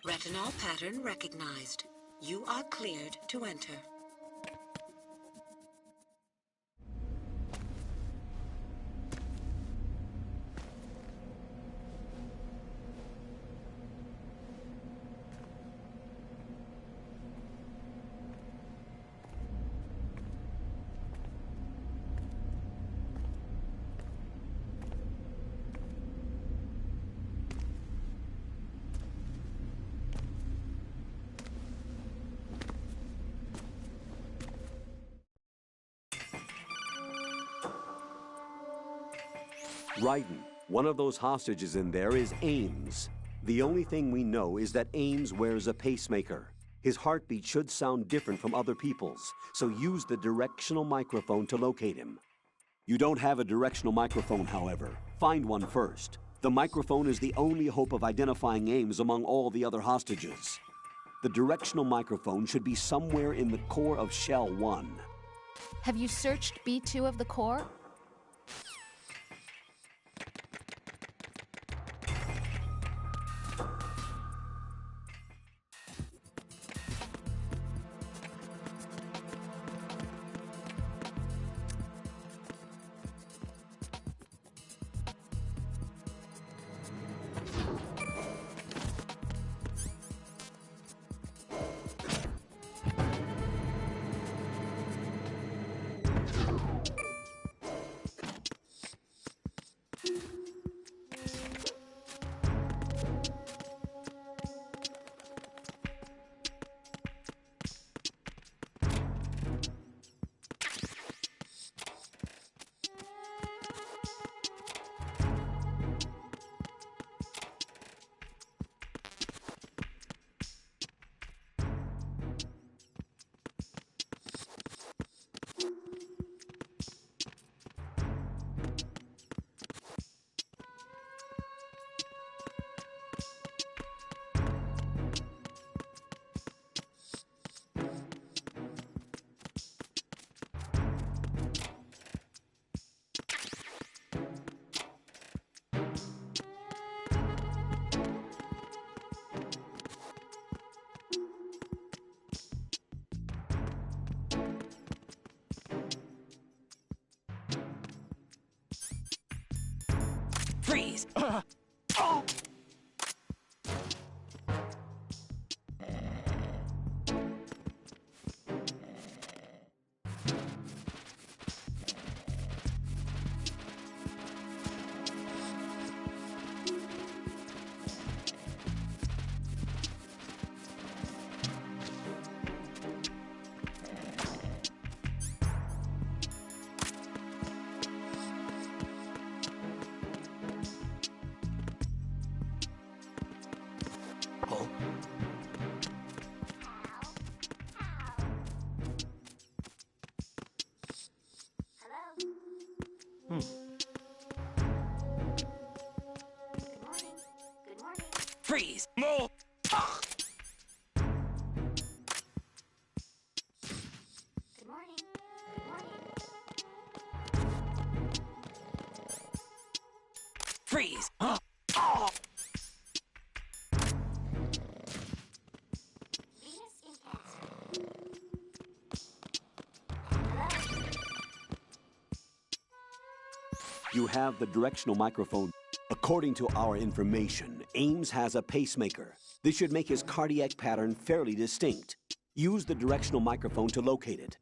Retinol pattern recognized. You are cleared to enter. Raiden, one of those hostages in there is Ames. The only thing we know is that Ames wears a pacemaker. His heartbeat should sound different from other people's, so use the directional microphone to locate him. You don't have a directional microphone, however. Find one first. The microphone is the only hope of identifying Ames among all the other hostages. The directional microphone should be somewhere in the core of Shell 1. Have you searched B2 of the core? Freeze! You have the directional microphone. According to our information, Ames has a pacemaker. This should make his cardiac pattern fairly distinct. Use the directional microphone to locate it.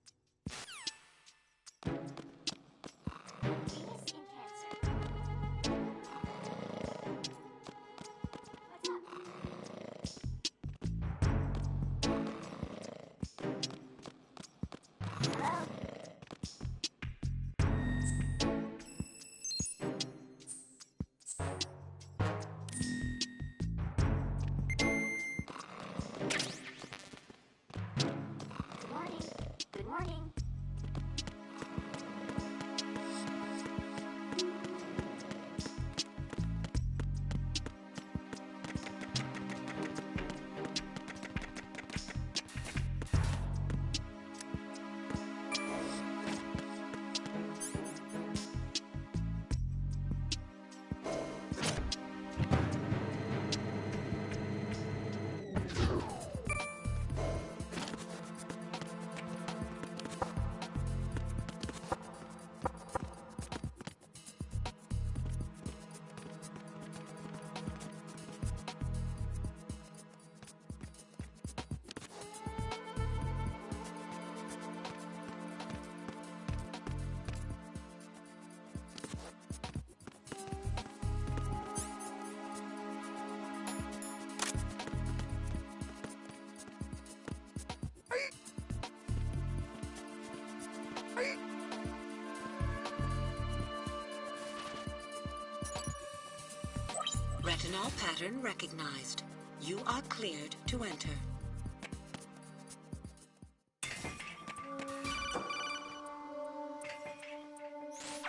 Retinol pattern recognized. You are cleared to enter.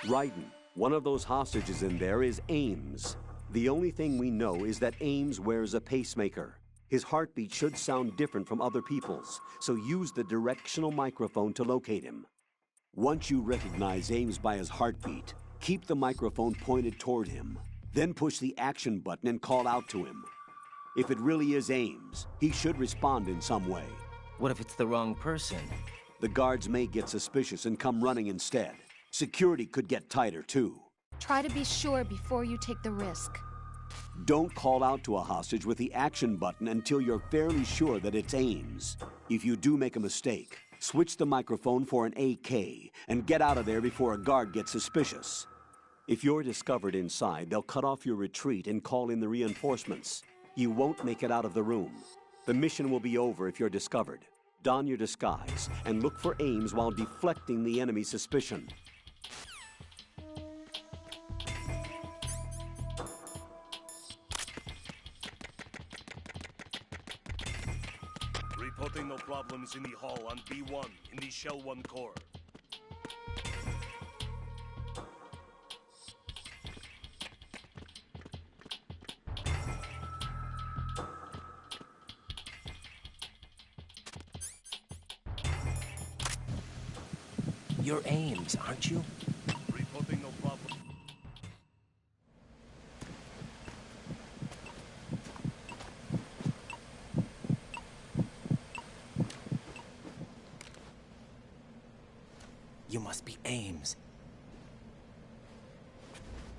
Raiden, one of those hostages in there is Ames. The only thing we know is that Ames wears a pacemaker. His heartbeat should sound different from other people's, so use the directional microphone to locate him. Once you recognize Ames by his heartbeat, keep the microphone pointed toward him. Then push the action button and call out to him. If it really is Ames, he should respond in some way. What if it's the wrong person? The guards may get suspicious and come running instead. Security could get tighter, too. Try to be sure before you take the risk. Don't call out to a hostage with the action button until you're fairly sure that it's Ames. If you do make a mistake, switch the microphone for an AK and get out of there before a guard gets suspicious. If you're discovered inside, they'll cut off your retreat and call in the reinforcements. You won't make it out of the room. The mission will be over if you're discovered. Don your disguise and look for Ames while deflecting the enemy's suspicion. Reporting no problems in the hall on B1 in the Shell 1 core. You're Ames, aren't you? Reporting no problem. You must be Ames.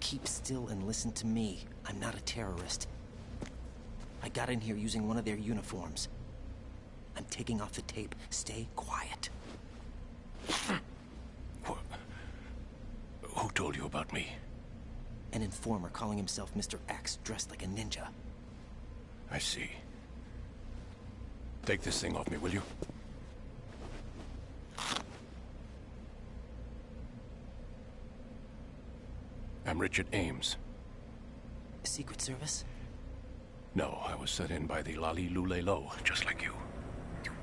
Keep still and listen to me. I'm not a terrorist. I got in here using one of their uniforms. I'm taking off the tape. Stay quiet. Who told you about me? An informer calling himself Mr. X, dressed like a ninja. I see. Take this thing off me, will you? I'm Richard Ames. Secret Service? No, I was sent in by the Lali Lule Lo, just like you.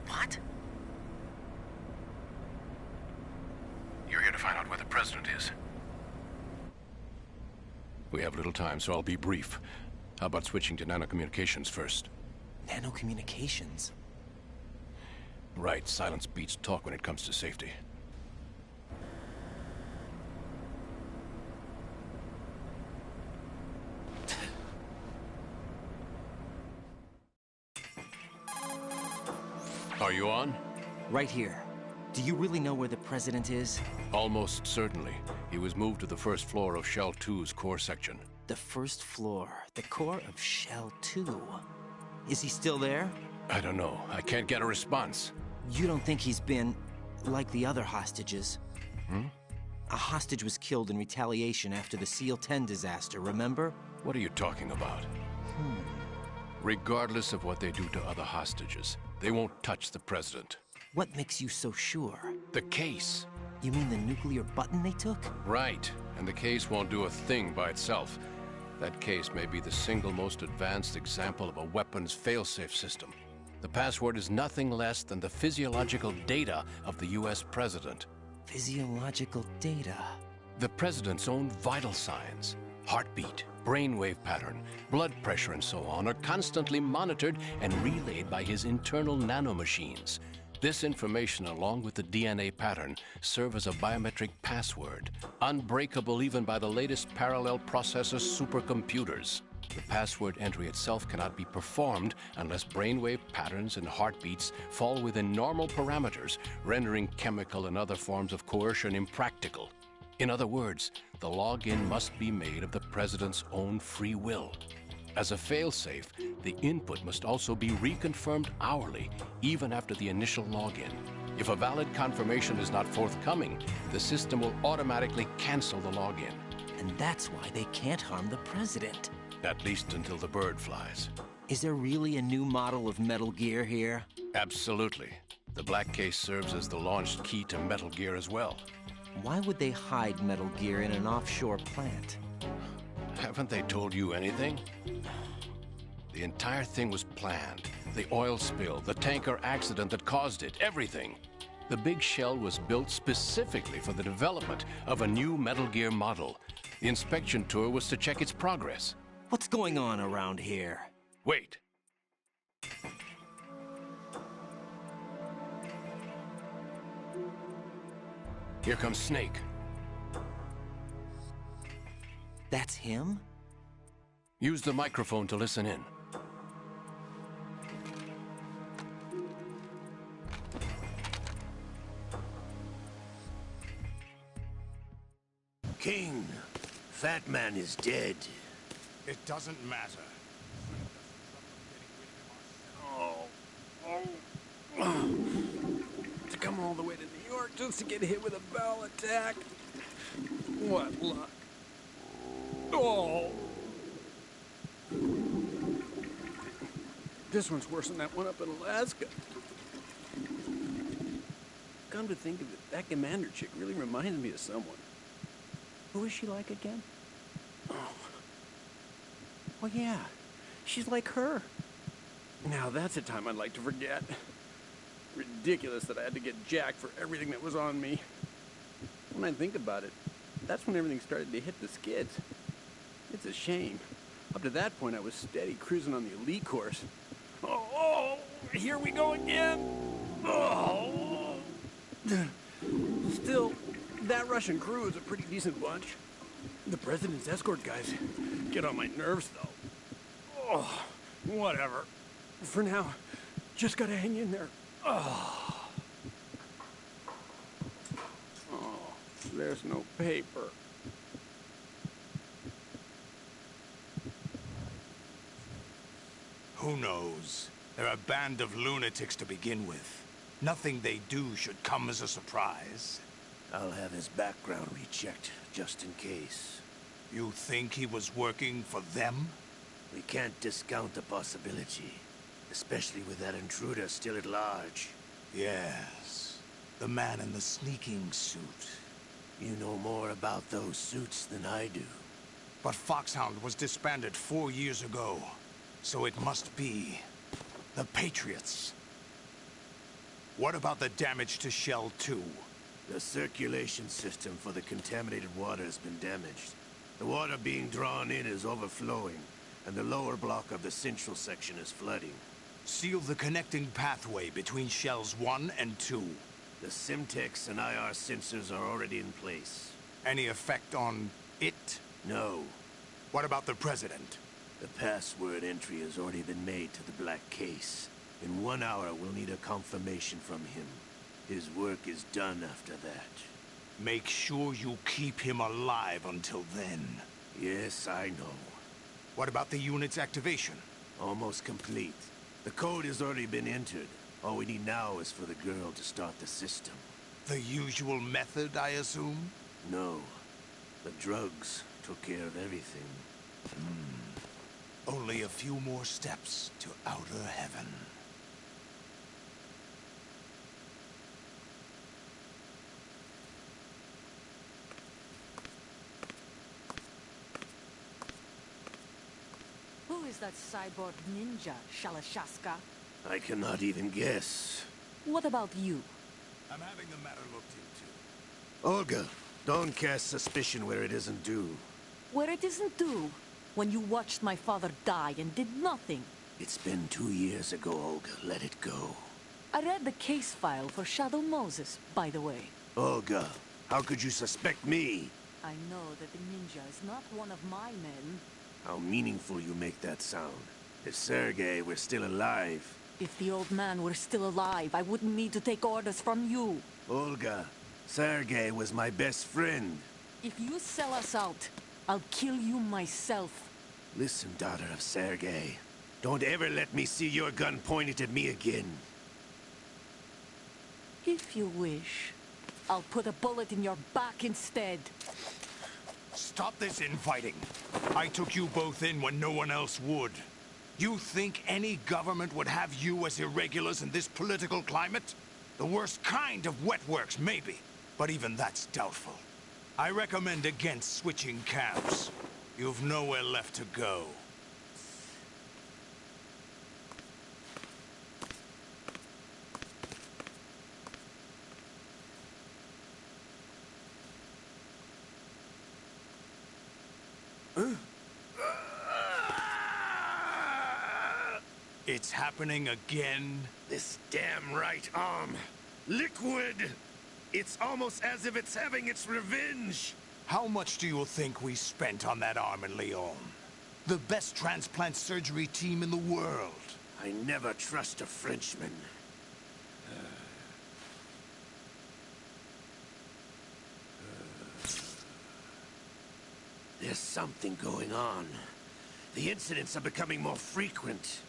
What? You're here to find out where the president is. We have little time, so I'll be brief. How about switching to nanocommunications first? Nanocommunications? Right, silence beats talk when it comes to safety. Are you on? Right here. Do you really know where the President is? Almost certainly. He was moved to the first floor of Shell 2's core section. The first floor. The core of Shell 2. Is he still there? I don't know. I can't get a response. You don't think he's been like the other hostages? A hostage was killed in retaliation after the SEAL 10 disaster, remember? What are you talking about? Regardless of what they do to other hostages, they won't touch the President. What makes you so sure? The case. You mean the nuclear button they took? Right. And the case won't do a thing by itself. That case may be the single most advanced example of a weapons failsafe system. The password is nothing less than the physiological data of the US President. Physiological data? The President's own vital signs, heartbeat, brainwave pattern, blood pressure, and so on, are constantly monitored and relayed by his internal nanomachines. This information, along with the DNA pattern, serve as a biometric password, unbreakable even by the latest parallel processor supercomputers. The password entry itself cannot be performed unless brainwave patterns and heartbeats fall within normal parameters, rendering chemical and other forms of coercion impractical. In other words, the login must be made of the President's own free will. As a failsafe, the input must also be reconfirmed hourly, even after the initial login. If a valid confirmation is not forthcoming, the system will automatically cancel the login. And that's why they can't harm the President. At least until the bird flies. Is there really a new model of Metal Gear here? Absolutely. The black case serves as the launch key to Metal Gear as well. Why would they hide Metal Gear in an offshore plant? Haven't they told you anything? The entire thing was planned. The oil spill, the tanker accident that caused it, everything. The big shell was built specifically for the development of a new Metal Gear model. The inspection tour was to check its progress. What's going on around here? Wait. Here comes Snake. That's him? Use the microphone to listen in. King, Fat Man is dead. It doesn't matter. To come all the way to New York just to get hit with a bowel attack. What luck. Oh. This one's worse than that one up in Alaska. Come to think of it, that commander chick really reminds me of someone. Who is she like again? Oh yeah, she's like her. Now that's a time I'd like to forget. Ridiculous that I had to get jacked for everything that was on me. When I think about it, that's when everything started to hit the skids. It's a shame. Up to that point, I was steady cruising on the elite course. Oh, here we go again. Oh. Still, that Russian crew is a pretty decent bunch. The President's escort guys get on my nerves, though. Oh, whatever. For now, just gotta hang in there. Oh, there's no paper. Who knows? They're a band of lunatics to begin with. Nothing they do should come as a surprise. I'll have his background rechecked, just in case. You think he was working for them? We can't discount the possibility, especially with that intruder still at large. Yes, the man in the sneaking suit. You know more about those suits than I do. But Foxhound was disbanded 4 years ago, so it must be the Patriots. What about the damage to Shell 2? The circulation system for the contaminated water has been damaged. The water being drawn in is overflowing, and the lower block of the central section is flooding. Seal the connecting pathway between Shells 1 and 2. The Simtex and IR sensors are already in place. Any effect on it? No. What about the President? The password entry has already been made to the black case. In 1 hour, we'll need a confirmation from him. His work is done after that. Make sure you keep him alive until then. Yes, I know. What about the unit's activation? Almost complete. The code has already been entered. All we need now is for the girl to start the system. The usual method, I assume? No. The drugs took care of everything. Only a few more steps to outer heaven. Who is that cyborg ninja, Shalashaska? I cannot even guess. What about you? I'm having the matter looked into. Olga, don't cast suspicion where it isn't due. Where it isn't due? When you watched my father die and did nothing. It's been 2 years ago, Olga. Let it go. I read the case file for Shadow Moses, by the way. Olga, how could you suspect me? I know that the ninja is not one of my men. How meaningful you make that sound. If Sergei were still alive... If the old man were still alive, I wouldn't need to take orders from you. Olga, Sergei was my best friend. If you sell us out, I'll kill you myself. Listen, daughter of Sergei. Don't ever let me see your gun pointed at me again. If you wish, I'll put a bullet in your back instead. Stop this infighting. I took you both in when no one else would. You think any government would have you as irregulars in this political climate? The worst kind of wet works, maybe. But even that's doubtful. I recommend against switching camps. You've nowhere left to go. It's happening again? This damn right arm. Liquid! It's almost as if it's having its revenge. How much do you think we spent on that arm in Lyon? The best transplant surgery team in the world. I never trust a Frenchman. There's something going on. The incidents are becoming more frequent.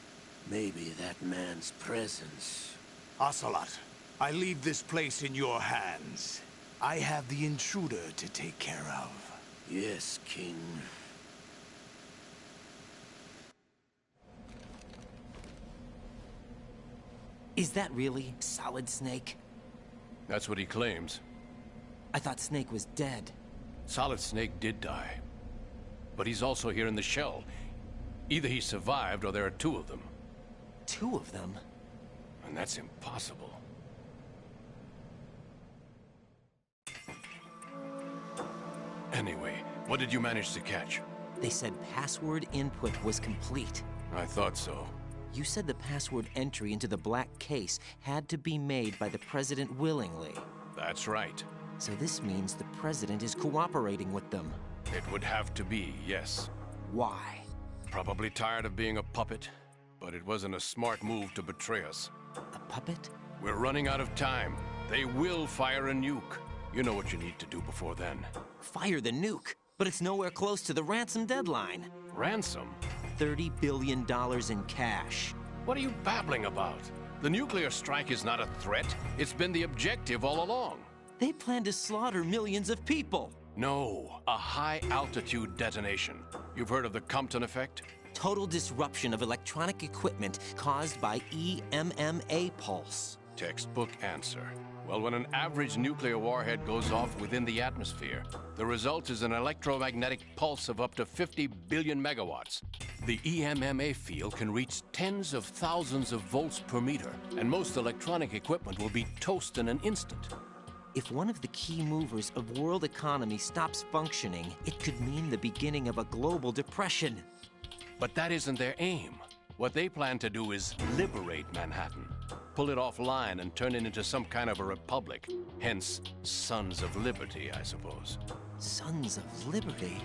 Maybe that man's presence. Ocelot, I leave this place in your hands. I have the intruder to take care of. Yes, King. Is that really Solid Snake? That's what he claims. I thought Snake was dead. Solid Snake did die. But he's also here in the shell. Either he survived or there are two of them. Two of them? And that's impossible. Anyway, what did you manage to catch? They said password input was complete. I thought so. You said the password entry into the black case had to be made by the President willingly. That's right. So this means the President is cooperating with them. It would have to be, yes. Why? Probably tired of being a puppet, but it wasn't a smart move to betray us. A puppet? We're running out of time. They will fire a nuke. You know what you need to do before then. Fire the nuke? But it's nowhere close to the ransom deadline. Ransom? $30 billion in cash. What are you babbling about? The nuclear strike is not a threat. It's been the objective all along. They plan to slaughter millions of people. No, a high-altitude detonation. You've heard of the Compton effect? Total disruption of electronic equipment caused by EMMA pulse. Textbook answer. Well, when an average nuclear warhead goes off within the atmosphere, the result is an electromagnetic pulse of up to 50 billion megawatts. The EMMA field can reach tens of thousands of volts per meter, and most electronic equipment will be toast in an instant. If one of the key movers of world economy stops functioning, it could mean the beginning of a global depression. But that isn't their aim. What they plan to do is liberate Manhattan. Pull it offline and turn it into some kind of a republic. Hence, Sons of Liberty, I suppose. Sons of Liberty?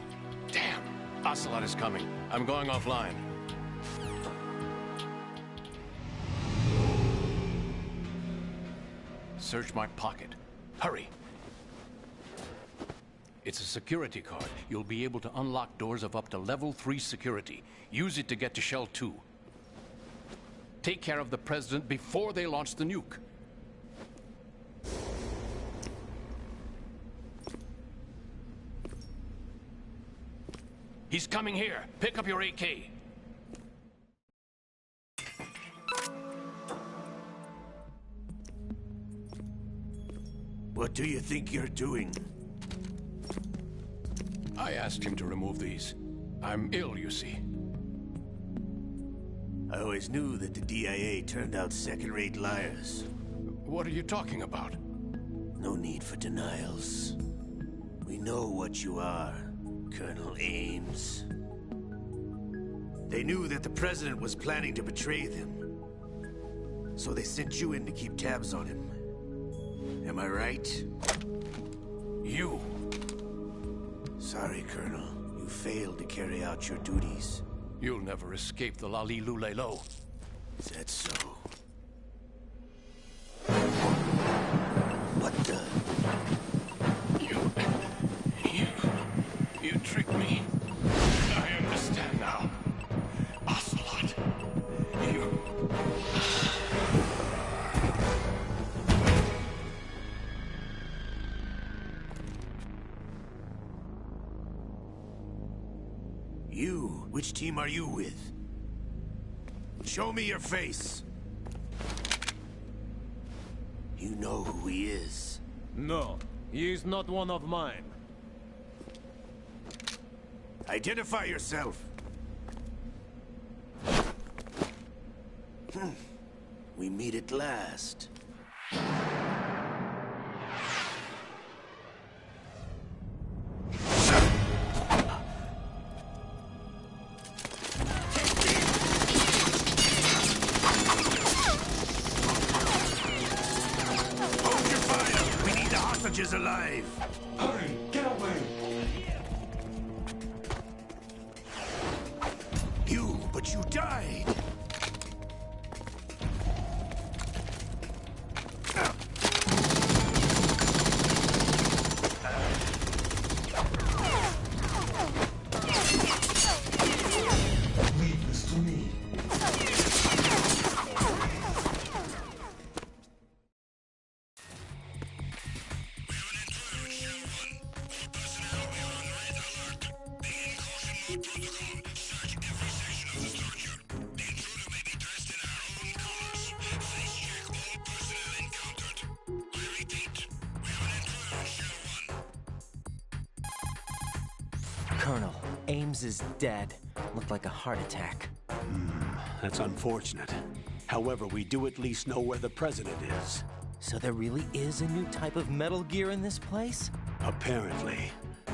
Damn! Ocelot is coming. I'm going offline. search my pocket. Hurry! It's a security card. You'll be able to unlock doors of up to level 3 security. Use it to get to Shell 2. Take care of the President before they launch the nuke. He's coming here. Pick up your AK. What do you think you're doing? I asked him to remove these. I'm ill, you see. I always knew that the DIA turned out second-rate liars. What are you talking about? No need for denials. We know what you are, Colonel Ames. They knew that the President was planning to betray them. So they sent you in to keep tabs on him. Am I right? You! Sorry, Colonel. You failed to carry out your duties. You'll never escape the Lali Lulelo. Is that so? What the? You tricked me. I understand now. Ocelot. You? Which team are you with? Show me your face. You know who he is. No, he is not one of mine. Identify yourself. We meet at last. Is alive. Hurry, get away. But you died. Leave this to me. Colonel, Ames is dead. Looked like a heart attack. That's unfortunate. However, we do at least know where the President is. So there really is a new type of Metal Gear in this place? Apparently.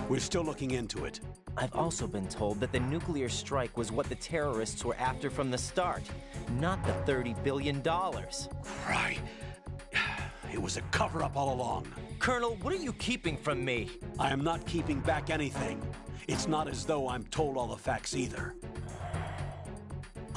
We're still looking into it. I've also been told that the nuclear strike was what the terrorists were after from the start, not the $30 billion. Right. It was a cover-up all along. Colonel, what are you keeping from me? I am not keeping back anything. It's not as though I'm told all the facts either.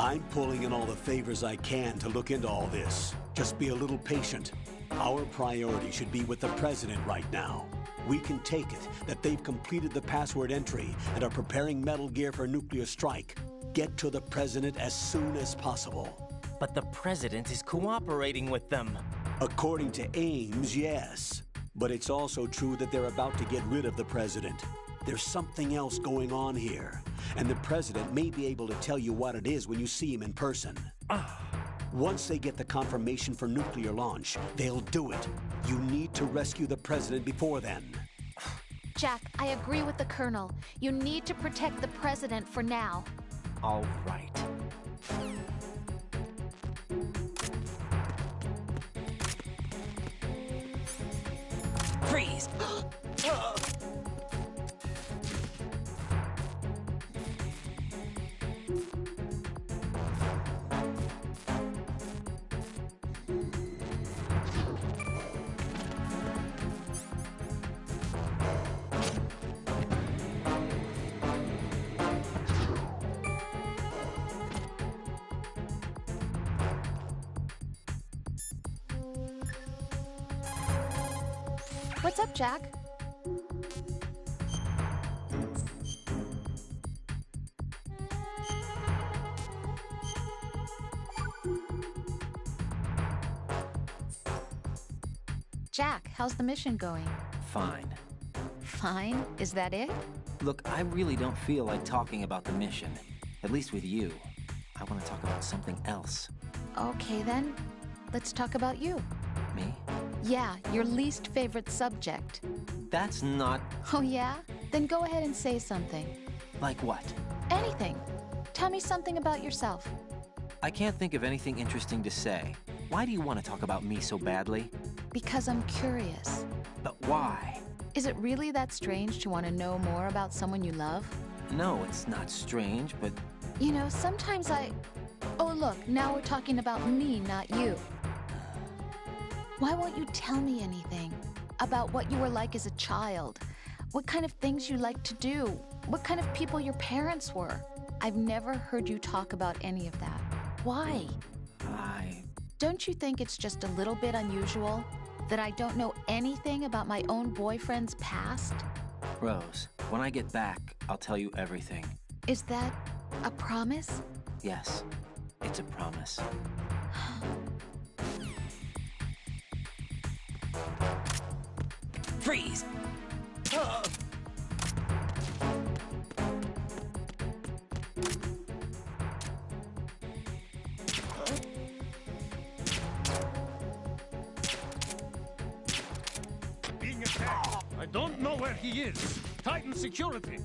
I'm pulling in all the favors I can to look into all this. Just be a little patient. Our priority should be with the President right now. We can take it that they've completed the password entry and are preparing Metal Gear for a nuclear strike. Get to the President as soon as possible. But the President is cooperating with them. According to Ames, yes. But it's also true that they're about to get rid of the President. There's something else going on here, and the President may be able to tell you what it is when you see him in person. Once they get the confirmation for nuclear launch, they'll do it. You need to rescue the President before then. Jack, I agree with the Colonel. You need to protect the President for now. All right. Freeze! What's up, Jack? Jack, how's the mission going? Fine. Fine? Is that it? Look, I really don't feel like talking about the mission. At least with you. I want to talk about something else. Okay, then. Let's talk about you. Me? Yeah, your least favorite subject. That's not... Oh, yeah? Then go ahead and say something. Like what? Anything. Tell me something about yourself. I can't think of anything interesting to say. Why do you want to talk about me so badly? Because I'm curious. But why? Is it really that strange to want to know more about someone you love? No, it's not strange, but... You know, sometimes Oh, look, now we're talking about me, not you. Why won't you tell me anything? About what you were like as a child? What kind of things you liked to do? What kind of people your parents were? I've never heard you talk about any of that. Why? Don't you think it's just a little bit unusual that I don't know anything about my own boyfriend's past? Rose, when I get back, I'll tell you everything. Is that a promise? Yes, it's a promise. Freeze! Being attacked. I don't know where he is. Titan security.